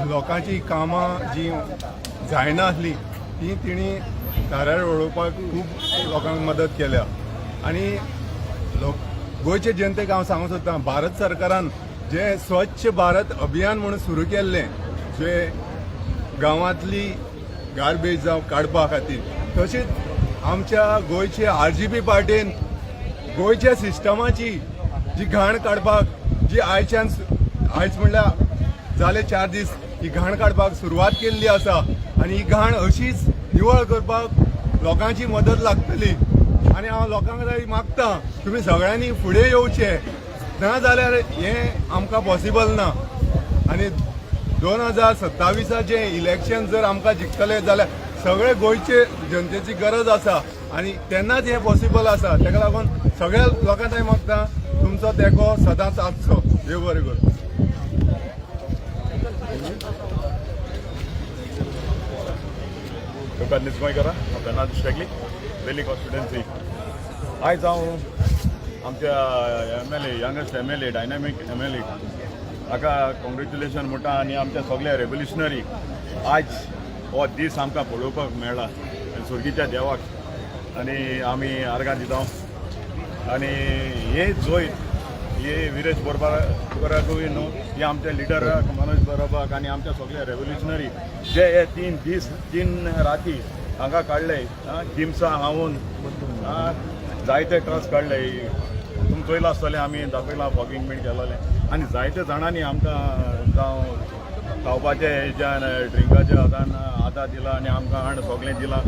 लोकांची कामां जी जायना आसली ती तिणी दारार वळोवपाक खूब लोकांक मदत केल्या. आनी गोंयचे जनतेक हांव सांगूंक सोदतां भारत सरकारान जे स्वच्छ भारत अभियान म्हणून सुरू केल्लें जे गांवांतली गार्बेज जावं काडपा खातीर, तशेंच आमच्या गोंयचे RGP पार्टीन गोंयच्या सिस्टमाची जी घाण काडपाक जी आयज म्हणल्यार जाले 4 दीस ही घाण काडपाक सुरवात केल्ली आसा. आनी ही घाण अशीच निवळ करपाक लोकांची मदत लागतली. आनी हांव लोकांक मागता तुमी सगळ्यांनी फुडें येवचें, ना जाल्यार हें आमकां पॉसिबल ना. आनी 2027 इलेक्शन जर आमकां जिखतले जाल्यार सगळे गोंयचे जनतेची गरज आसा आनी तेन्नाच हें पॉसिबल आसा. ताका लागून सगळ्या लोकांक मागता तुमचो तेंको सदांच आसचो. देव बरें करूं. तुकांनीच गोंयकारा आपल्या नांव दिसतली वेली कॉन्स्टिट्युएन्सी. आयज हांव आमच्या MLA youngest MLA dynamic MLA हाका कॉंग्रेच्युलेशन म्हणटा आनी आमच्या सगळ्या रेव्होल्युशनरी आयज हो दीस आमकां पळोवपाक मेळ्ळा सुर्गीच्या देवाक आनी आमी आर्गां दिता आनी हे जोयत हे विरेश बोरकाराकूय न्हू हे आमच्या लिडराक मनोज बरोबाक आनी आमच्या सगळ्या रेव्होल्युशनरी जे हे 3 दीस 3 राती हांगा काडले जिम्सा हांवून जायते ट्रस्ट काडले तुमी चोयलां आसतलें आमी दाखयलां वॉकिंग बीन केलोलें आनी जायते जाणांनी आमकां जावं खावपाचे हेच्यान ड्रिंकाच्या हातान आदार दिला आनी आमकां हाण सगळें दिलां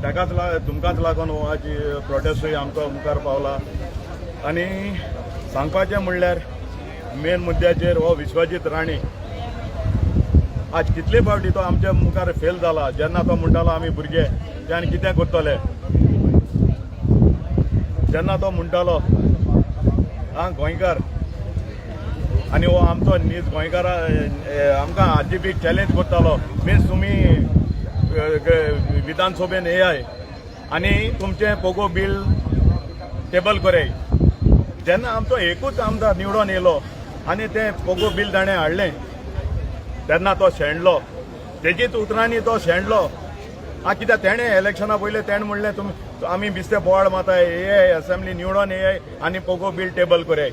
ताकाच तुमकांच लागून हो आज प्रोटेस्टूय आमचो मुखार पावला आनी सांगपाचें म्हणल्यार मेन मुद्द्याचेर हो विश्वजीत राणे आज कितले फावटी तो आमच्या मुखार फेल जाला जेन्ना तो म्हणटालो आमी भुरगे ते आनी कितें करतले जेन्ना तो म्हणटालो गोंयकार आनी हो आमचो नीज गोंयकारा आमकां आरजीपीक चॅलेंज करतालो मिन्स तुमी विधानसभेन येयाय आनी तुमचें पोगो बील टेबल कराय जेन्ना आमचो एकूच आमदार निवडून येयलो आनी तें पोगो बील ताणें हाडलें तेन्ना तो शेणलो तेजीच उतरांनी तो शेणलो कित्याक तेणें इलेक्शना पयलें तेणें म्हणलें तुमी आमी बिस्ते बोवाळ माताय ये असेंब्ली निवडून येयाय आनी पोगो बील टेबल कराय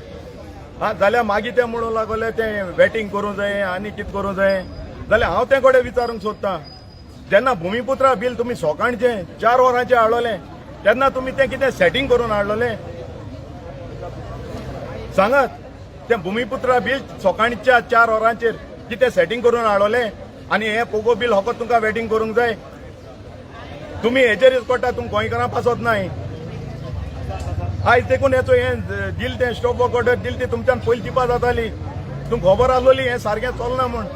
जाल्यार मागीर ते म्हणूंक लागले तें वेटींग करूं जाय आनी कितें करूं जाय जाल्यार हांव ते कडेन विचारूंक सोदतां जेन्ना भुमिपुत्रा बील तुमी सोकाणचें 4 वरांचें हाडलोलें तेन्ना तुमी तें कितें सेटींग करून हाडलोलें सांगात तें भुमिपुत्रा बील सोकाणच्या 4 वरांचेर कितें सेटींग करून हाडलोलें आनी हें पोगो बील फकत तुमकां वेटींग करूंक जाय तुमी हेचेरच पडटा तुमकां गोंयकारां पासत नाय आयज देखून हेचो हें दिल तें स्टॉप वर्क ऑर्डर दिल ती तुमच्यान पयलीं दिवपा जाताली तुमकां खबर आसलोली हें सारकें चलना म्हूण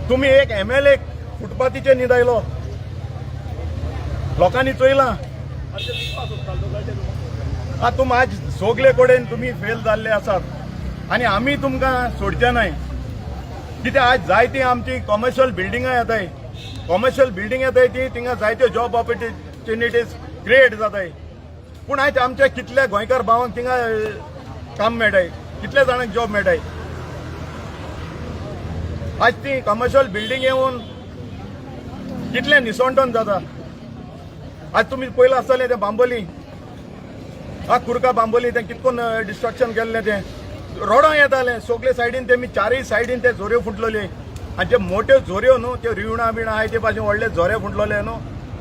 तुमी एक MLA फुटपाथीचेर न्हिदायलो लोकांनी चोयलां तुम आज सगळे कडेन तुमी फेल जाल्ले आसात आनी आमी तुमकां सोडचे नाय कित्याक आज जायती आमची कमर्शियल बिल्डिंगां येताय कमर्शियल बिल्डिंग येताय ती थिंगा जायत्यो जॉब ऑपॉर्च्युनिटीज क्रिएट जाताय पूण आयज आमचे कितले गोंयकार भावांक थिंगा काम मेळटाय कितले जाणांक जॉब मेळटाय आज ती कमर्शियल बिल्डिंग येवन कितले निसवणटोन जाता आज तुमी पयलें आसतलें तें बांबोली कुर्का बांबोली तें कितकोन डिस्ट्रक्शन केल्लें तें रोडां येताले सगळे सायडीन तेमी 4 सायडीन ते झोऱ्यो फुटलोले आनी जे मोठ्यो झोऱ्यो न्हू त्यो रिवणां बिणां आहाय ते भाशेन व्हडले झोरे फुटलोले न्हू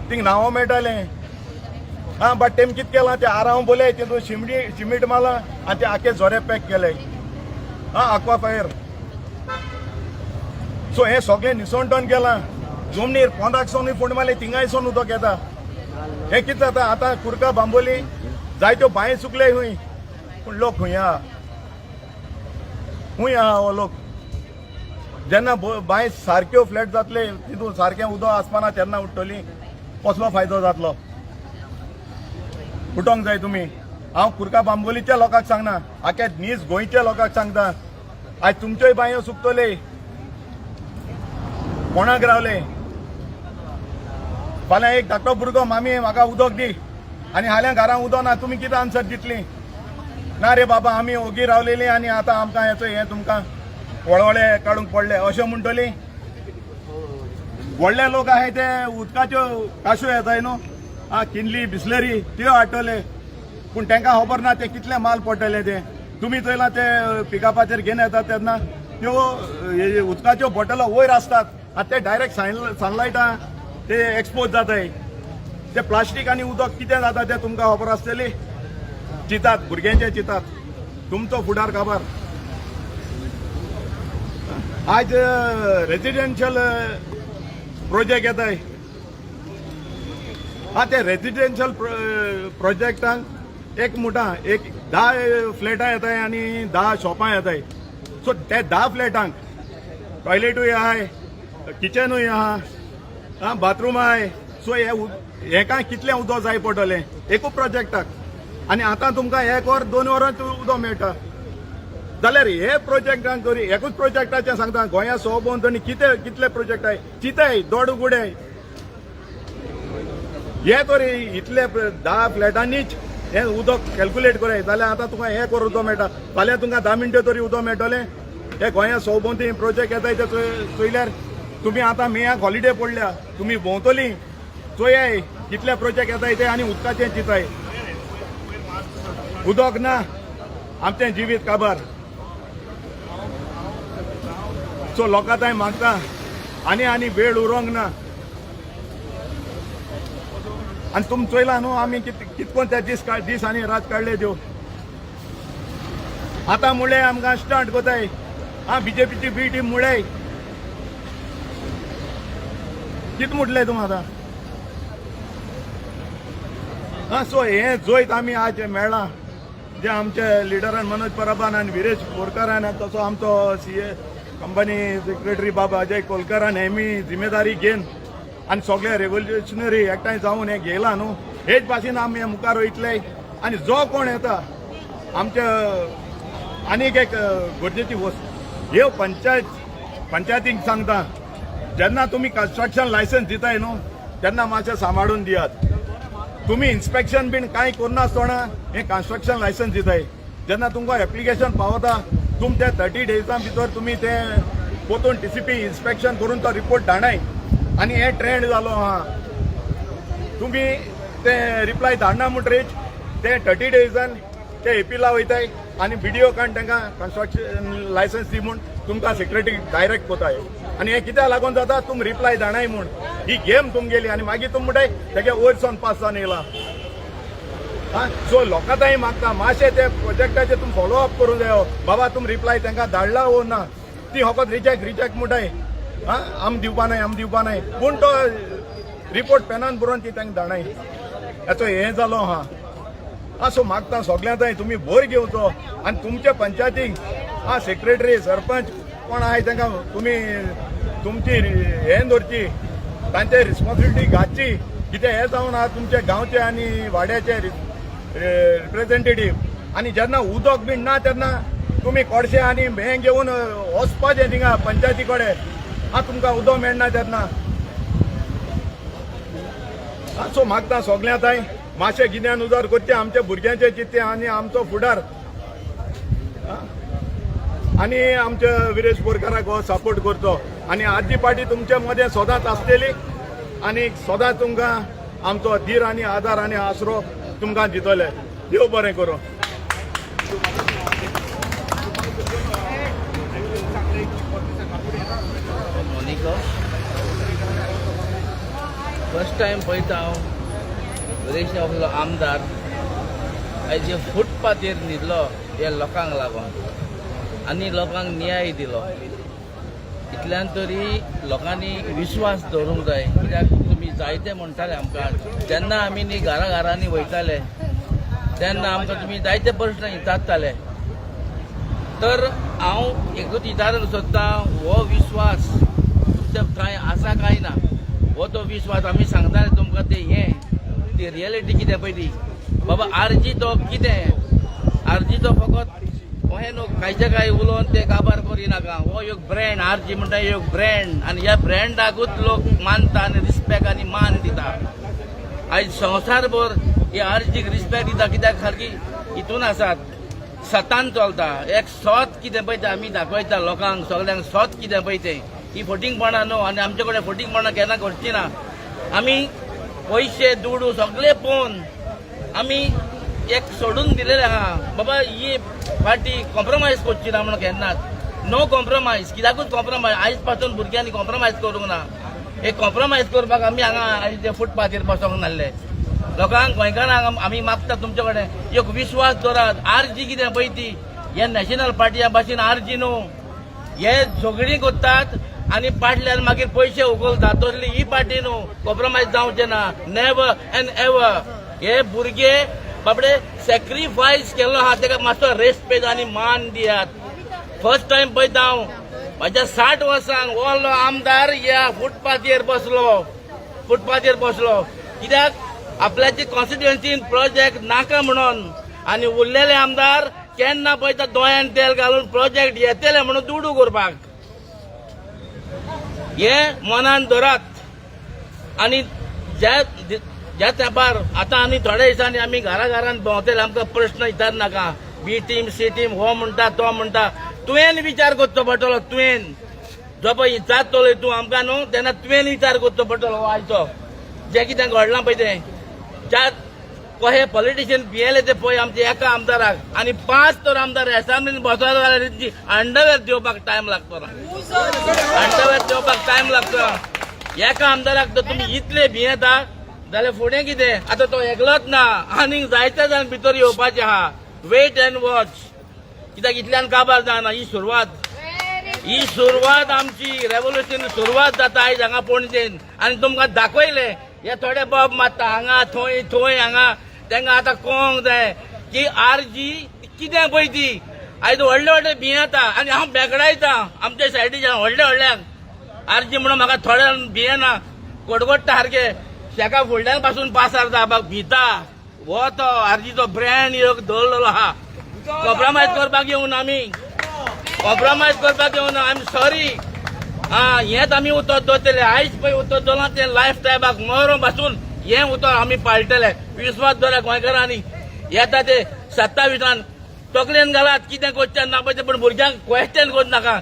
थिंग नांवां मेळटालें बट तेमी कितें केलां ते आरांव बोले तितून शिमीट मारलां आनी ते आख्खे झोरे पॅक केले आक्वा फायर सो हें सगळें निसवणटोन केलां जमनीर पोंदाकसून फुंड मारले थिंगायसून उदक येता हें कितें जाता आतां कुर्का बांबोली जायत्यो बांय सुकले खूंय पूण लोक खूंय आहा हो लोक जेन्ना बांय सारक्यो फ्लॅट जातले तितून सारकें उदक आसपाना तेन्ना उठटली कसलो फायदो जातलो उठोंक जाय तुमी हांव कुर्का बांबोलीच्या लोकांक सांगना आख्या नीज गोंयच्या लोकांक सांगता आज तुमच्योय बांयो सुकतले कोणाक रावले फाल्यां एक धाकटो भुरगो मामी म्हाका उदक दी आनी हाल्यां घरां उदक ना तुमी कितें आन्सर दितली ना रे बाबा आमी ओगी रावलेली आनी आतां आमकां हेचो हें तुमकां वळवळे काडूंक पडले अशें म्हणटली व्हडले लोक आहाय ते उदकाच्यो काशो येताय न्हू किनली बिस्लरी त्यो हाडटले पूण तांकां खबर ना ते कितले माल पडटले ते तुमी चोयलां ते पिकअपाचेर घेवन येतात तेन्ना त्यो उदकाच्यो बॉटलो वयर आसतात आतां ते डायरेक्ट सनलायटा ते एक्सपोज जाताय ते प्लास्टीक आनी उदक कितें जाता ते तुमकां खबर आसतली चितात भुरग्यांचे चितात तुमचो फुडार काबार आज रेजिडेन्शियल प्रोजेक्ट येताय ते रेजिडेन्शियल प्रोजेक्टांक एक मुठा एक 10 फ्लॅटां येताय आनी 10 शॉपां येताय सो ते 10 फ्लॅटांक टॉयलेटूय आहाय किचनूय आहा बाथरूम आहाय सो हेका कितलें उदक जाय पडटलें एकूच प्रोजेक्टाक आनी आतां तुमकां 1 वर 2 वरांच उदक मेळटा जाल्यार हे प्रोजेक्टांक तरी एकूच प्रोजेक्टाचें सांगता गोंया भोंवतणी कितले प्रोजेक्ट आहाय चिताय दोड गुडे हे तरी इतले 10 फ्लॅटांनीच हें उदक कॅल्क्युलेट कराय जाल्यार आतां तुका 1 वर उदक मेळटा फाल्यां तुमकां 10 मिनटां तरी उदक मेळटलें हे गोंया भोंवतणी प्रोजेक्ट येताय ते चोयल्यार तुम्ही आता मेयाक हॉलिडे पडल्या तुम्ही भोंवतली चोयाय कितले प्रोजेक्ट येता ते आनी उदकाचें चिंताय उदक ना आमचें जिवीत काबार सो लोकां थंय मागता आनी वेळ उरोंक ना आनी तुमी चोयला न्हू आमी कितकोन ते दीस आनी रात काडले त्यो आतां मुळे आमकां स्टार्ट कोताय बीजेपीची बी टीम मुळे कित म्हटले तुम आतां सो हे जोईत आमी आज मेळ्ळा जे आमचे लिडरान मनोज परबान आनी विरेश बोरकारान तसो आमचो सीए कंपनी सेक्रेटरी बाबा अजय कोलकरान नेहमी जिम्मेदारी घेवन आनी सगळे रेव्होल्युशनरी एकठांय जावन हे घेयला न्हू हेच भाशेन आमी मुखार वयतले आनी जो कोण येता आमचे आनीक एक गरजेची वस्त ह्यो पंचायतीक सांगता जेन्ना तुमी कन्स्ट्रक्शन लायसन्स दिताय न्हू तेन्ना मातशें सांबाळून दियात तुम्ही इन्स्पेक्शन बीन कांय करनासतना हे कन्स्ट्रक्शन लायसन्स दिताय जेन्ना तुमकां एप्लिकेशन पावता तुम ते 30 डेजां भितर तुमी ते पोतून टीसीपी इन्स्पेक्शन करून तो रिपोर्ट धाडनाय आनी हे ट्रेंड जालो आहा तुमी ते रिप्लाय धाडना म्हणटरीच ते 30 डेजान ते एपीला वयताय आनी बीडीओ काण तांकां कन्स्ट्रक्शन लायसन्स दी म्हूण तुमकां सेक्रेटरी डायरेक्ट कोताय आनी हे कित्याक लागून जाता तुम रिप्लाय धाडनाय म्हूण ही गेम तुमगेली आनी मागीर तुम म्हणटाय तेगे वयरसून पास जावन येयला सो लोकां थंय मागता मातशें ते प्रोजेक्टाचे तुम फॉलो अप करूंक जायो बाबा तुम रिप्लाय तांकां धाडला वो ना ती फकत रिजेक्ट म्हणटाय आम दिवपा नाय पूण तो रिपोर्ट पेनान बरोवन ती तांकां धाडनाय हाचो हें जालो आहा सो मागता सगळ्यां थंय तुमी भर घेवचो आनी तुमच्या पंचायतीक सेक्रेटरी सरपंच कोण आहाय तांकां तुमी तुमची हें धरची तांचे रिस्पॉन्सिबिलिटी घातची कितें हें जावन आहा तुमचे गांवचे आनी वाड्याचे रिप्रेझेंटेटीव आनी जेन्ना उदक बीन ना तेन्ना तुमी कोडशे आनी हें घेवन वचपाचें थिंगा पंचायती कडेन तुमकां उदक मेळना तेन्ना सो मागता सगळ्यां थंय मातशें गिन्यान उजार करचें आमच्या भुरग्यांचें चिंतचें आनी आमचो फुडार आनी आमच्या विरेश बोरकाराक हो सपोर्ट करचो आनी आजी पार्टी तुमचे मदें सदांच आसतली आनी सदांच तुमकां आमचो धीर आनी आदार आनी आसरो तुमकां दितले देव बरें करूं फर्स्ट टायम पळयता हांव विरेश आपलो आमदार आयज फुटपाथेर न्हिदलो हे लोकांक लागून आनी लोकांक न्याय दिलो इतल्यान तरी लोकांनी विश्वास दवरूंक जाय कित्याक तुमी जायते म्हणटाले आमकां जेन्ना आमी न्ही घरांनी वयताले तेन्ना आमकां तुमी जायते प्रश्न विचारताले तर हांव एकूच विचारूंक सोदतां हो विश्वास तुमच्या थंय आसा काय ना हो तो विश्वास आमी सांगताले तुमकां ते हें ती रियलिटी कितें पळय ती बाबा आरजी तो कितें आरजी तो फकत हे न्हू कांयचे काय उलोवन ते काबार करिनाका हो एक ब्रँड आरजी म्हणटा एक ब्रँड आनी ह्या ब्रँडाकूच लोक मानता आनी रिस्पेक्ट आनी मान दिता आयज संवसारभर हे आरजीक रिस्पेक्ट दिता कित्याक सारकी हितून आसात सतान चलता एक सोत कितें पळय तें आमी दाखयता लोकांक सगळ्यांक सोत कितें पळय तें ही फटींगपणां न्हू आनी आमचे कडेन फटींगपणां केन्ना करची ना आमी पयशे दुडू सगळे पळोवन आमी एक सोडून दिलेले आहा बाबा ही पार्टी कॉम्प्रोमायज करची ना म्हणून केन्नाच नो कॉम्प्रोमायज कित्याकूच कॉम्प्रोमायज आयज पासून भुरग्यांनी कॉम्प्रोमायज करूंक ना एक कॉम्प्रोमायज करपाक आमी हांगा आयज फुटपाथेर बसोंक नासले लोकांक गोंयकारांक आमी मागता तुमचे कडेन एक विश्वास दवरात आरजी कितें पळय ती हे नॅशनल पार्टी भाशेन आरजी न्हू हे झगडी करतात आनी पाटल्यान मागीर पयशे उखलता तसली ही पार्टी न्हू कॉम्प्रोमायज जावचें ना नेवर एंड एवर हे भुरगे बाबडे सॅक्रिफायस केल्लो आहा ताका मातसो रेस्पेक्ट आनी मान दियात फर्स्ट टायम पळयता हांव म्हाज्या 60 वर्सांक व्हडलो आमदार ह्या फुटपाथेर बसलो कित्याक आपल्याची कॉन्स्टिट्युएन्सीन प्रोजेक्ट नाका म्हणून आनी उरलेले आमदार केन्ना पळयता दोळ्यान तेल घालून प्रोजेक्ट येतले म्हणून दुडू करपाक हे मनान धरात आनी ज्या तेंपार आतां आनी थोड्या दिसांनी आमी घरान भोंवतले आमकां प्रश्न विचार नाका बी टीम सी टीम हो म्हणटा तो म्हणटा तुवें विचार करचो पडटलो तुवें जो पळय जात चलय तूं आमकां न्हू तेन्ना तुवें विचार करचो पडटलो आयचो जें कितें घडलां पळय तें ज्या कहे पॉलिटिशियन भियेले ते पळय आमच्या एका आमदाराक आनी 5 तर आमदार असेंब्लीन बसलो जाल्यार अंडरवेअर दिवपाक टायम लागतो अंडरवेअर दिवपाक टायम लागतो एका आमदाराक तर तुमी इतले भियेता जाल्यार फुडें कितें आतां तो एकलोच ना आनीक जायते जाण भितर येवपाचे आहा वेट एंड वॉच कित्याक इतल्यान काबार जायना ही सुरवात आमची रेव्होल्युशन सुरवात जाता आयज हांगा पणजेन आनी तुमकां दाखयले हे थोडे बाब मारता हांगा थंय थंय हांगा तांकां आतां कळोंक जाय की आरजी कितें पळय ती आयज व्हडले व्हडले भियेता आनी हांव बेगडायता आमच्या सायडीच्यान व्हडल्या आरजी म्हणून म्हाका थोड्यांक भियेना कोडगोडटा सारके शेका फुडल्यान पासून पासार जावपाक भिता हो तो आरजीचो ब्रँड एक दवरलेलो आहा कॉम्प्रमायज करपाक येवन आमी कॉम्प्रमायज करपाक येवन आय एम सॉरी हेच आमी उतर दवरतले आयज पळय उतर दवरला ते लायफ टायमाक मरो पासून हे उतर आमी पाळटले विश्वास दवरा गोंयकारांनी येता ते 27 तकलेन घालात कितें करचें ना पळय पण भुरग्यांक क्वेश्चन करूं नाका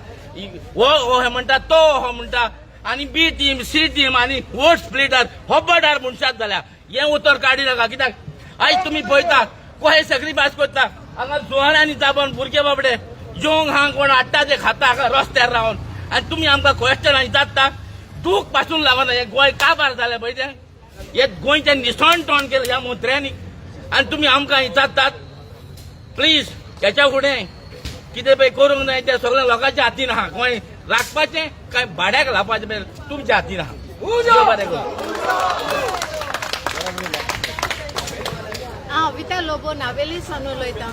हो हे म्हणटा तो हो म्हणटा आनी बी टीम सी टीम आनी वोट स्प्लिटार होब्बडार मनशात जाल्या हे उतर काडी नाका कित्याक आयज तुमी पळयता कशें सॅक्रिफायस करता हांगा जुवारांनी चाबोन भुरगे बाबडे जेवंक हांगा कोण हाडटा ते खाता हांगा रस्त्यार रावन आनी तुमी आमकां क्वेश्चन विचारता दूख पासून लागना हे गोंय काबार जालें पळय तें हे गोंयचें निसणटोण केलें ह्या मंत्र्यांनी आनी तुमी आमकां विचारतात प्लीज हेच्या फुडें कितें पळय करूंक जाय तें सगळ्या लोकांच्या हातीन आहा गोंय राखपाचें काय भाड्याक लावपाचें पळय तुमच्या हातीन आहा बरें हांव विता लोबो नावेली सावन उलयतां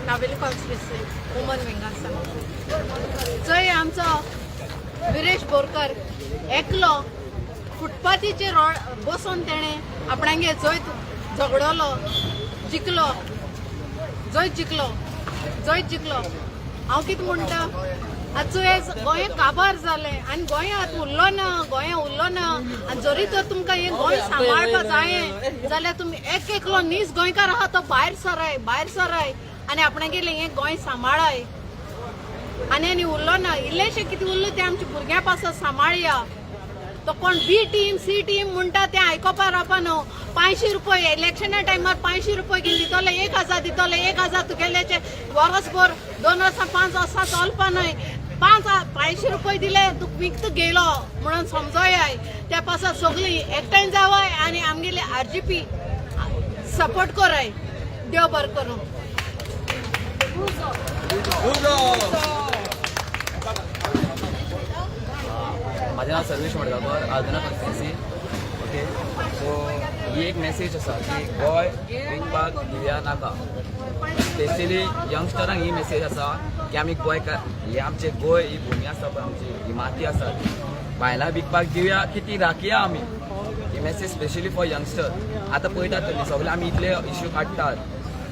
नावेली कॉन्स्टिट्युएन्सी वुमन विंगासान जंय आमचो विरेश बोरकर एकलो फुटपाथीचेर बसून तेणें आपणांगे जंय झगडलो जिखलो जंय जिखलो हांव कितें म्हणटा आजचो गोंय काबार जालें आनी गोंयांत उरलो ना आनी जरी तर तुमकां हें गोंय सांबाळपा जायें जाल्यार तुमी एकलो नीस गोंयकार आहा तो भायर सराय आनी आपणें गेलें हें गोंय सांबाळाय आनी उरलो ना इल्लेशें कितें उरलें तें आमच्या भुरग्यां पासत सांबाळया तो कोण बी टीम सी टीम म्हणटा तें आयकोपा रावपा न्हू 500 रुपये इलेक्शना टायमार 500 रुपये घेवन दितले 1000 दितले 1000 तुगेल्याचे वर्सभर 2 वर्सां 5 वर्सां चलपा न्हय 500 रुपये दिले तूं विकत गेलो म्हणून समजोयाय त्या पासत सगळीं एकठांय जावय आनी आमगेले आरजीपी सपोर्ट कराय देव बरें करूं माझे नाव सर्वेश मडगांवकर आर्दना कॉन्स्टिट्युएन्सी ओके सो ही एक मेसेज आसा की गोंय विकपाक दिवया नाका स्पेशली यंगस्टरांक ही मेसेज आसा की आमी गोंयकार हे आमचे गोंय ही भुमी आसा पळय आमची ही माती आसा बायलां विकपाक दिवया की ती राखया आमी ही मेसेज स्पेशली फॉर यंगस्टर आतां पळयतात तुमी सगळे आमी इतले इश्यू काडटात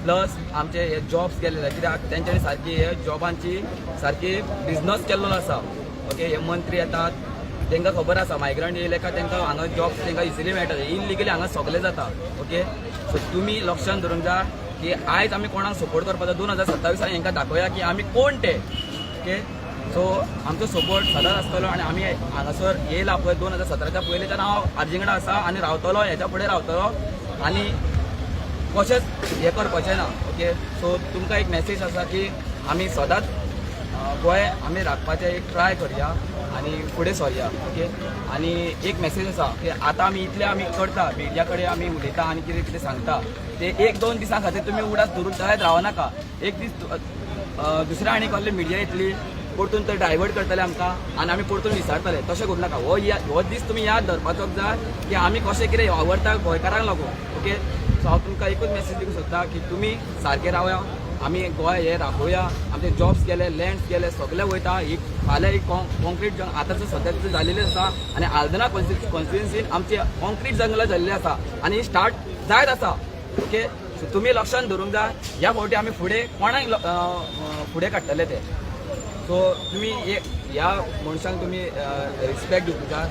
प्लस आमचे हे जॉब्स केलेले कित्याक तेंच्यांनी सारकी हे जॉबांची सारकी बिजनस केल्लो आसा ओके हे मंत्री येतात तांकां खबर आसा मायग्रंट येयले काय तांकां हांगा जॉब्स तांकां इजिली मेळटा इनलिगली हांगा सगळे जाता ओके सो तुमी लक्षांत दवरूंक जाय की आयज आमी कोणाक सपोर्ट करपाचो 2027 हांकां दाखोवया की आमी कोण ते ओके सो आमचो सपोर्ट सदांच आसतलो आनी आमी हांगासर येयला पळय 2017च्या पयलींच्यान हांव आर्जिंगडा आसा आनी रावतलो हेच्या फुडें रावतलो आनी कशेंच हें करपाचें ना ओके सो तुमकां एक मेसेज आसा की आमी सदांच गोंय आमी राखपाचें एक ट्राय करया आनी फुडें सरया ओके आनी एक मेसेज आसा की आतां आमी इतले आमी करता मिडिया कडेन आमी उलयता आनी कितें कितें सांगता ते 1-2 दिसां खातीर तुमी उडास धरून तळ्यात रावनाका एक दीस दुसऱ्या आनी कसली मिडिया येतली परतून ते डायवर्ट करतले आमकां आनी आमी परतून विचारतले तशें करूं नाका हो दीस तुमी याद धरपाचो जाय की आमी कशें कितें आवडटा गोंयकारांक लागून ओके सो हांव तुमकां एकूच मेसेज दिवंक सोदता की तुमी सारके रावया आमी गोंय हे राखोवया आमचे जॉब्स गेले लँड्स गेले सगळे वयता ही फाल्यां ही कॉन्क्रीट जंगल आतांचो सद्याचो जाल्लेलें आसा आनी आर्दना कॉन्स्टिट्युएन्सीन आमची कॉन्क्रीट जंगलां जाल्लीं आसा आनी ही स्टार्ट जायत आसा ओके सो तुमी लक्षांत दवरूंक जाय ह्या फावटी आमी फुडें कोणाक फुडें काडटले ते सो तुमी ह्या मनशांक तुमी रिस्पेक्ट दिवंक जाय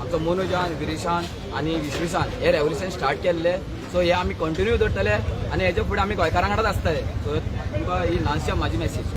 आमचो मनोजान विरेशान आनी विश्वेशान हे रेवल्युशन स्टार्ट केल्ले सो हे आमी कंटिन्यू दवरतले आनी हेचे फुडें आमी गोंयकारां वांगडाच आसतले सो तुमकां ही ल्हानशी म्हाजी मेसेज